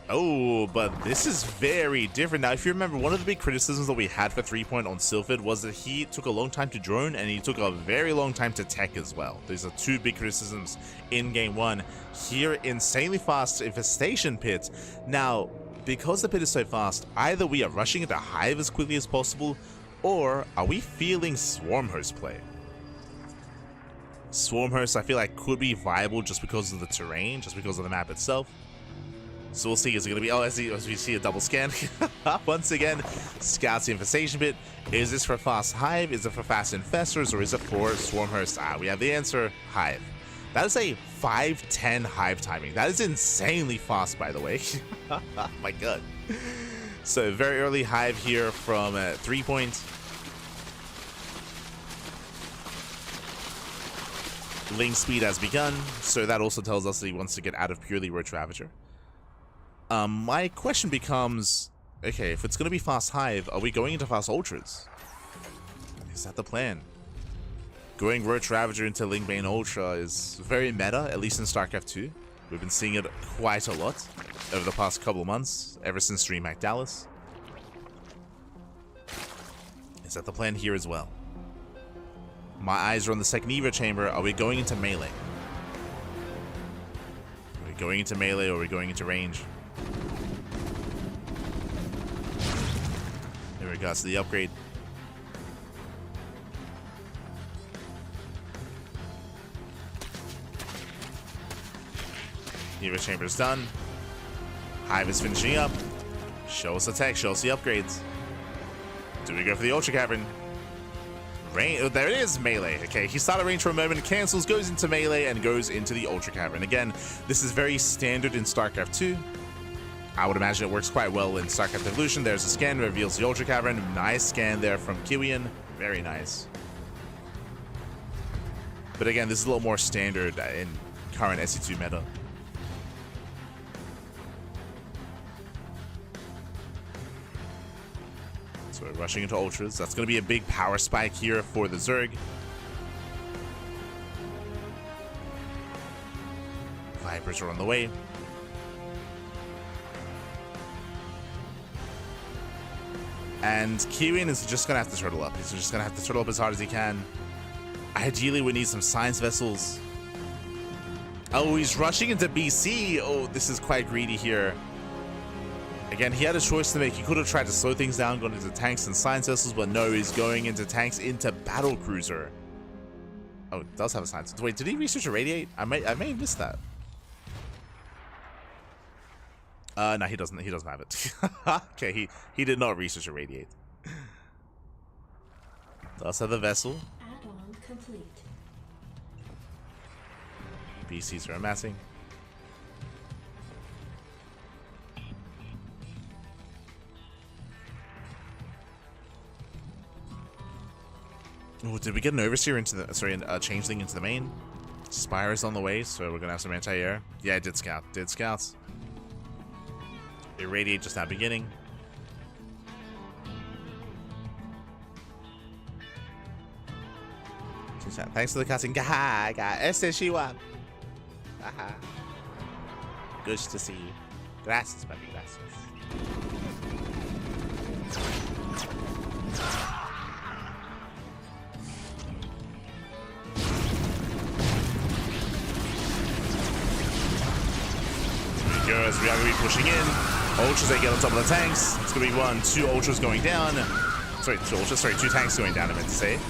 Oh, but this is very different. Now, if you remember, one of the big criticisms that we had for 3-point on Sylphid was that he took a long time to drone and he took a very long time to tech as well. These are 2 big criticisms in game 1. Here, insanely fast infestation pit. Now, because the pit is so fast, either we are rushing into Hive as quickly as possible, or are we feeling Swarm Host play? Swarm Host, I feel like, could be viable just because of the terrain, just because of the map itself. So we'll see. Is it going to be... Oh, as we see a double scan. Once again, scouts the infestation pit. Is this for fast Hive? Is it for fast infestors? Or is it for Swarm Host? We have the answer. Hive. That is a 5:10 Hive timing. That is insanely fast, by the way. My god. So very early Hive here from 3-point. Link speed has begun, so that also tells us that he wants to get out of purely Roach Ravager. My question becomes, okay, if it's going to be fast Hive, are we going into fast Ultras? Is that the plan? Going Roach Ravager into Lingbane Ultra is very meta, at least in StarCraft 2. We've been seeing it quite a lot over the past couple of months, ever since DreamHack Dallas. Is that the plan here as well? My eyes are on the second Evo chamber. Are we going into melee? Are we going into melee or are we going into range? In regards to the upgrade. Evo chamber is done. Hive is finishing up. Show us the tech, show us the upgrades. Do we go for the Ultra Cavern? Oh, there it is, melee. Okay, he started range for a moment, cancels, goes into melee, and goes into the Ultra Cavern. Again, this is very standard in StarCraft 2. I would imagine it works quite well in StarCraft Evolution. There's a scan, reveals the Ultra Cavern. Nice scan there from ByuN. Very nice. But again, this is a little more standard in current SE2 meta. So rushing into ultras. That's going to be a big power spike here for the Zerg. Vipers are on the way. And ByuN is just going to have to turtle up. He's just going to have to turtle up as hard as he can. Ideally, we need some science vessels. Oh, he's rushing into BC. Oh, this is quite greedy here. Again, he had a choice to make. He could have tried to slow things down, gone into tanks and science vessels, but no, he's going into tanks, into battle cruiser. Oh, it does have a science. Wait, did he research a radiate? I may have missed that. No, he doesn't have it. Okay, he did not research a radiate. Does have the vessel. Add-on complete. BCs are amassing. Oh, did we get an overseer into the a changeling into the main? Spire is on the way, so we're gonna have some anti-air. Yeah, it did scout. Did scouts. Irradiate just now beginning. Thanks for the cutting. Good to see you. Gracias, baby, gracias. As we are going to be pushing in. Ultras, they get on top of the tanks. It's going to be 1, 2 Ultras going down. Sorry, 2 Ultras. Sorry, 2 tanks going down, I meant to say.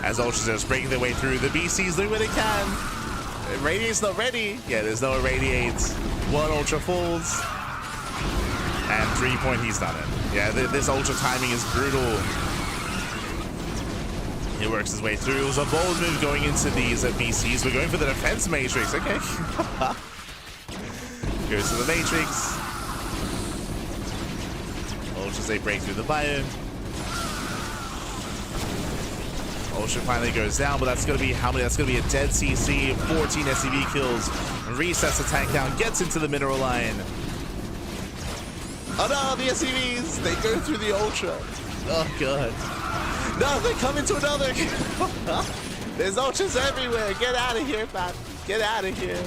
As Ultras are just breaking their way through. The BCs doing what they can. Radiate's not ready. Yeah, there's no Irradiate. 1 Ultra falls. And 3-point, he's done it. Yeah, this Ultra timing is brutal. He works his way through. It was a bold move going into these BCs. We're going for the defense matrix. Okay. Goes to the matrix. Ultras, they break through the ByuN. Ultra finally goes down, but that's going to be how many? That's going to be a dead CC, 14 SCV kills, resets the tank down, gets into the mineral line. Oh no, the SCVs! They go through the Ultra. Oh god. No, they come into another. There's Ultras everywhere. Get out of here, man. Get out of here.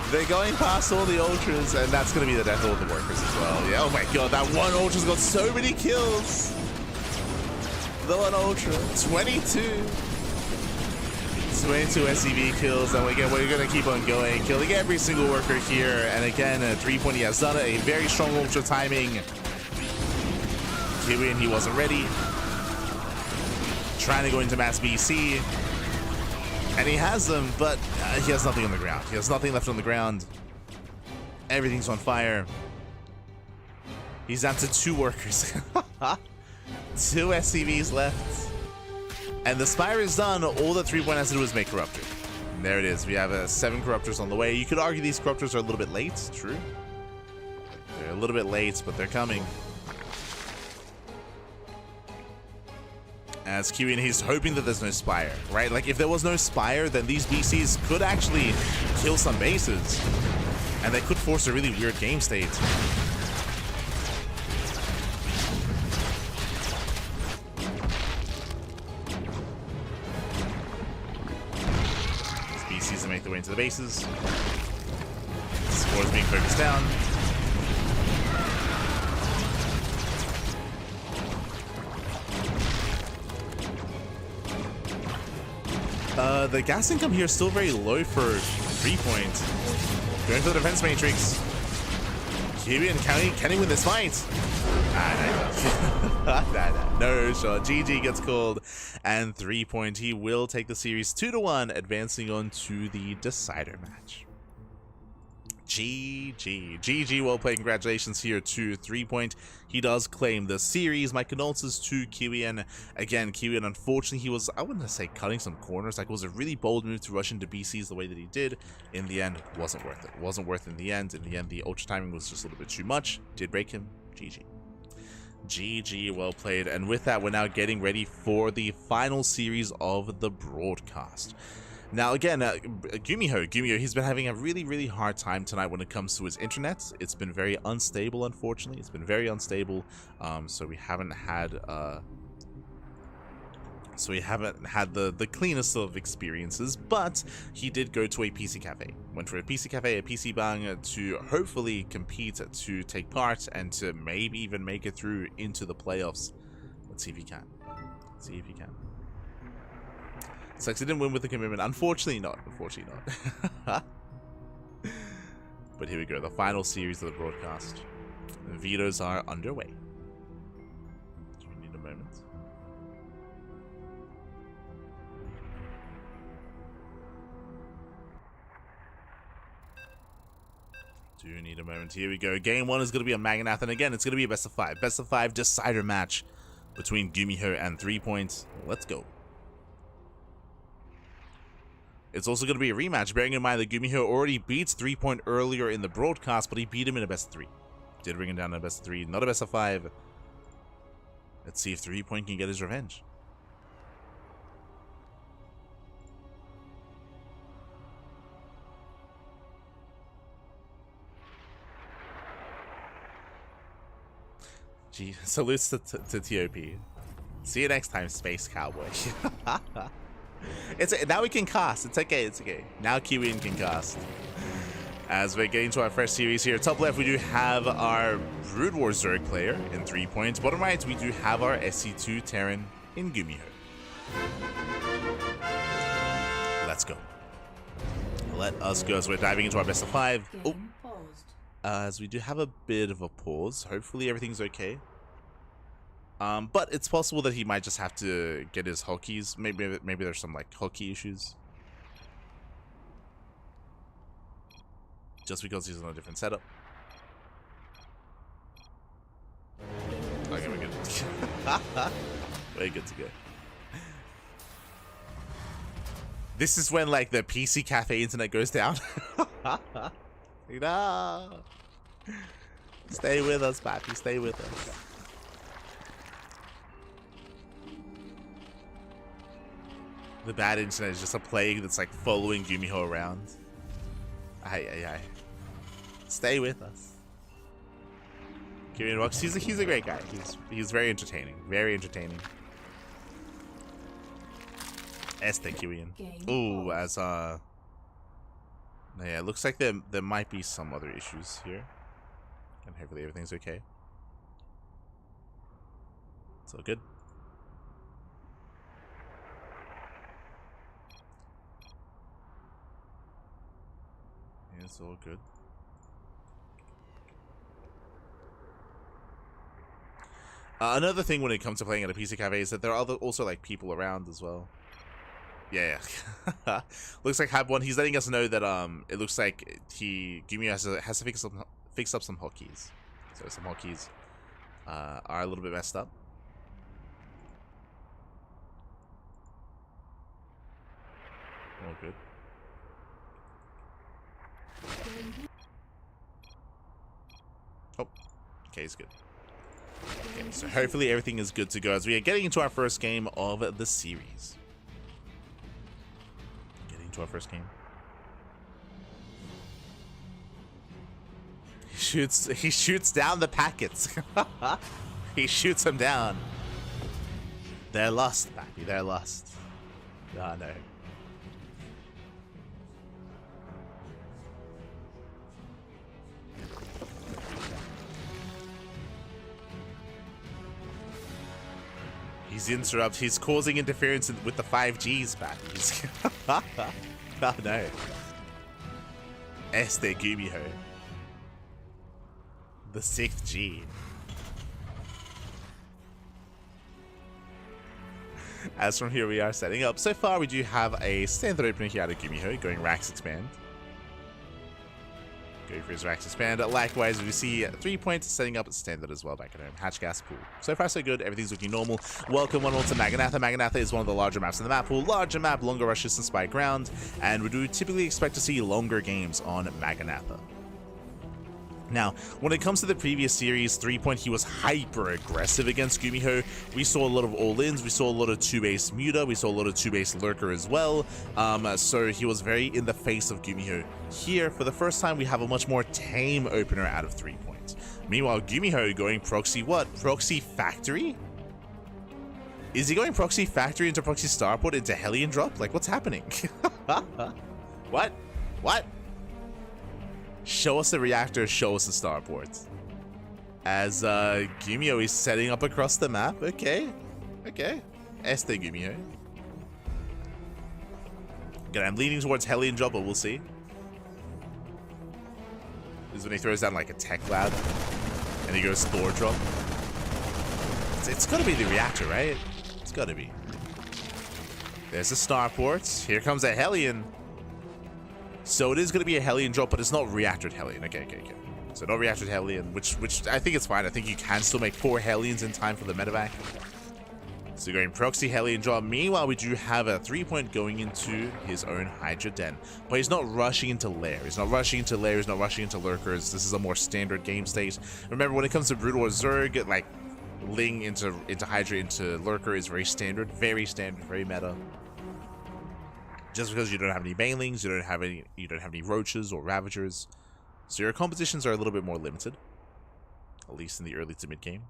They're going past all the Ultras, and that's going to be the death of all the workers as well. Yeah, oh my god, that 1 Ultra's got so many kills. The 1 Ultra, 22 SCV kills, and again, we're going to keep on going, killing every single worker here. And again, 3-point, he has done it, a very strong Ultra timing. ByuN, he wasn't ready. Trying to go into mass BC. And he has them, but he has nothing on the ground. He has nothing left on the ground. Everything's on fire. He's down to 2 workers. 2 SCVs left. And the Spire is done. All the 3-point has to do is make Corruptor. And there it is. We have 7 Corruptors on the way. You could argue these Corruptors are a little bit late. True. They're a little bit late, but they're coming. As ByuN, he's hoping that there's no Spire, right? Like, if there was no Spire, then these BCs could actually kill some bases. And they could force a really weird game state. These BCs make their way into the bases. Scores being focused down. The gas income here is still very low for 3-point. Going for the defense matrix. ByuN, can he win this fight? No shot. GG gets called. And 3-point, he will take the series 2-1, advancing on to the decider match. GG, well played. Congratulations here to 3-point. He does claim the series. My condolences to ByuN. Again, ByuN, unfortunately, he was, I wouldn't say cutting some corners. Like, it was a really bold move to rush into BCs the way that he did. In the end, wasn't worth it. Wasn't worth it in the end. In the end, the Ultra timing was just a little bit too much. Did break him. GG, well played. And with that, we're now getting ready for the final series of the broadcast. Now again, GuMiho, he's been having a really hard time tonight when it comes to his internet. It's been very unstable, unfortunately. It's been very unstable. So we haven't had the cleanest of experiences, but he did go to a PC cafe. Went for a PC cafe, a PC bang, to hopefully compete, to take part, and to maybe even make it through into the playoffs. Let's see if he can. Let's see if he can. Sucks he didn't win with the commitment. Unfortunately not. Unfortunately not. But here we go. The final series of the broadcast. The vetoes are underway. Do we need a moment? Do you need a moment? Here we go. Game 1 is going to be a Maganath, and again, it's going to be a best of 5. Best of 5 decider match between GuMiho and threepoint. Let's go. It's also going to be a rematch, bearing in mind that GuMiho already beats threepoint earlier in the broadcast, but he beat him in a best of 3. Did bring him down in a best of 3, not a best of 5. Let's see if threepoint can get his revenge. Gee, salutes to TOP. See you next time, Space Cowboy. Now we can cast. It's okay. It's okay. Now GuMiho can cast. As we're getting to our first series here, top left we do have our Brood War Zerg player in threepoint. Bottom right we do have our SE2 Terran in GuMiho. Let's go. Let us go as we're diving into our best of 5. Oh, as we do have a bit of a pause. Hopefully everything's okay. But it's possible that he might just have to get his hotkeys. Maybe there's some like hotkey issues. Just because he's on a different setup. Okay, we're good. We're good to go. This is when like the PC cafe internet goes down. No. Stay with us, Pappy. Stay with us. The bad internet is just a plague that's like following GuMiho around. Aye. Stay with us. GuMiho rocks. He's a great guy. He's very entertaining. Very entertaining. GuMiho. Ooh, as yeah, it looks like there might be some other issues here. And hopefully everything's okay. It's all good. Yeah, it's all good. Another thing when it comes to playing at a PC cafe is that there are also like people around as well. Yeah. Looks like Hab1, he's letting us know that it looks like GuMiho has to fix up some hotkeys. So some hotkeys are a little bit messed up. All good. Oh, okay, it's good. Okay, so hopefully everything is good to go as we are getting into our first game of the series. Getting to our first game. He shoots down the packets. He shoots them down. They're lost, Pappy. They're lost. Oh no. He's causing interference with the 5Gs, Pappy. Oh no. GuMiho. The 6th G. As from here we are setting up. So far we do have a standard opener here out of GuMiho going Rax Expand. Go for his Rax Expand. Likewise, we see threepoint setting up standard as well back at home. Hatch Gas Pool. So far so good. Everything's looking normal. Welcome one more to Maganatha. Maganatha is one of the larger maps in the map pool. Larger map, longer rushes and spike ground. And we do typically expect to see longer games on Maganatha. Now, when it comes to the previous series, threepoint, he was hyper aggressive against GuMiho. We saw a lot of all-ins, we saw a lot of 2-base muta, we saw a lot of 2-base lurker as well. So he was very in the face of GuMiho. Here, for the first time, we have a much more tame opener out of threepoint. Meanwhile, GuMiho going proxy what? Proxy factory? Is he going proxy factory into proxy starport into Hellion drop? Like, what's happening? What? What? Show us the reactor, show us the starport. As GuMiho is setting up across the map. Okay. Okay. Este GuMiho. Again, I'm leaning towards Hellion drop, but we'll see. This is when he throws down like a tech lab. And he goes Thor drop. It's gotta be the reactor, right? It's gotta be. There's the starport. Here comes a Hellion. So it is going to be a Hellion drop, but it's not reactored Hellion. Okay. So no reactored Hellion, which I think it's fine. I think you can still make 4 Hellions in time for the medevac. So going proxy Hellion drop. Meanwhile, we do have a threepoint going into his own Hydra den. But he's not rushing into lair. He's not rushing into lair. He's not rushing into lurkers. This is a more standard game state. Remember, when it comes to Brutal or Zerg, like Ling into Hydra into lurker is very standard, very meta. Just because you don't have any banelings, you don't have any roaches or ravagers, so your compositions are a little bit more limited, at least in the early to mid game.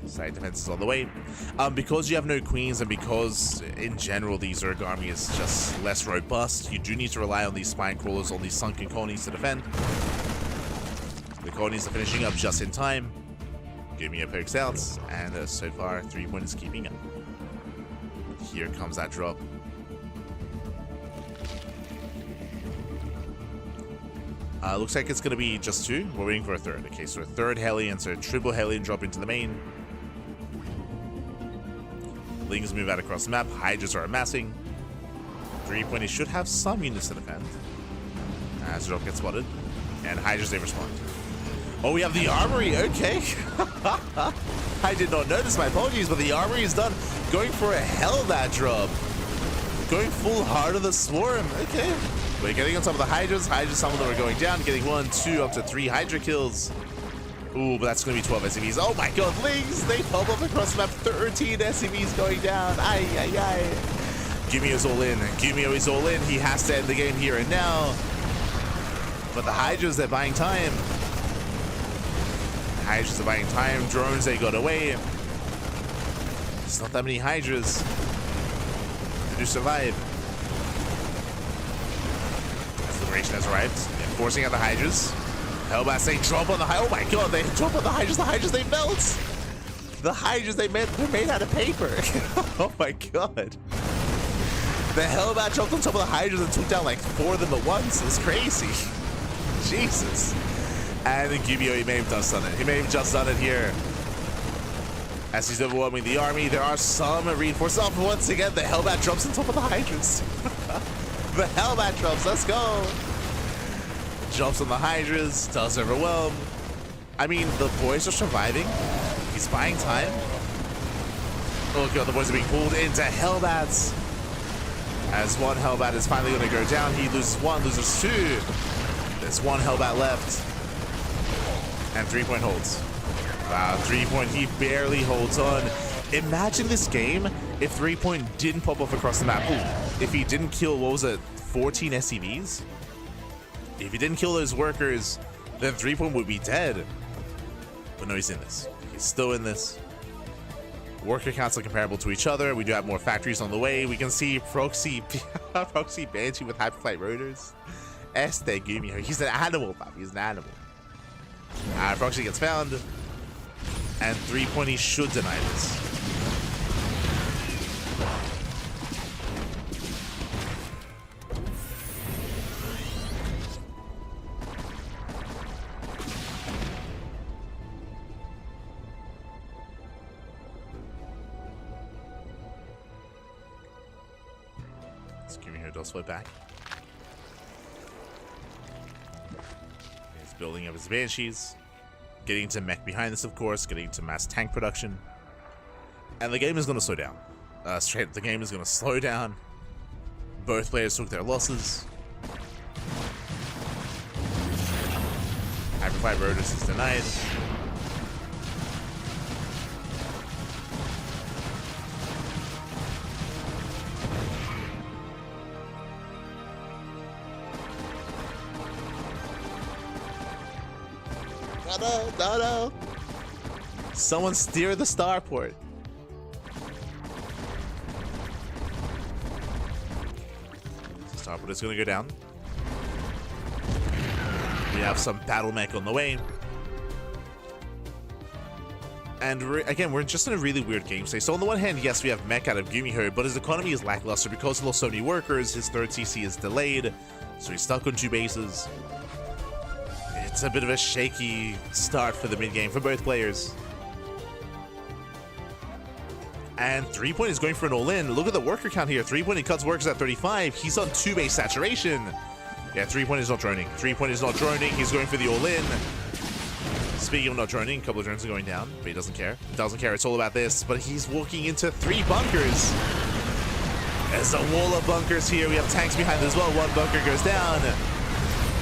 Side defense is on the way. Because you have no queens, and because in general the Zerg army is just less robust, you do need to rely on these spine crawlers, on these sunken colonies to defend. The colonies are finishing up just in time. GuMiho pokes out, and so far threepoint is keeping up. Here comes that drop. Looks like it's going to be just 2. We're waiting for a third. Okay, so a third Hellion, so a triple Hellion drop into the main. Lings move out across the map. Hydras are amassing. Threepoint, he should have some units to defend. As the drop gets spotted. And Hydras, they respond. Oh, we have the armory. Okay. I did not notice. My apologies, but the armory is done. Going for a Hellbat drop. Going full hard of the swarm. Okay. We're getting on top of the Hydras. Some of them are going down. Getting 1, 2, up to 3 Hydra kills. Ooh, but that's going to be 12 SCVs. Oh my god, Lings! They pop up across the map. 13 SCVs going down. Ay. GuMiho's all in. GuMiho is all in. He has to end the game here and now. But the Hydras, they're buying time. Hydras are buying time. Drones, they got away. There's not that many Hydras to survive. As Liberation has arrived, they're forcing out the Hydras. Hellbats, they drop on the Hydras. Oh my god, they drop on the Hydras. The Hydras, they melt. The Hydras, they're made out of paper. Oh my god. The Hellbat jumped on top of the Hydras and took down like 4 of them at once. It's crazy. Jesus. And GuMiho, he may have just done it. He may have just done it here. As he's overwhelming the army, there are some reinforcements. Oh, once again, the Hellbat drops on top of the Hydras. The Hellbat drops, let's go. Jumps on the Hydras, does overwhelm. I mean, the boys are surviving. He's buying time. Oh god, the boys are being pulled into Hellbats. As one Hellbat is finally going to go down, he loses 1, loses 2. There's 1 Hellbat left. And threepoint holds. Wow, threepoint, he barely holds on. Imagine this game if threepoint didn't pop off across the map. Ooh, if he didn't kill, what was it, 14 SCVs? If he didn't kill those workers, then threepoint would be dead. But no, he's in this. He's still in this. Worker counts are comparable to each other. We do have more factories on the way. We can see Proxy Banshee with Hyperflight Rotors. Este GuMiho. He's an animal, Bob. He's an animal. Proxy gets found. And threepoint, he should deny this. GuMiho does flip back. He's building up his Banshees. Getting to mech behind this, of course. Getting to mass tank production. And the game is going to slow down. Straight up, the game is going to slow down. Both players took their losses. Hyperfire Rodus is denied. No. Someone steer the starport. Starport is going to go down. We have some battle mech on the way. And again, we're just in a really weird game state. So on the one hand, yes, we have mech out of GuMiho, but his economy is lackluster because he lost so many workers. His third CC is delayed, so he's stuck on 2 bases. It's a bit of a shaky start for the mid game for both players. And threepoint is going for an all-in. Look at the worker count here. Threepoint, he cuts workers at 35. He's on 2 base saturation. Yeah, threepoint is not droning. Threepoint is not droning. He's going for the all-in. Speaking of not droning, a couple of drones are going down, but he doesn't care. Doesn't care. It's all about this. But he's walking into 3 bunkers. There's a wall of bunkers here. We have tanks behind as well. 1 bunker goes down.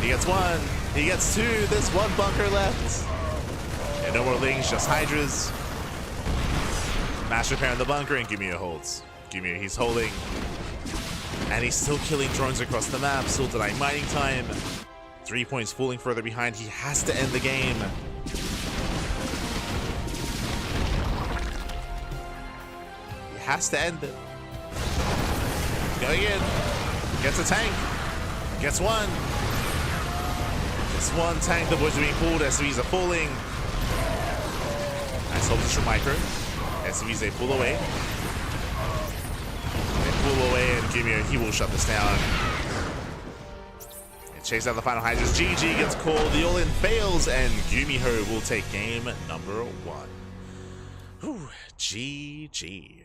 He gets 1. He gets 2. There's 1 bunker left. And no more lings, just hydras. Mash repair in the bunker, and GuMiho holds. GuMiho, he's holding. And he's still killing drones across the map, still denying mining time. Threepoint's falling further behind. He has to end the game. He has to end it. Going in. Gets a tank. Gets 1. Gets 1 tank. The boys are being pulled. SCVs are falling. Nice hold from Micro. SCVs, they pull away. They pull away, and GuMiho, he will shut this down. And chase out the final hydras. GG gets called. The all-in fails, and GuMiho will take game number 1. Whew, GG.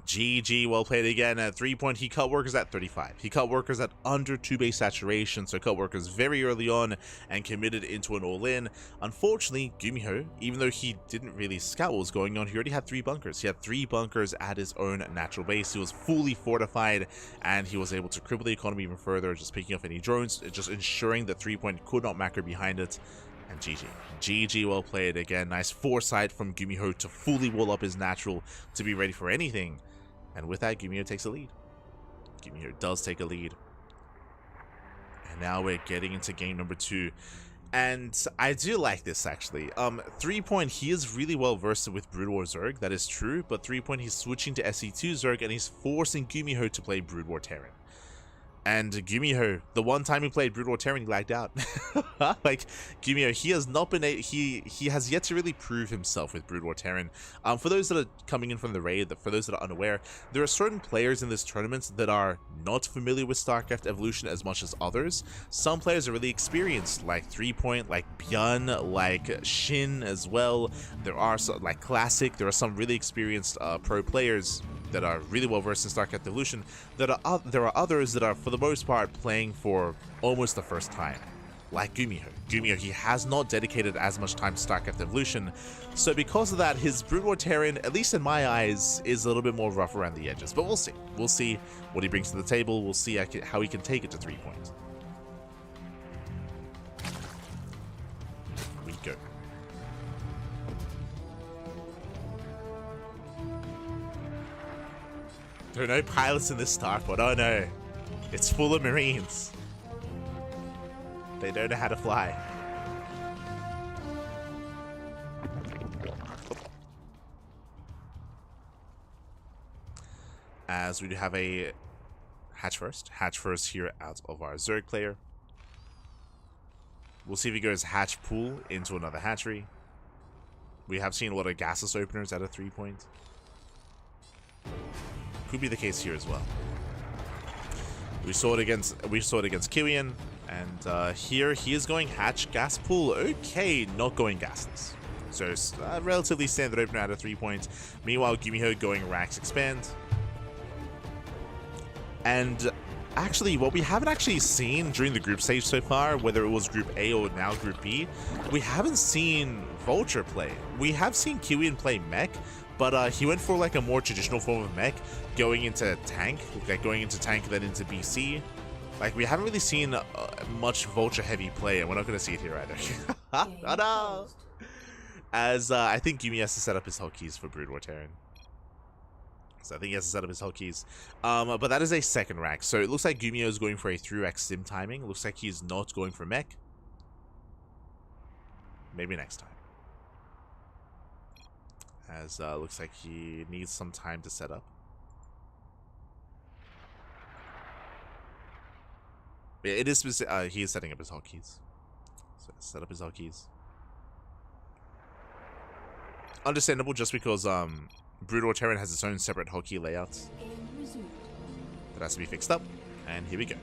GG, well played again. At threepoint, he cut workers at 35. He cut workers at under 2 base saturation, so cut workers very early on and committed into an all-in. Unfortunately, GuMiho, even though he didn't really scout what was going on, he already had 3 bunkers. He had 3 bunkers at his own natural base. He was fully fortified, and he was able to cripple the economy even further, just picking off any drones, just ensuring that threepoint could not macro behind it. And GG. GG, well played again. Nice foresight from GuMiho to fully wall up his natural to be ready for anything. And with that, GuMiho takes a lead. GuMiho does take a lead. And now we're getting into game number 2. And I do like this, actually. Threepoint, he is really well versed with Brood War Zerg, that is true. But threepoint, he's switching to SE2 Zerg, and he's forcing GuMiho to play Brood War Terran. And GuMiho, the one time he played Brood War Terran, he lagged out. Like, GuMiho, he has not been he has yet to really prove himself with Brood War Terran. For those that are coming in from the raid, for those that are unaware, there are certain players in this tournament that are not familiar with StarCraft Evolution as much as others. Some players are really experienced, like threepoint, like ByuN, like Shin as well. There are some, like Classic, there are some really experienced pro players that are really well versed in StarCraft Evolution. There are others that are, for the most part, playing for almost the first time, like GuMiho. GuMiho, he has not dedicated as much time to StarCraft Evolution, so because of that, his Brood War Terran, at least in my eyes, is a little bit more rough around the edges. But we'll see. We'll see what he brings to the table. We'll see how he can take it to threepoint. We go. There are no pilots in this starport. Oh no. It's full of Marines. They don't know how to fly. As we do have a hatch first here out of our Zerg player. We'll see if he goes hatch pool into another hatchery. We have seen a lot of gasless openers at a threepoint. Could be the case here as well. We saw it against ByuN, and here he is going hatch gas pool. Okay, not going gasless. So relatively standard opener at a threepoint. Meanwhile, GuMiho going Rax expand. And actually, what we haven't actually seen during the group stage so far, whether it was Group A or now Group B, we haven't seen Vulture play. We have seen ByuN play mech, but he went for like a more traditional form of mech, going into tank, then into BC. Like, we haven't really seen much Vulture heavy play, and we're not going to see it here either. Oh no! As I think GuMiho has to set up his whole keys for Brood War Terran. So I think he has to set up his whole keys. But that is a second rack. So it looks like GuMiho is going for a 3-rack sim timing. Looks like he's not going for mech. Maybe next time. As looks like he needs some time to set up. Yeah, it is specific. He is setting up his hotkeys. So set up his hotkeys. Understandable, just because Brood War Terran has its own separate hotkey layouts. That has to be fixed up. And here we go.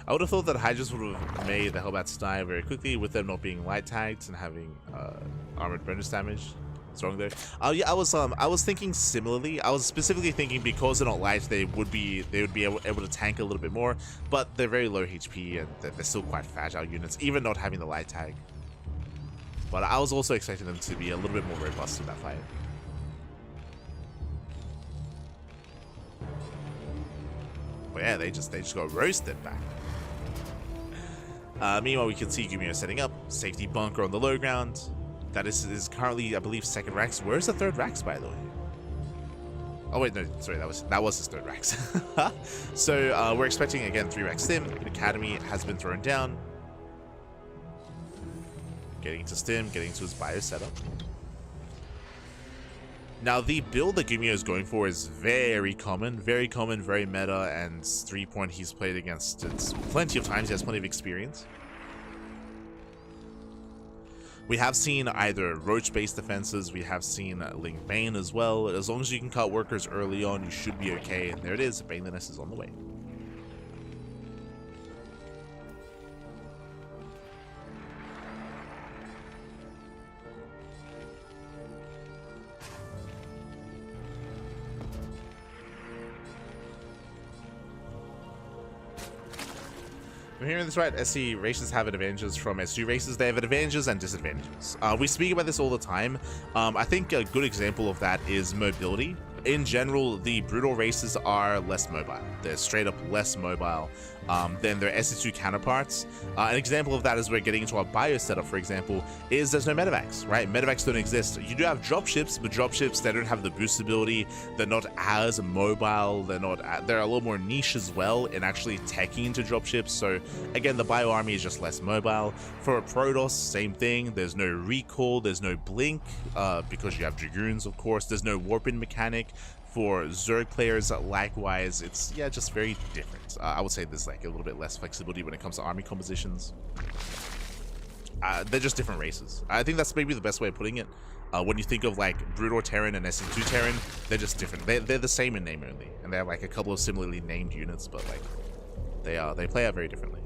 I would have thought that Hydras would have made the Hellbats die very quickly, with them not being light tagged and having armored bonus damage. What's wrong there? Yeah, I was thinking similarly. I was specifically thinking because they're not light, they would be able to tank a little bit more, but they're very low HP and they're still quite fragile units, even not having the light tag. But I was also expecting them to be a little bit more robust in that fight. But yeah, they just got roasted back. Meanwhile, we can see GuMiho setting up safety bunker on the low ground. That is currently, I believe, second racks. Where's the third racks, by the way? Oh wait, no, sorry, that was his third racks. So we're expecting again 3-rack stim. Academy has been thrown down. Getting into stim, getting to his bio setup. Now the build that GuMiho is going for is very common, very meta, and 3-point he's played against it plenty of times. He has plenty of experience. We have seen either Roach-based defenses, we have seen Ling Bane as well. As long as you can cut workers early on, you should be okay. And there it is, Baneliness is on the way. I'm hearing this right, SE races have advantages from S2 races. They have advantages and disadvantages. We speak about this all the time. I think a good example of that is mobility. In general, the brutal races are less mobile. They're straight up less mobile than their SE2 counterparts. An example of that is we're getting into our bio setup, for example, is there's no medevacs, right? Medevacs don't exist. You do have dropships, but dropships, they don't have the boost ability. They're not as mobile. They're a little more niche as well in actually teching into dropships. So again, the bio army is just less mobile. For a Protoss, same thing. There's no recall, there's no blink, because you have Dragoons, of course. There's no warping mechanic. For Zerg players, likewise, it's, yeah, just very different. I would say there's like a little bit less flexibility when it comes to army compositions. They're just different races. I think that's maybe the best way of putting it. When you think of like Brood War Terran and SE2 Terran, they're just different. They're the same in name only, and they have like a couple of similarly named units, but like they play out very differently.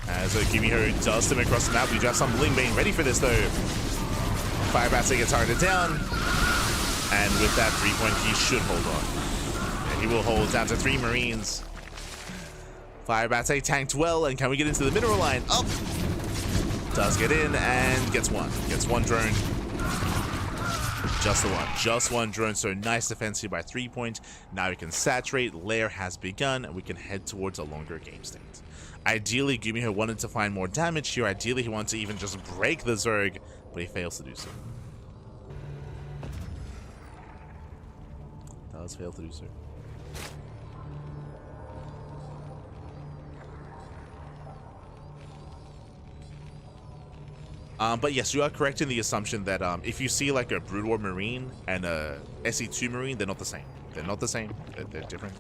As GuMiho does them across the map, we do have some Ling Bane ready for this though. Firebatsa gets targeted down, and with that 3-point, he should hold on. And he will hold down to 3 Marines. Firebatsa tanked well, and can we get into the mineral line? Up! Does get in, and gets one. Gets one drone. Just the one. Just one drone, so nice defense here by 3-point. Now we can saturate, lair has begun, and we can head towards a longer game state. Ideally, GuMiho wanted to find more damage here. Ideally, he wanted to even just break the Zerg, but he fails to do so. Does fail to do so. But yes, you are correct in the assumption that if you see like a Brood War Marine and a SE2 Marine, they're not the same. They're not the same. They're different.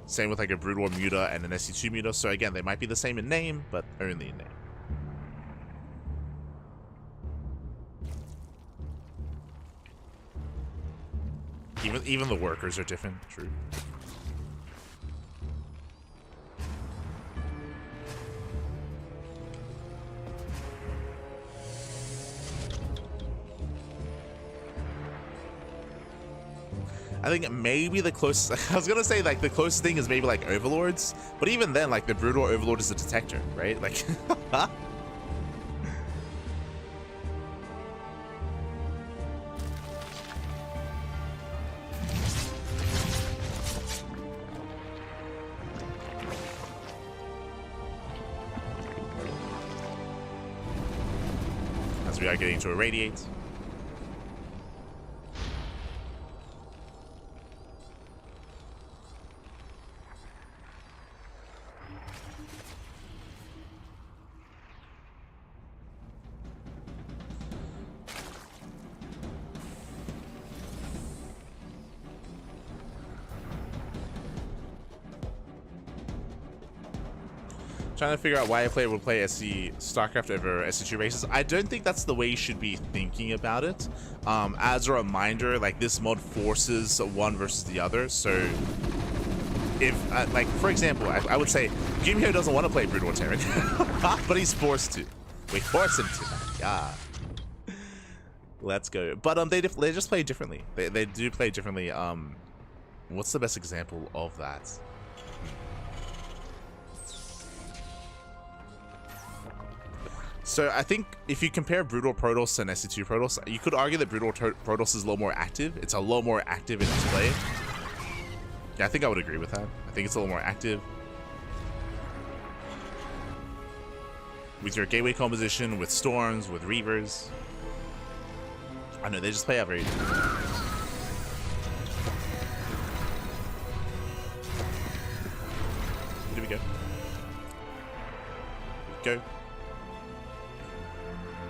Same with like a Brood War Muta and an SE2 Muta. So again, they might be the same in name, but only in name. Even the workers are different, true. I think maybe the closest, I was gonna say like the closest thing is maybe like Overlords, but even then, like the Brood War Overlord is a detector, right? Like, as we are getting to irradiate. Trying to figure out why a player would play SC StarCraft over SC2 races. I don't think that's the way you should be thinking about it. As a reminder, like, this mod forces one versus the other. So if, like, for example, I would say GuMiho doesn't want to play Brutal Terran, but he's forced to. We force him to. Yeah. Let's go. But they just play differently. They do play differently. What's the best example of that? So I think if you compare Brutal Protoss and SC2 Protoss, you could argue that Brutal Protoss is a lot more active. It's a lot more active in its play. Yeah, I think I would agree with that. I think it's a little more active. With your gateway composition, with Storms, with Reavers. I know, they just play out very... Here we go. Go.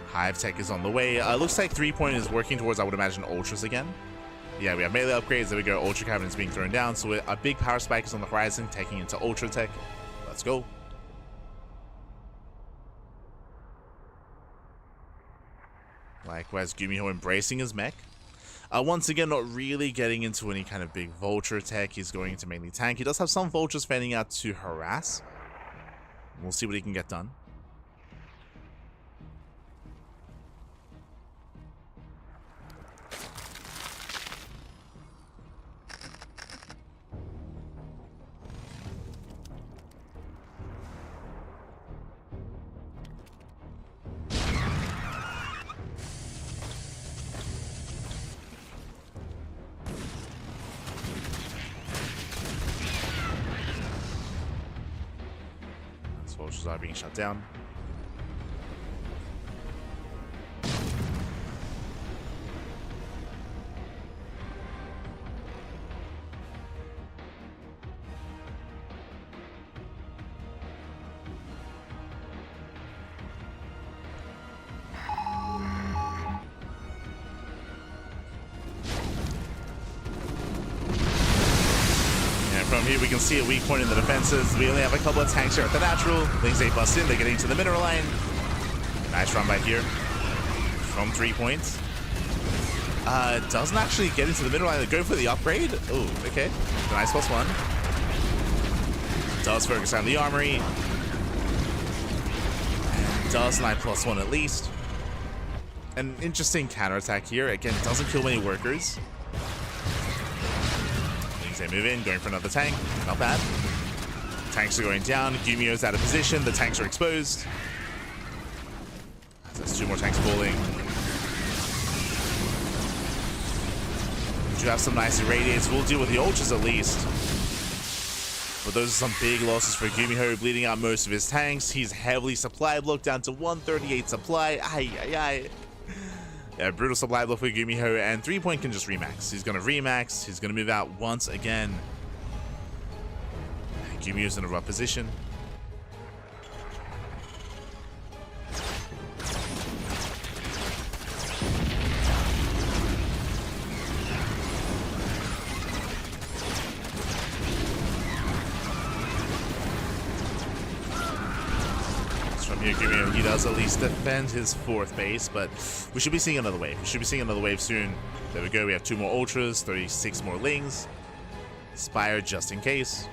Hive Tech is on the way. Looks like threepoint is working towards, I would imagine, Ultras again. Yeah, we have melee upgrades. There we go. Ultra Cavern is being thrown down. So a big power spike is on the horizon, taking into Ultra Tech. Let's go. Likewise, GuMiho embracing his mech. Once again, not really getting into any kind of big Vulture tech. He's going into mainly tank. He does have some Vultures fanning out to harass. We'll see what he can get done. Vultures are being shut down. From here we can see a weak point in the defenses. We only have a couple of tanks here at the natural. Things they bust in, they're getting to the mineral line. Nice run by here from 3 points. Doesn't actually get into the mineral line. They go for the upgrade. Oh, okay. Nice +1. Does focus on the armory. Does 9 +1 at least. An interesting counterattack here. Again, doesn't kill many workers. They move in, going for another tank. Not bad. Tanks are going down. GuMiho's out of position. The tanks are exposed. There's 2 more tanks falling. We do have some nice irradiates. We'll deal with the Ultras at least. But those are some big losses for GuMiho, bleeding out most of his tanks. He's heavily supply blocked down to 138 supply. Ay, ay, ay. Yeah, brutal supply block for GuMiho, and 3-point can just remax. He's going to remax. He's going to move out once again. GuMiho's in a rough position. GuMiho, he does at least defend his 4th base, but we should be seeing another wave. We should be seeing another wave soon. There we go. We have 2 more Ultras, 36 more Lings. Spire just in case.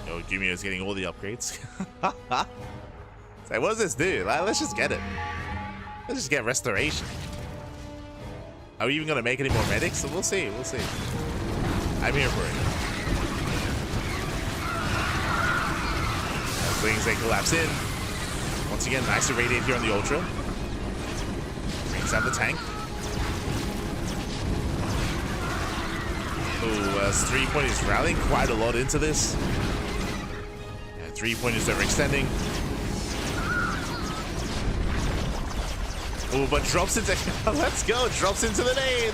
Yo, GuMiho is getting all the upgrades. It's like, what does this do? Let's just get it. Let's just get restoration. Are we even going to make any more medics? We'll see. We'll see. I'm here for it. Lings, they collapse in. Once again, nice irradiate here on the Ultra. Brings out the tank. Oh, 3-point is rallying quite a lot into this. Yeah, 3-point is overextending. Oh, but drops into let's go, drops into the main.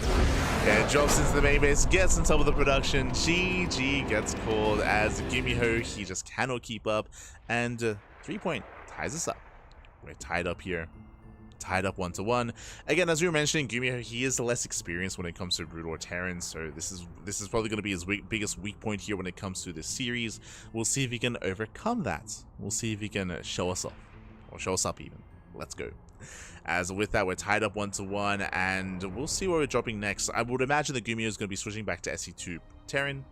Yeah, drops into the main base, gets on top of the production. GG gets called as GuMiho, he just cannot keep up, and 3-point ties us up. We're tied up here. Tied up 1-1. Again, as we were mentioning, GuMiho, he is less experienced when it comes to Brutal or Terran, so this is probably going to be his biggest weak point here when it comes to this series. We'll see if he can overcome that. We'll see if he can show us off, or show us up even. Let's go. As with that, we're tied up 1-1, and we'll see where we're dropping next. I would imagine that GuMiho is going to be switching back to SE2 Terran,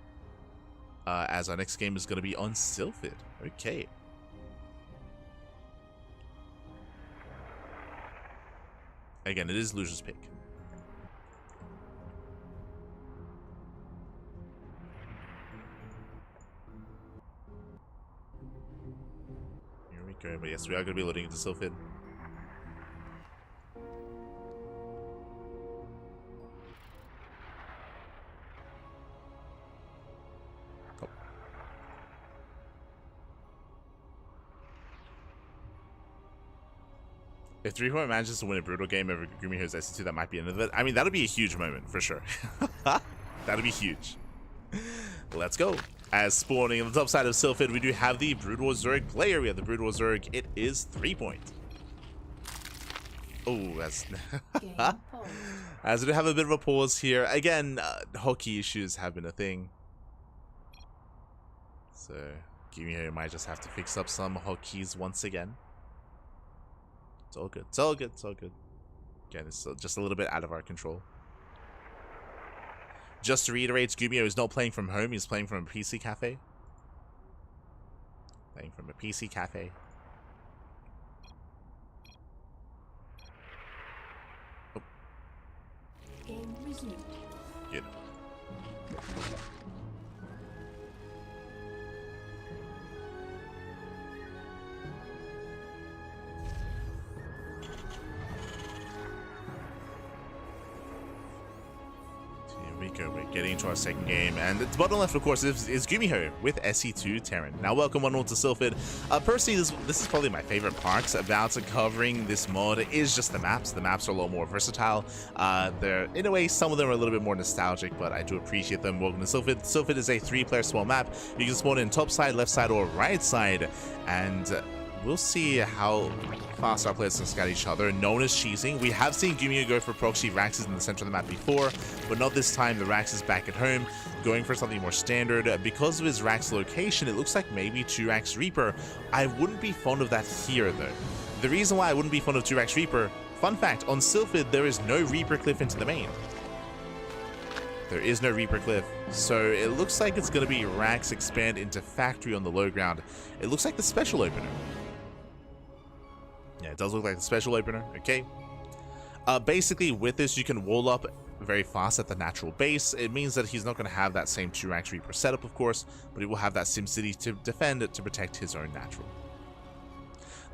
as our next game is going to be on Sylphid. Okay. Again, it is loser's pick. Here we go, but yes, we are going to be loading into Sylphid. Oh. If 3-point manages to win a Brutal game over GuMiho's SE2, that might be another. I mean, that'll be a huge moment for sure. That'll be huge. Let's go. As spawning on the top side of Sylphid, we do have the Brutal Zerg player. We have the Brutal Zerg. It is 3-point. Oh, that's. As we do have a bit of a pause here. Again, hotkey issues have been a thing. So, GuMiho might just have to fix up some hotkeys once again. It's all good. It's all good. It's all good. Again, it's just a little bit out of our control. Just to reiterate, GuMiho is not playing from home. He's playing from a PC cafe. Playing from a PC cafe. Oh. Game resumed. Good. We're getting into our second game, and the bottom left, of course, is GuMiho with SE2 Terran. Now, welcome on to Sylphid. Personally, this is probably my favorite part about covering this mod is just the maps. The maps are a lot more versatile. They're, in a way, some of them are a little bit more nostalgic, but I do appreciate them. Welcome to Sylphid. Sylphid is a 3-player small map. You can spawn in top side, left side, or right side, and we'll see how fast our players can scout each other. No one is cheesing. We have seen GuMiho go for proxy Raxes in the center of the map before, but not this time. The Rax is back at home, going for something more standard. Because of his Rax location, it looks like maybe 2-Rax Reaper. I wouldn't be fond of that here, though. The reason why I wouldn't be fond of 2-Rax Reaper, fun fact, on Sylphid, there is no Reaper Cliff into the main. There is no Reaper Cliff, so it looks like it's going to be Rax expand into Factory on the low ground. It looks like the special opener. Yeah, it does look like the special opener. Okay. Basically, with this, you can wall up very fast at the natural base. It means that he's not going to have that same 2-Rax Reaper setup, of course, but he will have that SimCity to defend it to protect his own natural.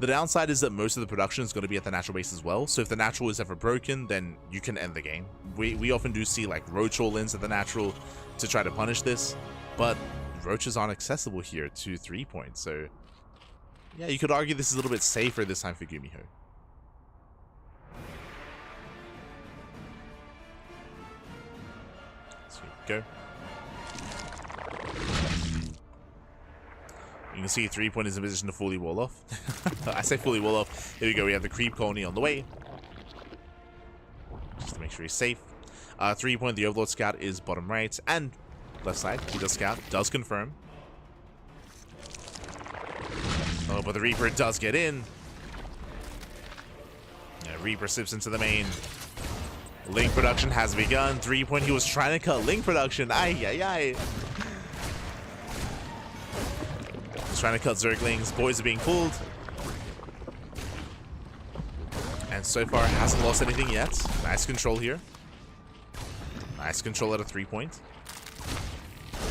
The downside is that most of the production is going to be at the natural base as well, so if the natural is ever broken, then you can end the game. We often do see like Roach all-ins at the natural to try to punish this, but Roaches aren't accessible here to 3-point, so yeah, you could argue this is a little bit safer this time for GuMiho. So go. You can see 3-point is in position to fully wall off. I say fully wall off. Here we go. We have the creep colony on the way, just to make sure he's safe. 3-point, the Overlord Scout is bottom right and left side. He does scout, does confirm. Oh, but the Reaper does get in. Yeah, Reaper slips into the main. Link production has begun. 3-point, he was trying to cut Link production. Ay, ay, ay. He's trying to cut Zerglings. Boys are being pulled. And so far, hasn't lost anything yet. Nice control here. Nice control at a 3-point.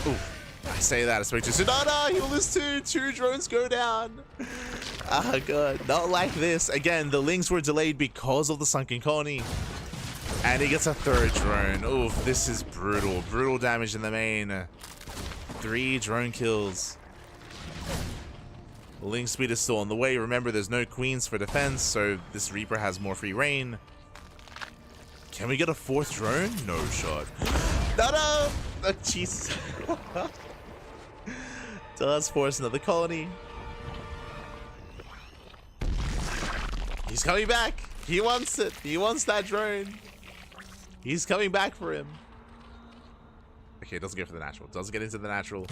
Ooh. I say that, I spoke to no, he will lose two drones go down. Ah, God, not like this. Again, the links were delayed because of the sunken colony. And he gets a 3rd drone. Oof, this is brutal. Brutal damage in the main. 3 drone kills. Ling speed is still on the way. Remember, there's no queens for defense, so this Reaper has more free reign. Can we get a fourth drone? No shot. No, no! Oh, jeez. Does force another colony. He's coming back. He wants it. He wants that drone. He's coming back for him. Okay, doesn't get for the natural. Doesn't get into the natural.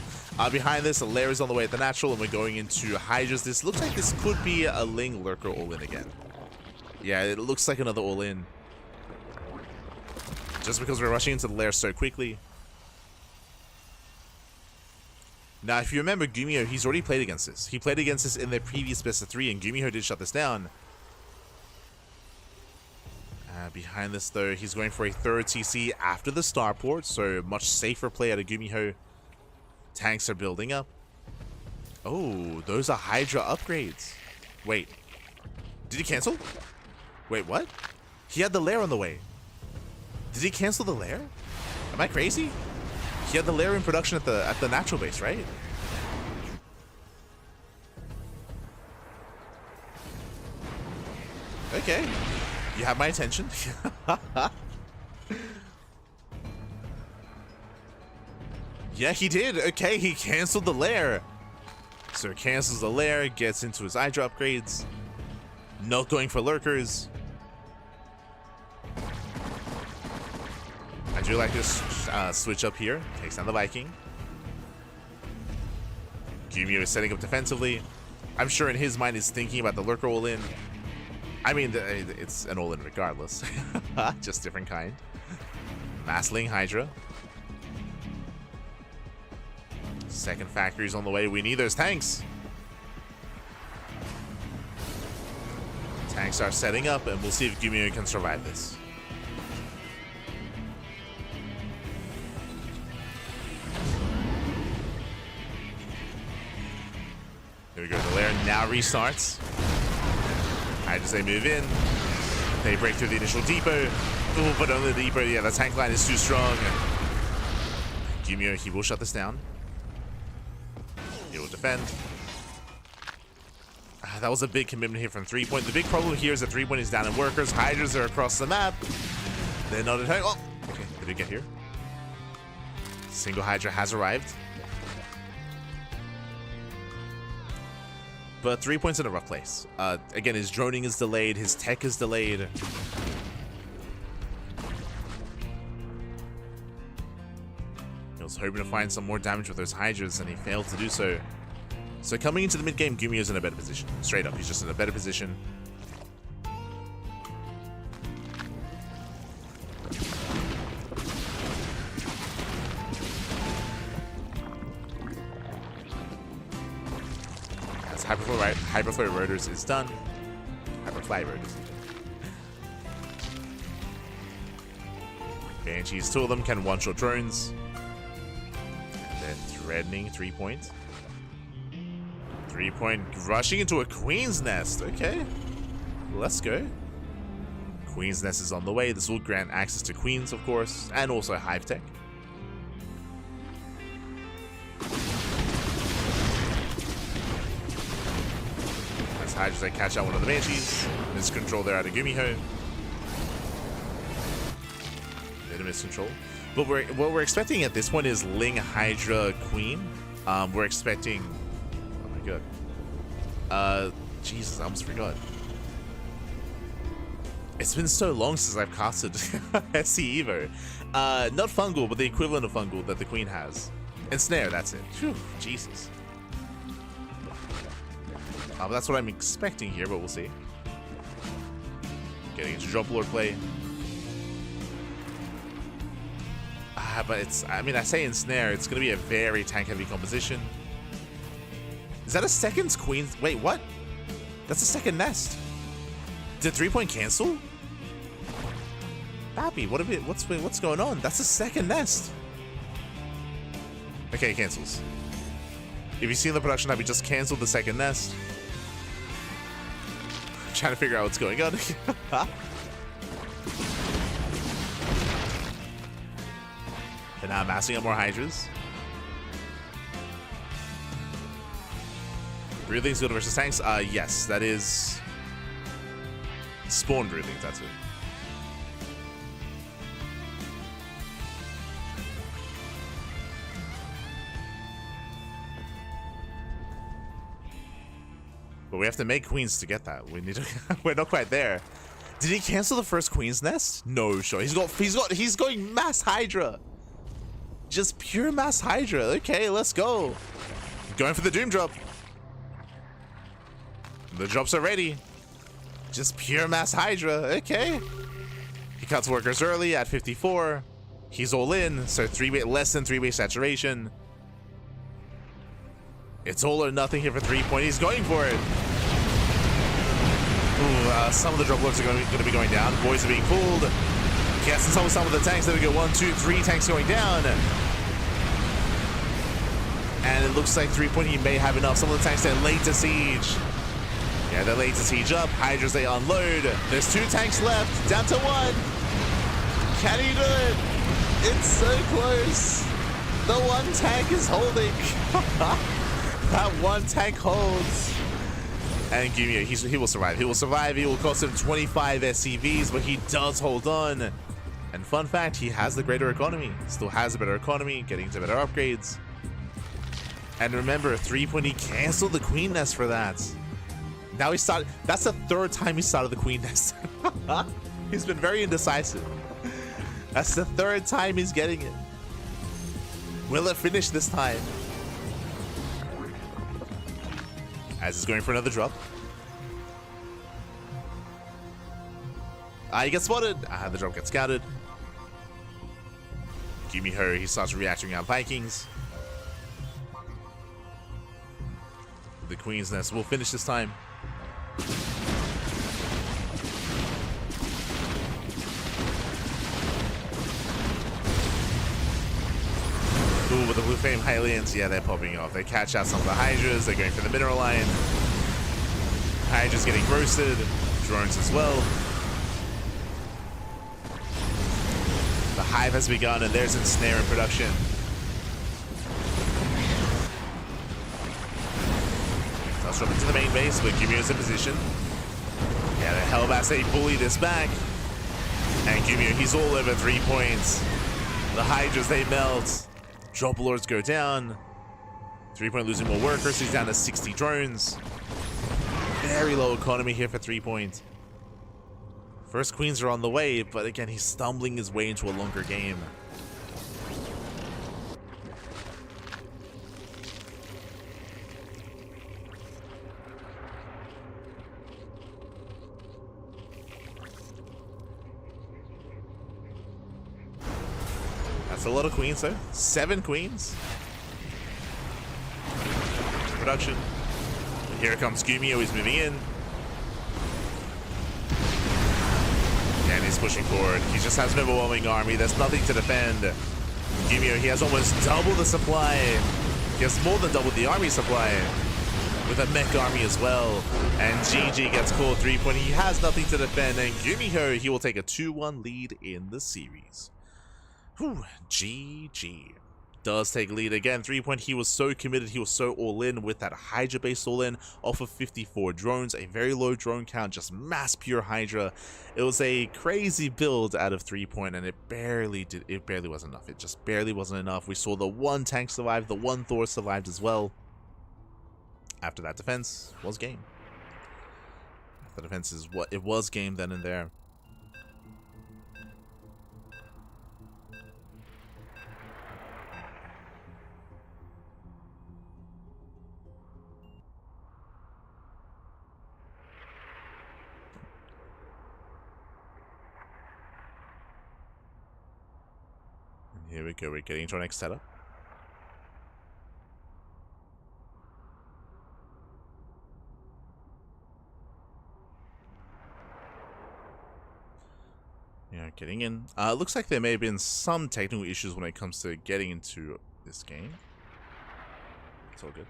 Behind this, a lair is on the way at the natural, and we're going into Hydras. This looks like this could be a Ling Lurker all-in again. Yeah, it looks like another all-in. Just because we're rushing into the lair so quickly. Now, if you remember GuMiho, he's already played against this. He played against this in their previous best of 3, and GuMiho did shut this down. Behind this, though, he's going for a third TC after the starport, so much safer play out of GuMiho. Tanks are building up. Oh, those are Hydra upgrades. Wait, did he cancel? Wait, what? He had the lair on the way. Did he cancel the lair? Am I crazy? He had the lair in production at the natural base, right? Okay. You have my attention. Yeah, he did. Okay, he canceled the lair. So cancels the lair, gets into his Hydra upgrades. Not going for lurkers. I do like this switch up here. Takes down the Viking. GuMiho is setting up defensively. I'm sure in his mind he's thinking about the lurker all-in. I mean, it's an all-in regardless. Just different kind. Massling Hydra. Second factory's on the way. We need those tanks. Tanks are setting up, and we'll see if GuMiho can survive this. Here we go. The lair now restarts. As they move in, they break through the initial depot. Ooh, but on the depot, yeah, the tank line is too strong. GuMiho, he will shut this down. He will defend. That was a big commitment here from threepoint. The big problem here is that threepoint is down in workers. Hydras are across the map. They're not at home. Oh, okay, they did get here. Single Hydra has arrived. But threepoint's in a rough place. Again, his droning is delayed, his tech is delayed. He was hoping to find some more damage with those Hydras, and he failed to do so. So coming into the mid-game, GuMiho's in a better position. Straight up, he's just in a better position. Hyperflow rotors is done. Hyperfly rotors. Banshees, two of them can one-shot drones. And then threatening threepoint. Threepoint rushing into a Queen's Nest. Okay, let's go. Queen's Nest is on the way. This will grant access to Queens, of course, and also Hive Tech. Hydras that catch out one of the Banshees. Miscontrol there out of GuMiho. Bit of miscontrol. But what we're expecting at this point is Ling Hydra Queen. We're expecting. Oh my god. Jesus, I almost forgot. It's been so long since I've casted SC Evo. Not Fungal, but the equivalent of Fungal that the Queen has. And Snare, that's it. Whew, Jesus. That's what I'm expecting here, but we'll see. Getting into Drop Lord play. But it's, I mean, I say Ensnare, it's going to be a very tank-heavy composition. Is that a second Queen? Wait, what? That's a second nest. Did threepoint cancel? Pappy, what's going on? That's a second nest. Okay, it cancels. If you see in the production, Happy just canceled the second nest. Trying to figure out what's going on. And now amassing up more Hydras. Broodlings good versus tanks? Yes, that is spawn broodlings, that's it. But we have to make queens to get that. We need to we're not quite there. Did he cancel the first queen's nest? No, sure. He's going mass Hydra. Just pure mass Hydra. Okay, let's go. Going for the Doom drop. The drops are ready. Just pure mass Hydra. Okay. He cuts workers early at 54. He's all in, so less than 3-way saturation. It's all or nothing here for 3-point. He's going for it. Ooh, some of the drop looks are going to be going down. Boys are being pulled. Casting some of the tanks. There we go. 1, 2, 3 tanks going down. And it looks like 3-point, he may have enough. Some of the tanks, they're late to siege. Yeah, they're late to siege up. Hydras, they unload. There's 2 tanks left. Down to 1. Can he do it? It's so close. The 1 tank is holding. That 1 tank holds. And GuMiho, he will survive. He will survive. He will cost him 25 SCVs, but he does hold on. And fun fact, he has the greater economy. Still has a better economy, getting to better upgrades. And remember, 3-point, he canceled the queen nest for that. Now he started. That's the 3rd time he started the queen nest. He's been very indecisive. That's the 3rd time he's getting it. Will it finish this time? As he's going for another drop. He gets spotted. The drop gets scouted. GuMiho, he starts reacting out Vikings. The Queen's Nest will finish this time. Ooh, with the blue flame Hylians, yeah, they're popping off. They catch out some of the Hydras. They're going for the mineral line. Hydras getting roasted. Drones as well. The hive has begun, and there's Ensnare in production. Let's drop into the main base, but GuMiho's in position. Yeah, the Hellbats, they bully this back. And GuMiho, he's all over 3 points. The Hydras, they melt. Drop Lords go down. 3-point losing more workers. He's down to 60 drones. Very low economy here for 3-point. First Queens are on the way, but again, he's stumbling his way into a longer game. That's a lot of queens, though. 7 queens. Production. Here comes GuMiho. He's moving in. And he's pushing forward. He just has an overwhelming army. There's nothing to defend. GuMiho, he has almost double the supply. He has more than double the army supply. With a mech army as well. And GG gets called 3-point. He has nothing to defend. And GuMiho, he will take a 2-1 lead in the series. Whew, GG. Does take lead again. 3-point, he was so committed, he was so all in with that Hydra base all in off of 54 drones, a very low drone count, just mass pure Hydra. It was a crazy build out of 3-point, and it barely was enough. It just barely wasn't enough. We saw the 1 tank survive, the 1 Thor survived as well. After that, defense was game. After defense is what it was game then and there. Here we go, we're getting to our next setup. Yeah, getting in. Looks like there may have been some technical issues when it comes to getting into this game. It's all good.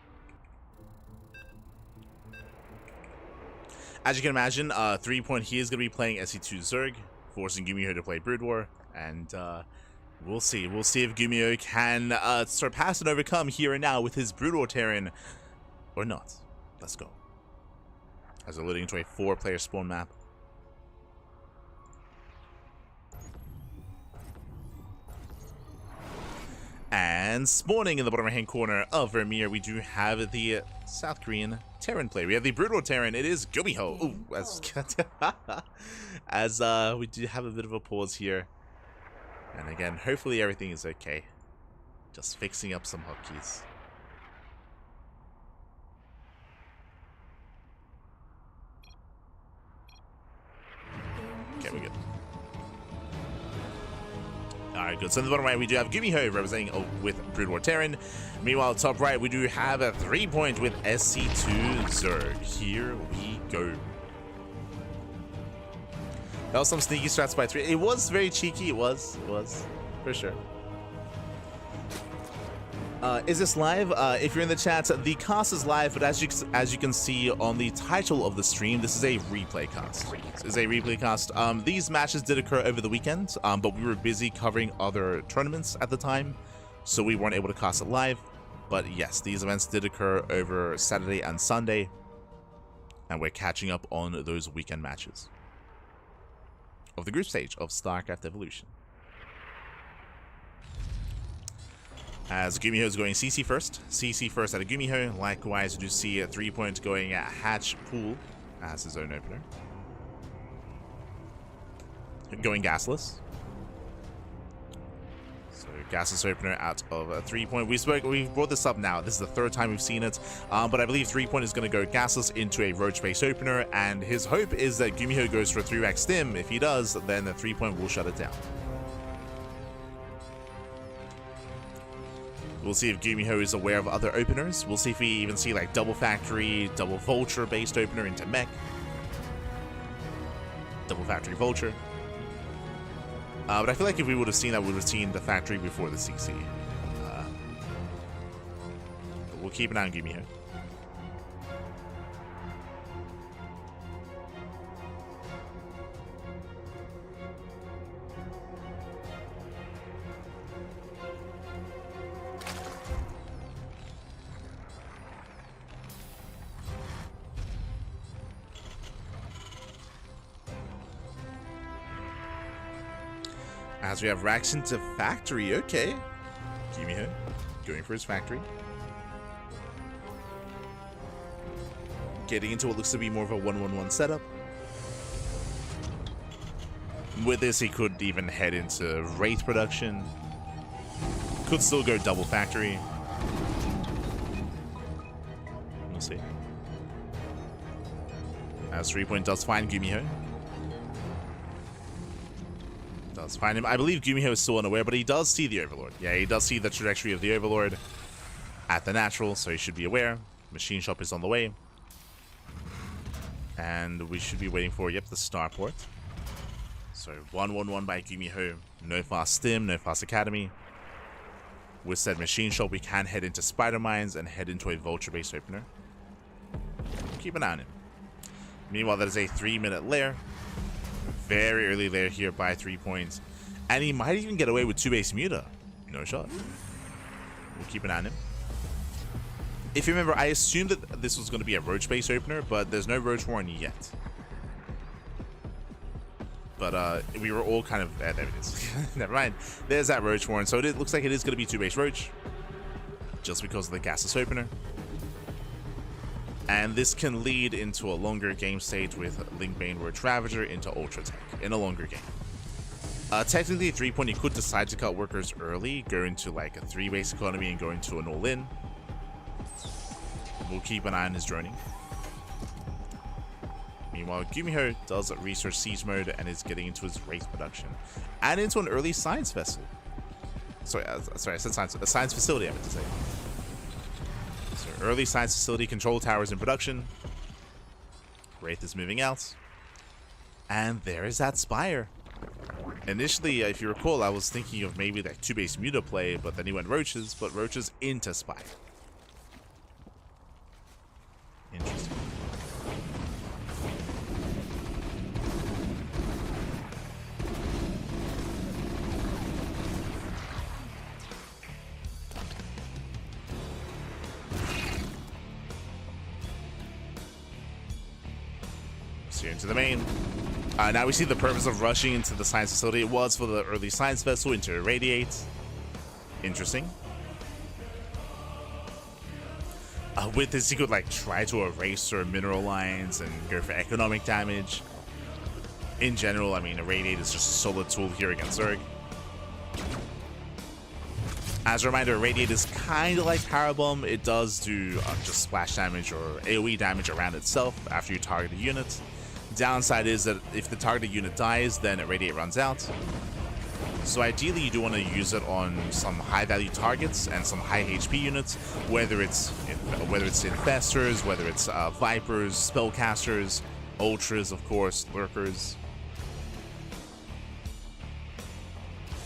As you can imagine, 3-point, he is going to be playing SE2 Zerg, forcing GuMiho to play Brood War, and we'll see. We'll see if GuMiho can surpass and overcome here and now with his Brood War Terran, or not. Let's go. As we're loading into a 4-player spawn map. And spawning in the bottom right hand corner of Vermeer, we do have the South Korean Terran player. We have the Brutal Terran. It is GuMiho. Ooh, as we do have a bit of a pause here. And again, hopefully everything is okay. Just fixing up some hotkeys. Okay, we're good. Alright, good. So in the bottom right, we do have GuMiho representing with Brutal Terran. Meanwhile, top right, we do have a 3-point with SC2 Zerg. Here we go. That was some sneaky strats by 3. It was very cheeky. It was. For sure. Is this live? If you're in the chat, the cast is live, but as you can see on the title of the stream, this is a replay cast. This is a replay cast. These matches did occur over the weekend, but we were busy covering other tournaments at the time, so we weren't able to cast it live. But yes, these events did occur over Saturday and Sunday, and we're catching up on those weekend matches of the group stage of StarCraft Evolution. As GuMiho is going CC first. CC first at a GuMiho. Likewise, you do see a 3-point going at Hatch Pool as his own opener. Going gasless. So gasless opener out of a 3-point. We've brought this up now. This is the 3rd time we've seen it. But I believe 3-point is going to go gasless into a roach-based opener. And his hope is that GuMiho goes for a 3-rack stim. If he does, then the 3-point will shut it down. We'll see if GuMiho is aware of other openers. We'll see if we even see like double factory, double vulture based opener into mech. Double factory vulture. But I feel like if we would have seen that, we would have seen the factory before the CC. We'll keep an eye on GuMiho. As we have racks into factory, okay. GuMiho going for his factory. Getting into what looks to be more of a 1-1-1 setup. With this, he could even head into Wraith production. Could still go double factory. We'll see. As 3-point does find GuMiho. Does find him. I believe GuMiho is still unaware, but he does see the Overlord. Yeah, he does see the trajectory of the Overlord at the natural, so he should be aware. Machine shop is on the way. And we should be waiting for, yep, the starport. So 1-1-1 by GuMiho. No fast stim, no fast academy. With said machine shop, we can head into spider mines and head into a vulture-based opener. Keep an eye on him. Meanwhile, that is a 3-minute lair. Very early lair here by 3 points. And he might even get away with 2-base muta. No shot. We'll keep an eye on him. If you remember, I assumed that this was going to be a roach-based opener, but there's no roach warren yet. But we were all kind of... there it is. Never mind. There's that roach warren. So it looks like it is going to be 2-base roach. Just because of the gasless opener. And this can lead into a longer game stage with Linkbane Roach Ravager into Ultra Tech in a longer game. Technically, 3-point, you could decide to cut workers early, go into like a 3-base economy and go into an all-in. We'll keep an eye on his droning. Meanwhile, GuMiho does research siege mode and is getting into his Wraith production. And into an early science vessel. Sorry, I said science. A science facility, I meant to say. So early science facility control towers in production. Wraith is moving out. And there is that Spire. Initially, if you recall, I was thinking of maybe that 2-base muta play, but then he went Roaches, but Roaches into Spire. Interesting. Steer into the main. Now we see the purpose of rushing into the science facility. It was for the early science vessel into irradiate. Interesting. With this, you could like try to erase or mineral lines and go for economic damage. In general, I mean, irradiate is just a solid tool here against Zerg. As a reminder, irradiate is kind of like Power Bomb. It does do just splash damage or AoE damage around itself after you target a unit. Downside is that if the targeted unit dies, then irradiate runs out. So ideally, you do want to use it on some high-value targets and some high HP units, whether it's infestors, whether it's vipers, spellcasters, ultras, of course, lurkers,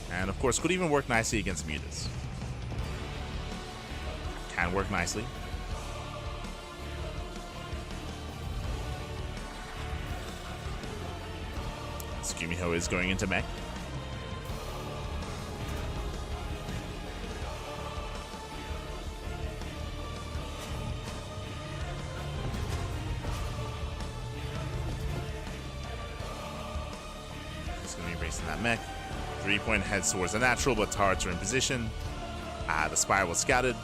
and of course, could even work nicely against mutas. Can work nicely. GuMiho is going into mech. He's going to be racing that mech. 3-point heads towards the natural, but turrets are in position. The Spire was scouted.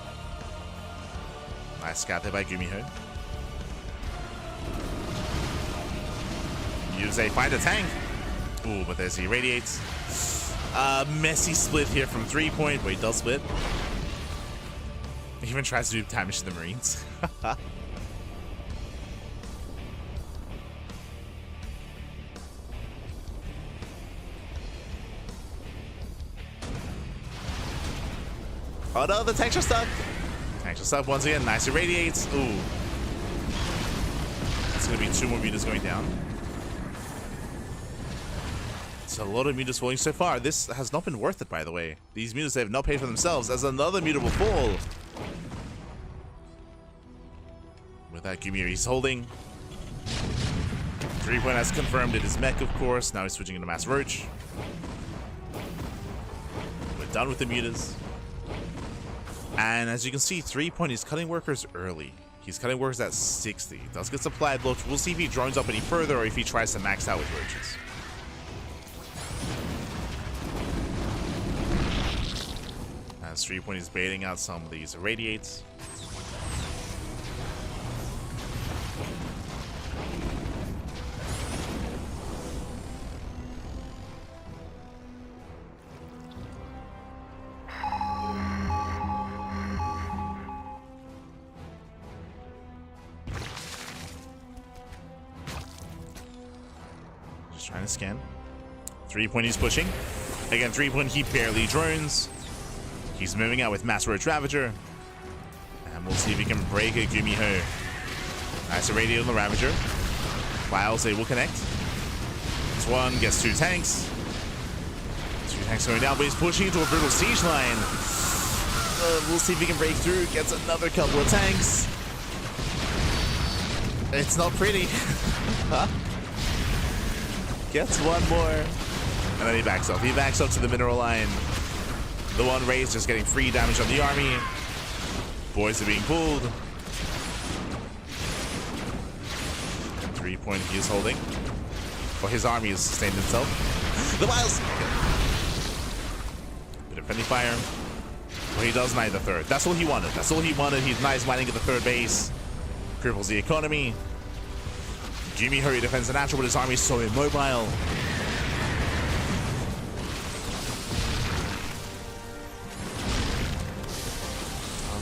Nice scout there by GuMiho. Use a find a tank. Ooh, but there's the irradiates. Messy split here from 3-point. Wait, does split. He even tries to do damage to the Marines. Oh no, the tanks are stuck. Tanks are stuck once again. Nice irradiates. Ooh. That's going to be 2 more mutas going down. A lot of mutas falling so far. This has not been worth it, by the way. These mutas have not paid for themselves, as another muta will fall. With that, GuMiho, he's holding. 3-point has confirmed it is mech, of course. Now he's switching into Mass Roach. We're done with the mutas. And as you can see, 3-point is cutting workers early. He's cutting workers at 60. Does get supplied looked. We'll see if he drones up any further or if he tries to max out with roaches. As 3-point is baiting out some of these irradiates. Just trying to scan. 3-point he's pushing. Again, 3-point he barely drones. He's moving out with Mass Roach Ravager. And we'll see if he can break a GuMiho. Nice irradiate on the Ravager. Files, they will connect. This one gets 2 tanks. 2 tanks going down, but he's pushing into a brutal siege line. We'll see if he can break through. Gets another couple of tanks. It's not pretty. Gets one more. And then he backs up. He backs up to the mineral line. The one raised just getting free damage on the army. Boys are being pulled. 3-point he is holding. Well, his army has sustained itself. The miles! Bit of friendly fire. Well, he does knight the third. That's all he wanted. That's all he wanted. He's nice mining at the third base. Cripples the economy. GuMiho defends the natural, but his army is so immobile.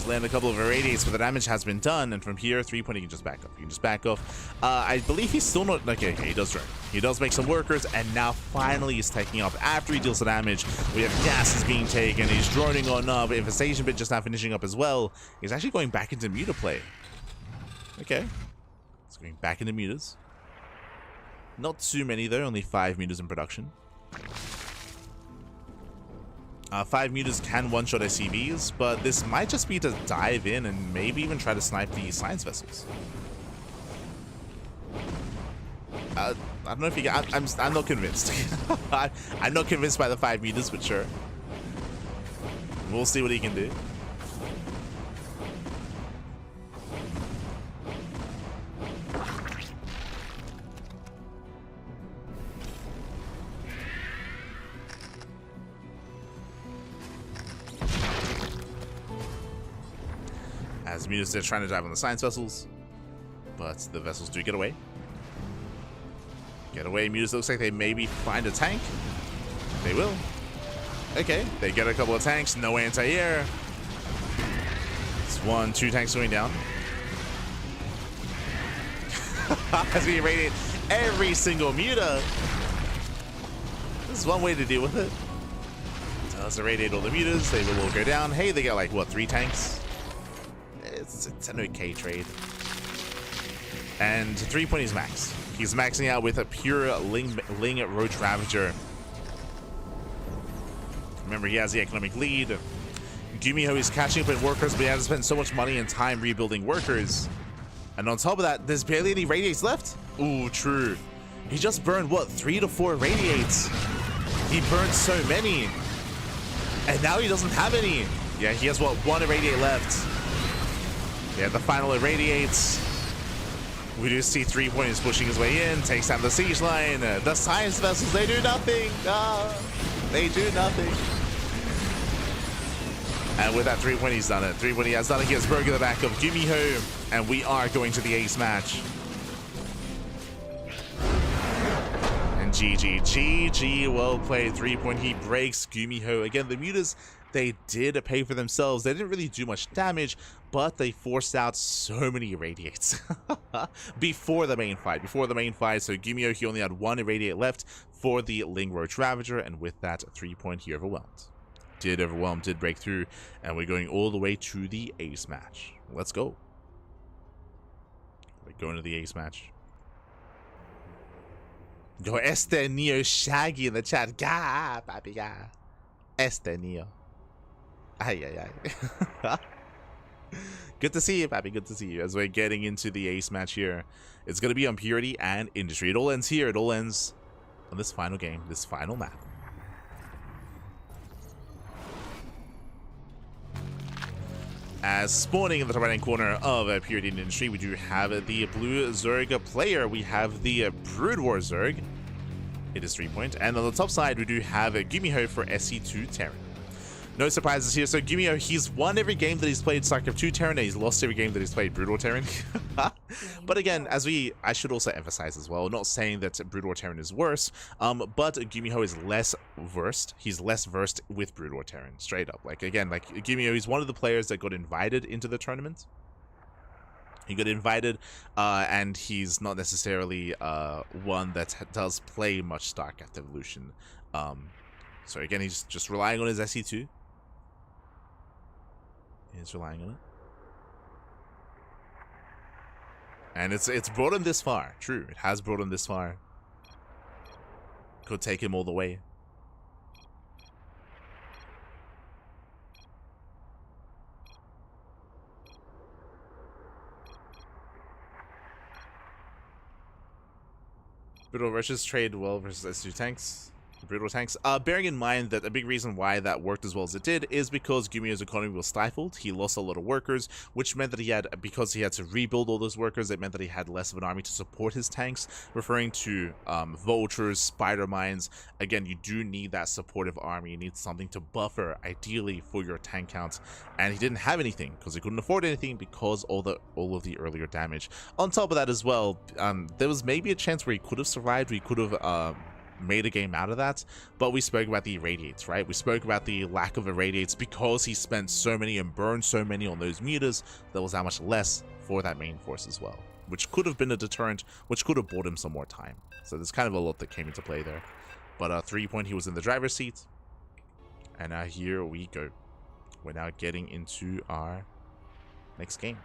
Land a couple of irradiates, but the damage has been done, and from here, 3-point, he can just back up. You can just back off. I believe he's still not... Okay, he does drone. He does make some workers, and now finally he's taking up. After he deals the damage, we have gases being taken. He's droning on up. Infestation bit just now finishing up as well. He's actually going back into muta play. Okay. He's going back into mutas. Not too many, though. Only 5 mutas in production. 5 mutas can one-shot SCVs, but this might just be to dive in and maybe even try to snipe the science vessels. I don't know if you get... I'm not convinced. I'm not convinced by the 5 mutas, but sure. We'll see what he can do. As mutas, they're trying to dive on the science vessels, but the vessels do get away. Get away. Mutas looks like they maybe find a tank. They will. Okay, they get a couple of tanks. No anti-air. It's 1, 2 tanks going down. As we irradiate every single muta. This is one way to deal with it. So let's irradiate all the mutas. They will all go down. Hey, they got like, what, 3 tanks? It's an okay trade. And 3-point is max. He's maxing out with a pure Ling Roach Ravager. Remember, he has the economic lead. GuMiho is catching up in workers, but he has to spend so much money and time rebuilding workers. And on top of that, there's barely any radiates left. Ooh, true. He just burned, what, 3 to 4 radiates? He burned so many. And now he doesn't have any. Yeah, he has, what, 1 irradiate left. Yeah, the final irradiates. We do see 3-point is pushing his way in, takes down the siege line. The science vessels, they do nothing. They do nothing. And with that 3-point, he's done it. 3-point, he has done it. He has broken the back of GuMiho, and we are going to the ace match. And GG, well played. 3-point, he breaks GuMiho. Again, the mutas, they did pay for themselves. They didn't really do much damage, but they forced out so many irradiates before the main fight. So GuMiho, he only had 1 irradiate left for the Ling Roach Ravager, and with that 3-point, he overwhelmed. Did break through, and we're going all the way to the ace match. Let's go. We're going to the ace match. Go Este Neo Shaggy in the chat. Ga, papi, ga. Este Neo. Ay. Good to see you, papi. Good to see you. As we're getting into the ace match here, it's going to be on Purity and Industry. It all ends here. It all ends on this final game, this final map. As spawning in the top right-hand corner of Purity and Industry, we do have the blue Zerg player. We have the Brood War Zerg. It is 3-point. And on the top side, we do have GuMiho for SE2 Terran. No surprises here. So GuMiho, he's won every game that he's played StarCraft 2 Terran, and he's lost every game that he's played Brood War Terran. But again, I should also emphasize as well, not saying that Brood War Terran is worse, but GuMiho is less versed. He's less versed with Brood War Terran, straight up. Like, again, like GuMiho, he's one of the players that got invited into the tournament. He got invited, and he's not necessarily one that does play much StarCraft Evolution. So again, he's just relying on his SE2. He's relying on it. And it's brought him this far. True, it has brought him this far. Could take him all the way. Brutal rushes trade well versus S2 tanks. Brutal tanks. Bearing in mind that a big reason why that worked as well as it did is because GuMiho's economy was stifled. He lost a lot of workers, which meant that because he had to rebuild all those workers, it meant that he had less of an army to support his tanks, referring to vultures, spider mines. Again, you do need that supportive army. You need something to buffer, ideally, for your tank counts. And he didn't have anything because he couldn't afford anything because all of the earlier damage. On top of that as well, there was maybe a chance where he could have survived. We could have made a game out of that, but we spoke about the irradiates, right? We spoke about the lack of irradiates because he spent so many and burned so many on those mutas. There was that much less for that main force as well, which could have been a deterrent, which could have bought him some more time. So there's kind of a lot that came into play there. But 3-point, he was in the driver's seat, and here we go. We're now getting into our next game.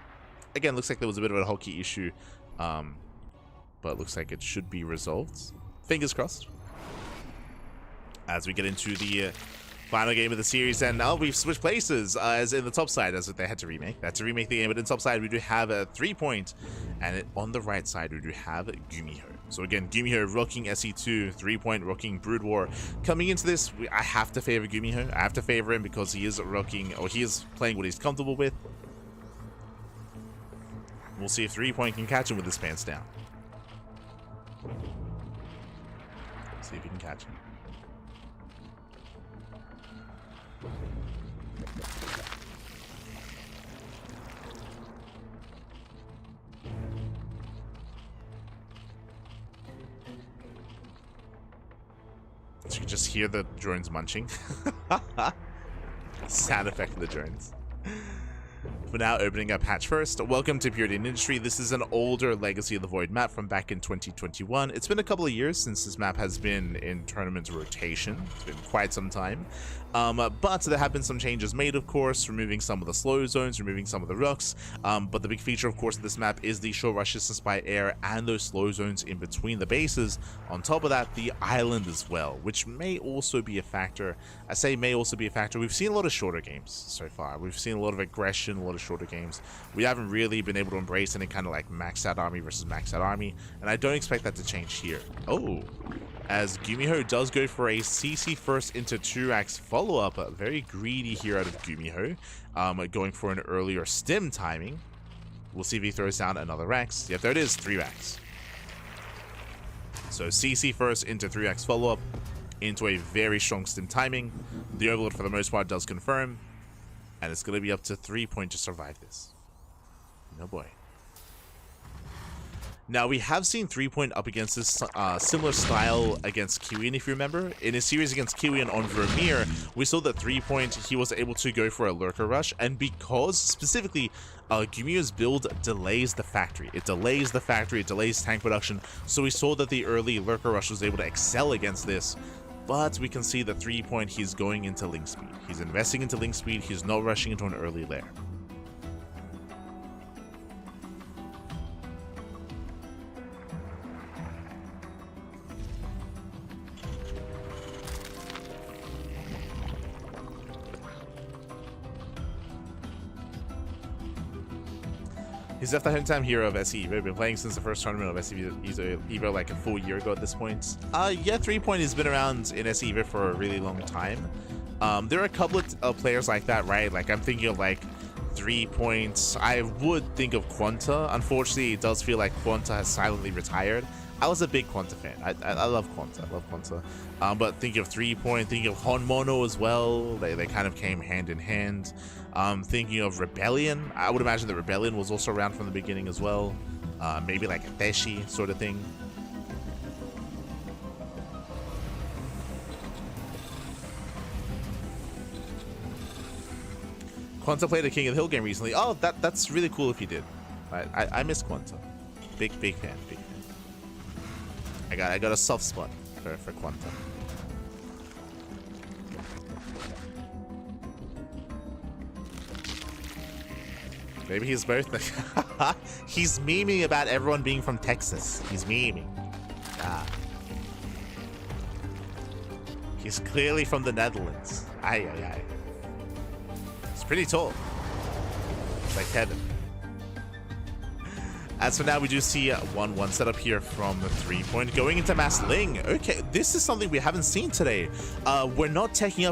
Again, looks like there was a bit of a hockey issue, but looks like it should be resolved. Fingers crossed. As we get into the final game of the series, and now we've switched places as in the top side, as they had to remake. They had to remake the game, but in the top side we do have a 3-point, and on the right side we do have GuMiho. So again, GuMiho rocking SE2, 3-point rocking Brood War. Coming into this, I have to favor GuMiho. I have to favor him because he is rocking, or he is playing what he's comfortable with. We'll see if 3-point can catch him with his pants down. See if he can catch him. So you can just hear the drones munching. Sound effect of the drones. For now, opening up hatch first. Welcome to Purity in Industry. This is an older Legacy of the Void map from back in 2021. It's been a couple of years since this map has been in tournament rotation. It's been quite some time. But there have been some changes made, of course, removing some of the slow zones, removing some of the rooks. But the big feature, of course, of this map is the short rush distance by air and those slow zones in between the bases. On top of that, the island as well, which may also be a factor. I say may also be a factor. We've seen a lot of shorter games so far. We've seen a lot of aggression, a lot of shorter games. We haven't really been able to embrace any kind of like maxed out army versus maxed out army, and I don't expect that to change here. Oh, as GuMiho does go for a CC first into 2-ax follow-up. Very greedy here out of GuMiho, going for an earlier stim timing. We'll see if he throws down another axe. Yep, there it is, 3-ax. So CC first into 3-ax follow-up into a very strong stim timing. The Overlord for the most part does confirm, and it's going to be up to 3-point to survive this. No boy. Now, we have seen 3-point up against this similar style against ByuN, if you remember. In his series against ByuN on Vermeer, we saw that 3-point, he was able to go for a lurker rush, and because, specifically, GuMiho's build delays the factory. It delays the factory, it delays tank production, so we saw that the early lurker rush was able to excel against this. But we can see that 3-point, he's going into link speed. He's investing into link speed, he's not rushing into an early lair. He's left the hometown hero of SE Evo. Been playing since the first tournament of SE Evo like a full year ago at this point. Yeah, 3-point has been around in SE Evo for a really long time. There are a couple of players like that, right? Like I'm thinking of like 3-point. I would think of Quanta. Unfortunately, it does feel like Quanta has silently retired. I was a big Quanta fan. I love Quanta. I love Quanta. But thinking of 3-point, thinking of Honmono as well. They kind of came hand in hand. Thinking of Rebellion. I would imagine that Rebellion was also around from the beginning as well. Maybe like a Teshi sort of thing. Quanta played a King of the Hill game recently. Oh, that's really cool if he did. I miss Quanta. Big fan. I got a soft spot for Quanta. Maybe he's both. He's memeing about everyone being from Texas. He's memeing. Ah. He's clearly from the Netherlands. Aye. He's pretty tall. It's like Kevin. As for now, we do see 1-1 setup here from the 3-point going into Mass Ling. Okay, this is something we haven't seen today. We're not taking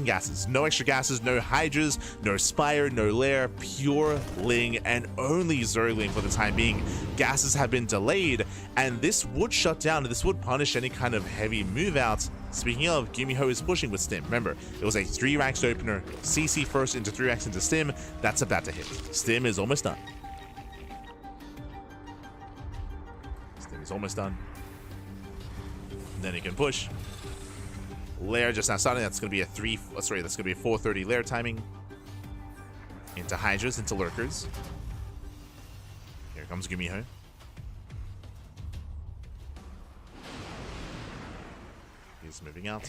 gases. No extra gases, no Hydras, no Spire, no Lair, pure Ling and only Zergling for the time being. Gases have been delayed, and this would shut down, this would punish any kind of heavy move out. Speaking of, GuMiho is pushing with Stim. Remember, it was a 3-ax opener, CC first into 3-ax into Stim. That's about to hit. Stim is almost done. He's almost done. Then he can push. Lair just now starting. That's going to be a 4:30 Lair timing. Into Hydras, into Lurkers. Here comes GuMiho. He's moving out.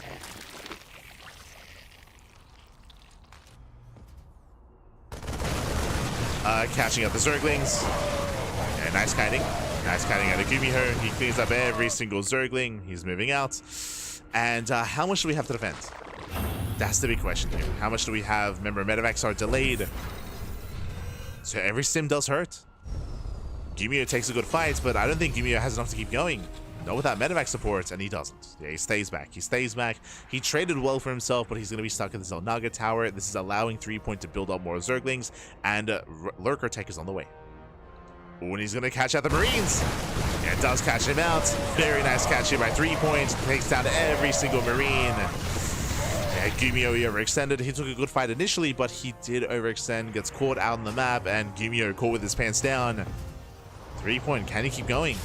Catching up the Zerglings. Okay, nice kiting. Nice kiting out of GuMiho. He cleans up every single Zergling. He's moving out. And how much do we have to defend? That's the big question here. How much do we have? Remember, medevacs are delayed. So every stim does hurt. GuMiho takes a good fight, but I don't think GuMiho has enough to keep going. Not without medevac support, and he doesn't. Yeah, he stays back. He traded well for himself, but he's going to be stuck in the Zelnaga tower. This is allowing 3-point to build up more Zerglings, and Lurker tech is on the way. When he's going to catch out the Marines. Yeah, it does catch him out. Very nice catch here by 3-point. Takes down every single Marine. Yeah, GuMiho overextended. He took a good fight initially, but he did overextend. Gets caught out on the map, and GuMiho caught with his pants down. 3-point. Can he keep going?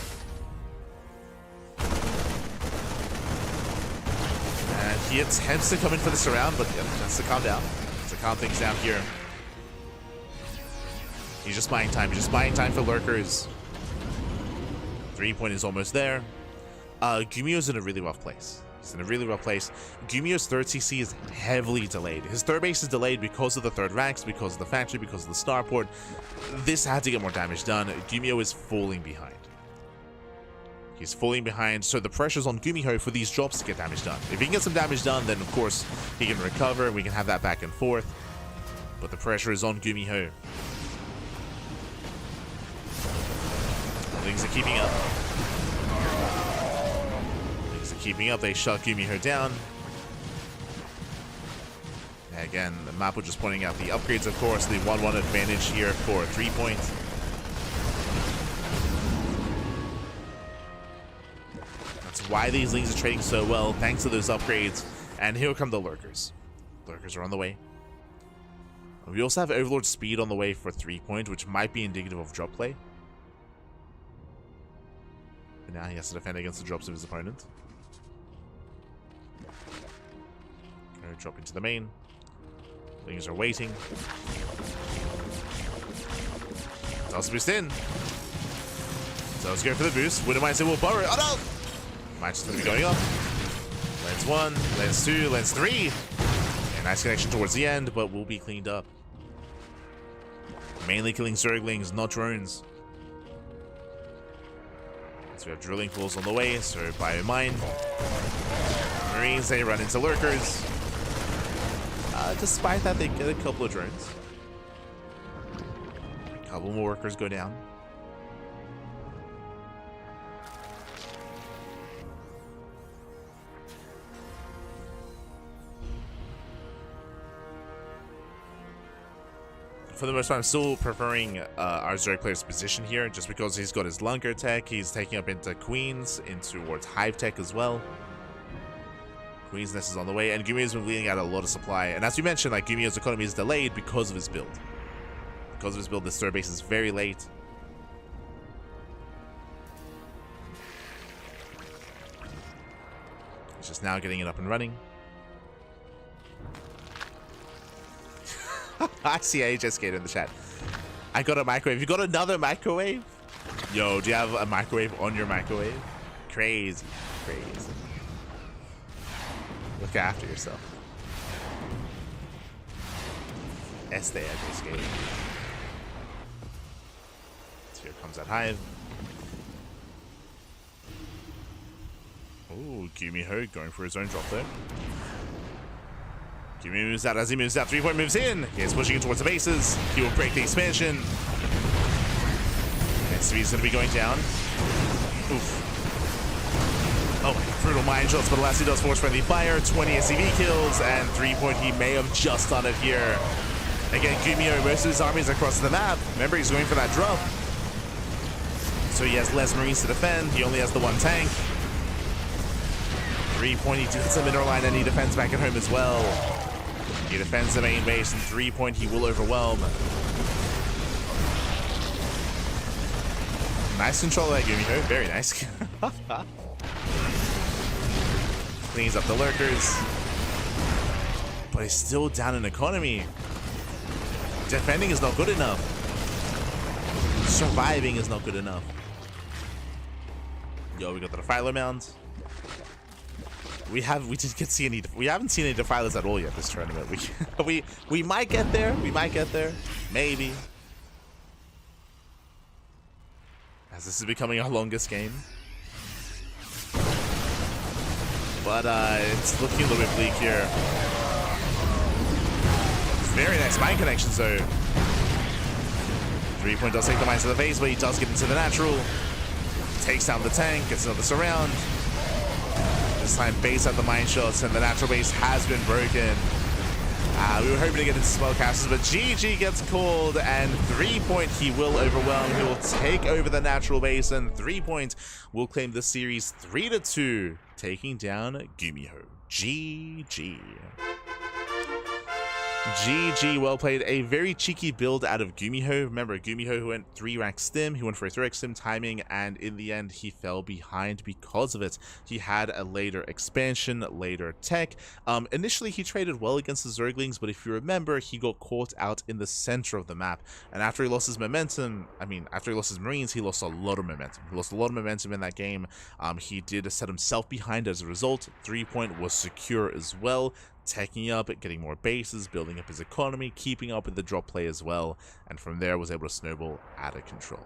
He attempts to come in for the surround, but has to calm down. To calm things down here. He's just buying time. He's just buying time for lurkers. 3-point is almost there. GuMiho's in a really rough place. He's in a really rough place. GuMiho's third CC is heavily delayed. His third base is delayed because of the third ranks, because of the factory, because of the starport. This had to get more damage done. GuMiho is falling behind. He's falling behind, so the pressure's on GuMiho for these drops to get damage done. If he can get some damage done, then of course he can recover. We can have that back and forth. But the pressure is on GuMiho. Things are keeping up. Things are keeping up. They shut GuMiho down. Again, the map was just pointing out the upgrades, of course. The 1-1 advantage here for 3-point. That's why these leagues are trading so well, thanks to those upgrades. And here come the lurkers. Lurkers are on the way. We also have Overlord speed on the way for 3-point, which might be indicative of drop play. But now he has to defend against the drops of his opponent. Gonna drop into the main. Things are waiting. Toss boost in. So let's go for the boost. Wouldn't mind say we'll borrow it. Oh no! Might just be going up. Lens 1, lens 2, lens 3. Yeah, nice connection towards the end, but will be cleaned up. Mainly killing Zerglings, not drones. So we have drilling pools on the way, so ByuN. Marines, they run into lurkers. Despite that, they get a couple of drones. A couple more workers go down. For the most part, I'm still preferring our Zerg player's position here, just because he's got his Lunker tech, he's taking up into Queens, in towards Hive tech as well. Queen's Nest is on the way, and GuMiho's been bleeding out a lot of supply. And as we mentioned, like, GuMiho's economy is delayed because of his build. Because of his build, this third base is very late. He's just now getting it up and running. I see AJ Skater in the chat. I got a microwave. You got another microwave? Yo, do you have a microwave on your microwave? Crazy. Crazy. Look after yourself. Este AJ Skater. So here comes that Hive. Ooh, GuMiho going for his own drop there. GuMiho moves out. As he moves out, 3-point moves in. He's pushing it towards the bases. He will break the expansion. SV is going to be going down. Oof. Oh, brutal mine shots, but alas, he does force friendly fire. 20 SCV kills, and 3-point, he may have just done it here. Again, GuMiho, most of his armies across the map. Remember, he's going for that drop. So he has less Marines to defend. He only has the one tank. 3-point, he does some inner line, and he defends back at home as well. He defends the main base, and 3-point, he will overwhelm. Nice control of that GuMiho, very nice. Cleans up the lurkers. But he's still down in economy. Defending is not good enough. Surviving is not good enough. Yo, we got the Defiler mound. We haven't seen any defilers at all yet this tournament. We might get there. We might get there. Maybe. As this is becoming our longest game. But it's looking a little bit bleak here. Very nice mine connections though. 3-point does take the mines to the face, but he does get into the natural. Takes down the tank, gets another surround. This time base at the mine shots, and the natural base has been broken. We were hoping to get into spellcasters, but GG gets called, and 3-point he will overwhelm. He will take over the natural base, and 3-point will claim the series 3-2, taking down GuMiho. GG. GG, well played. A very cheeky build out of GuMiho. Remember, GuMiho who went 3-rank stim, he went for a 3-rank stim timing, and in the end, he fell behind because of it. He had a later expansion, later tech. Initially, he traded well against the Zerglings, but if you remember, he got caught out in the center of the map. And after he lost his momentum, after he lost his Marines, he lost a lot of momentum. He lost a lot of momentum in that game. He did set himself behind as a result. 3-point was secure as well. Teching up, getting more bases, building up his economy, keeping up with the drop play as well, and from there was able to snowball out of control.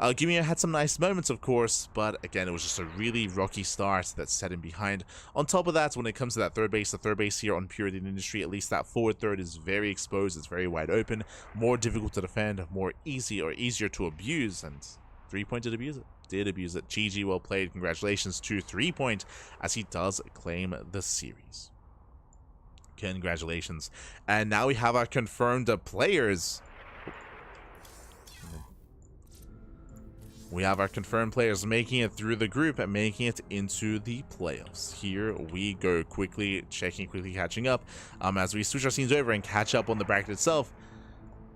GuMiho had some nice moments, of course, but again, it was just a really rocky start that set him behind. On top of that, when it comes to that third base, the third base here on Purity Industry, at least that forward third is very exposed, it's very wide open, more difficult to defend, more easier to abuse, and 3-point did abuse it. GG, well played. Congratulations to 3-point as he does claim the series. Congratulations. And now we have our confirmed players. We have our confirmed players making it through the group and making it into the playoffs. Here we go, quickly catching up. As we switch our scenes over and catch up on the bracket itself.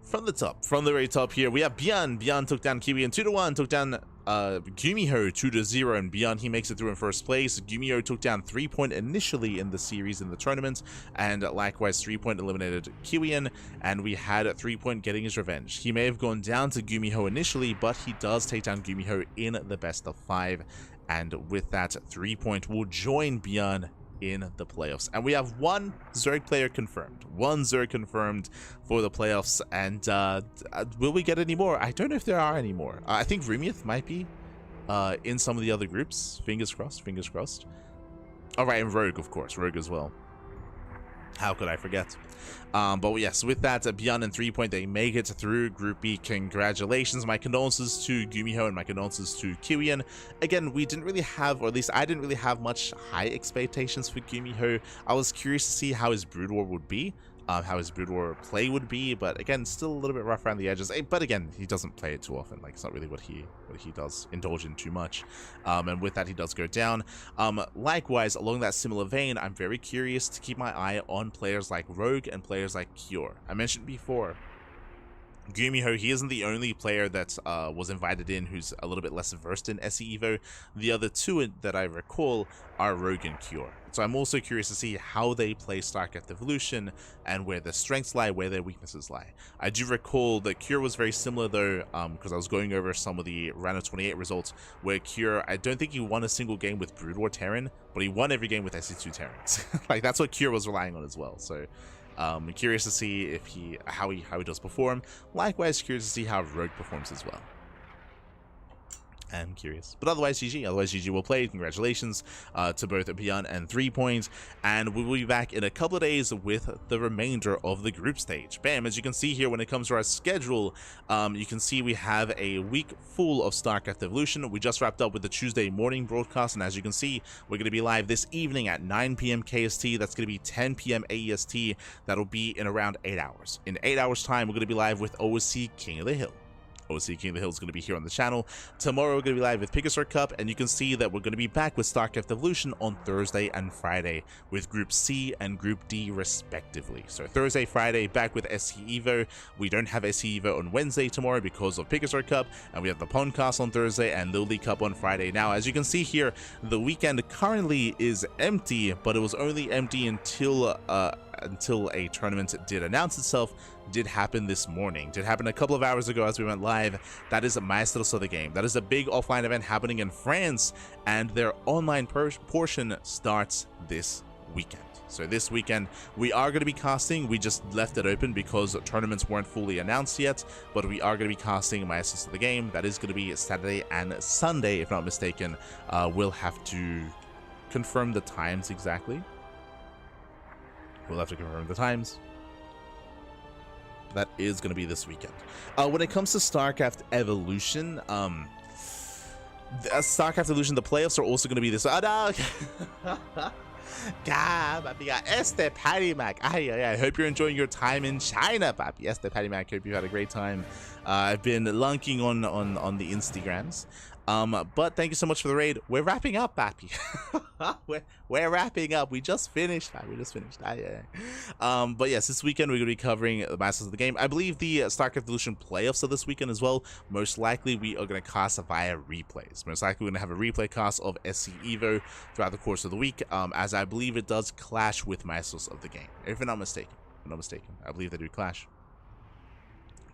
From the very top here, we have ByuN. ByuN took down KiwiN 2-1, took down GuMiho 2-0, and ByuN, he makes it through in first place. GuMiho took down 3-point initially in the series in the tournament, and likewise 3-point eliminated KiwiN, and we had 3-point getting his revenge. He may have gone down to GuMiho initially, but he does take down GuMiho in the best of 5, and with that, 3-point will join ByuN in the playoffs. And we have one Zerg player confirmed. One Zerg confirmed for the playoffs. And will we get any more? I don't know if there are any more. I think Rumith might be in some of the other groups. Fingers crossed, fingers crossed. All right, and Rogue, of course. Rogue as well. How could I forget? But yes, with that, ByuN and 3-point, they make it through Group B. Congratulations. My condolences to GuMiho and my condolences to KiwiN. Again, we didn't really have, or at least I didn't really have much high expectations for GuMiho. I was curious to see how his Brood War would be. How his Brood War play would be, but again, still a little bit rough around the edges. But again, he doesn't play it too often. Like, it's not really what he does indulge in too much. And with that, he does go down. Likewise, along that similar vein, I'm very curious to keep my eye on players like Rogue and players like Cure. I mentioned before, GuMiho, he isn't the only player that was invited in who's a little bit less versed in SE Evo. The other two that I recall are Rogue and Cure. So I'm also curious to see how they play StarCraft Evolution and where their strengths lie, where their weaknesses lie. I do recall that Cure was very similar though, because I was going over some of the round of 28 results where Cure, I don't think he won a single game with Brood War Terran, but he won every game with SE2 Terrans. Like, that's what Cure was relying on as well. So I'm curious to see if how he does perform. Likewise, curious to see how Rogue performs as well. I'm curious. But otherwise, GG. Otherwise, GG will play. Congratulations to both ByuN and 3-point. And we will be back in a couple of days with the remainder of the group stage. Bam! As you can see here, when it comes to our schedule, you can see we have a week full of StarCraft Evolution. We just wrapped up with the Tuesday morning broadcast. And as you can see, we're going to be live this evening at 9 p.m. KST. That's going to be 10 p.m. AEST. That'll be in around 8 hours. In 8 hours time, we're going to be live with OSC King of the Hill. OSC King of the Hill is going to be here on the channel. Tomorrow we're going to be live with Picasso Cup, and you can see that we're going to be back with StarCraft Evolution on Thursday and Friday with Group C and Group D respectively. So Thursday, Friday, back with SE Evo. We don't have SE Evo on Wednesday tomorrow because of Picasso Cup, and we have the Pondcast on Thursday and Lily Cup on Friday. Now, as you can see here, the weekend currently is empty, but it was only empty until a tournament did announce itself. Did happen this morning, did happen a couple of hours ago as we went live. That is Maestros of the Game. That is a big offline event happening in France, and their online portion starts this weekend. So this weekend we are going to be casting. We just left it open because tournaments weren't fully announced yet, but we are going to be casting Maestros of the Game. That is going to be Saturday and Sunday, if not mistaken. We'll have to confirm the times exactly. We'll have to confirm the times. That is going to be this weekend. When it comes to StarCraft Evolution, StarCraft Evolution, the playoffs are also going to be this. I hope you're enjoying your time in China, papi. Yes, the Patty Mac. Hope you had a great time. I've been lunking on the Instagrams. But thank you so much for the raid. We're wrapping up, Pappy. we're wrapping up. We just finished. We just finished. But yes, this weekend we're going to be covering the Masters of the Game. I believe the StarCraft Evolution playoffs are this weekend as well. Most likely we are going to cast via replays. Most likely we're going to have a replay cast of SC Evo throughout the course of the week, as I believe it does clash with Masters of the Game. If I'm not mistaken. I believe they do clash.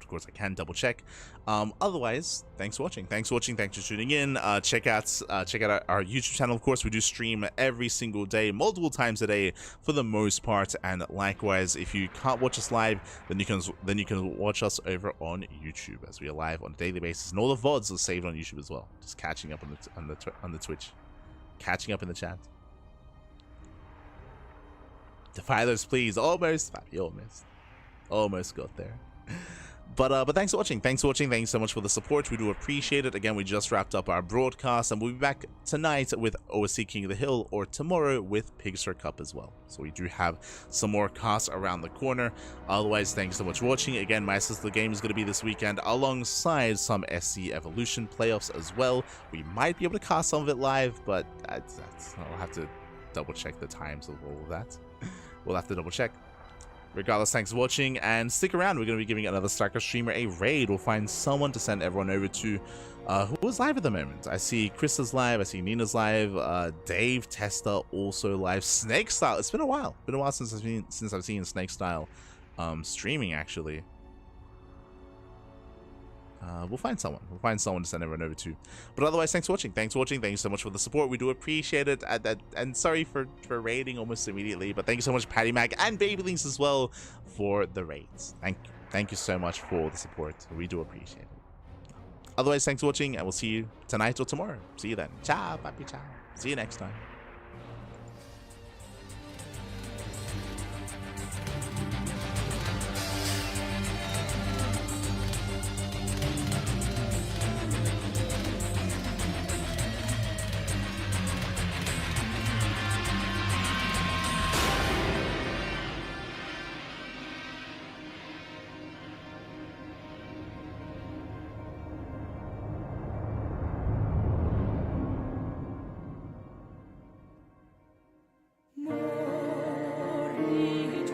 Of course, I can double check. Otherwise, thanks for watching. Thanks for tuning in. Check out our YouTube channel. Of course, we do stream every single day, multiple times a day for the most part. And likewise, if you can't watch us live, then you can watch us over on YouTube, as we are live on a daily basis. And all the VODs are saved on YouTube as well. Just catching up on the Twitch, catching up in the chat. Defy those, please. Almost got there. But thanks for watching. Thank you so much for the support. We do appreciate it. Again, we just wrapped up our broadcast, and we'll be back tonight with OSC King of the Hill, or tomorrow with Pigstar Cup as well. So we do have some more casts around the corner. Otherwise, thanks so much for watching. Again, Masters of the Game is going to be this weekend, alongside some SC Evolution playoffs as well. We might be able to cast some of it live, but I'll have to double check the times of all of that. We'll have to double check. Regardless, thanks for watching, and stick around. We're going to be giving another StarCraft streamer a raid. We'll find someone to send everyone over to. Who is live at the moment? I see Chris is live. I see Nina's live. Dave, Testa also live. Snake Style. It's been a while. Since I've seen Snake Style streaming, actually. We'll find someone. to send everyone over to. But otherwise, thanks for watching. Thank you so much for the support. We do appreciate it. And sorry for raiding almost immediately. But thank you so much, Patty Mac and Baby Links as well, for the raids. Thank you so much for the support. We do appreciate it. Otherwise, thanks for watching, and we'll see you tonight or tomorrow. See you then. Ciao, papi, ciao. See you next time. Morning.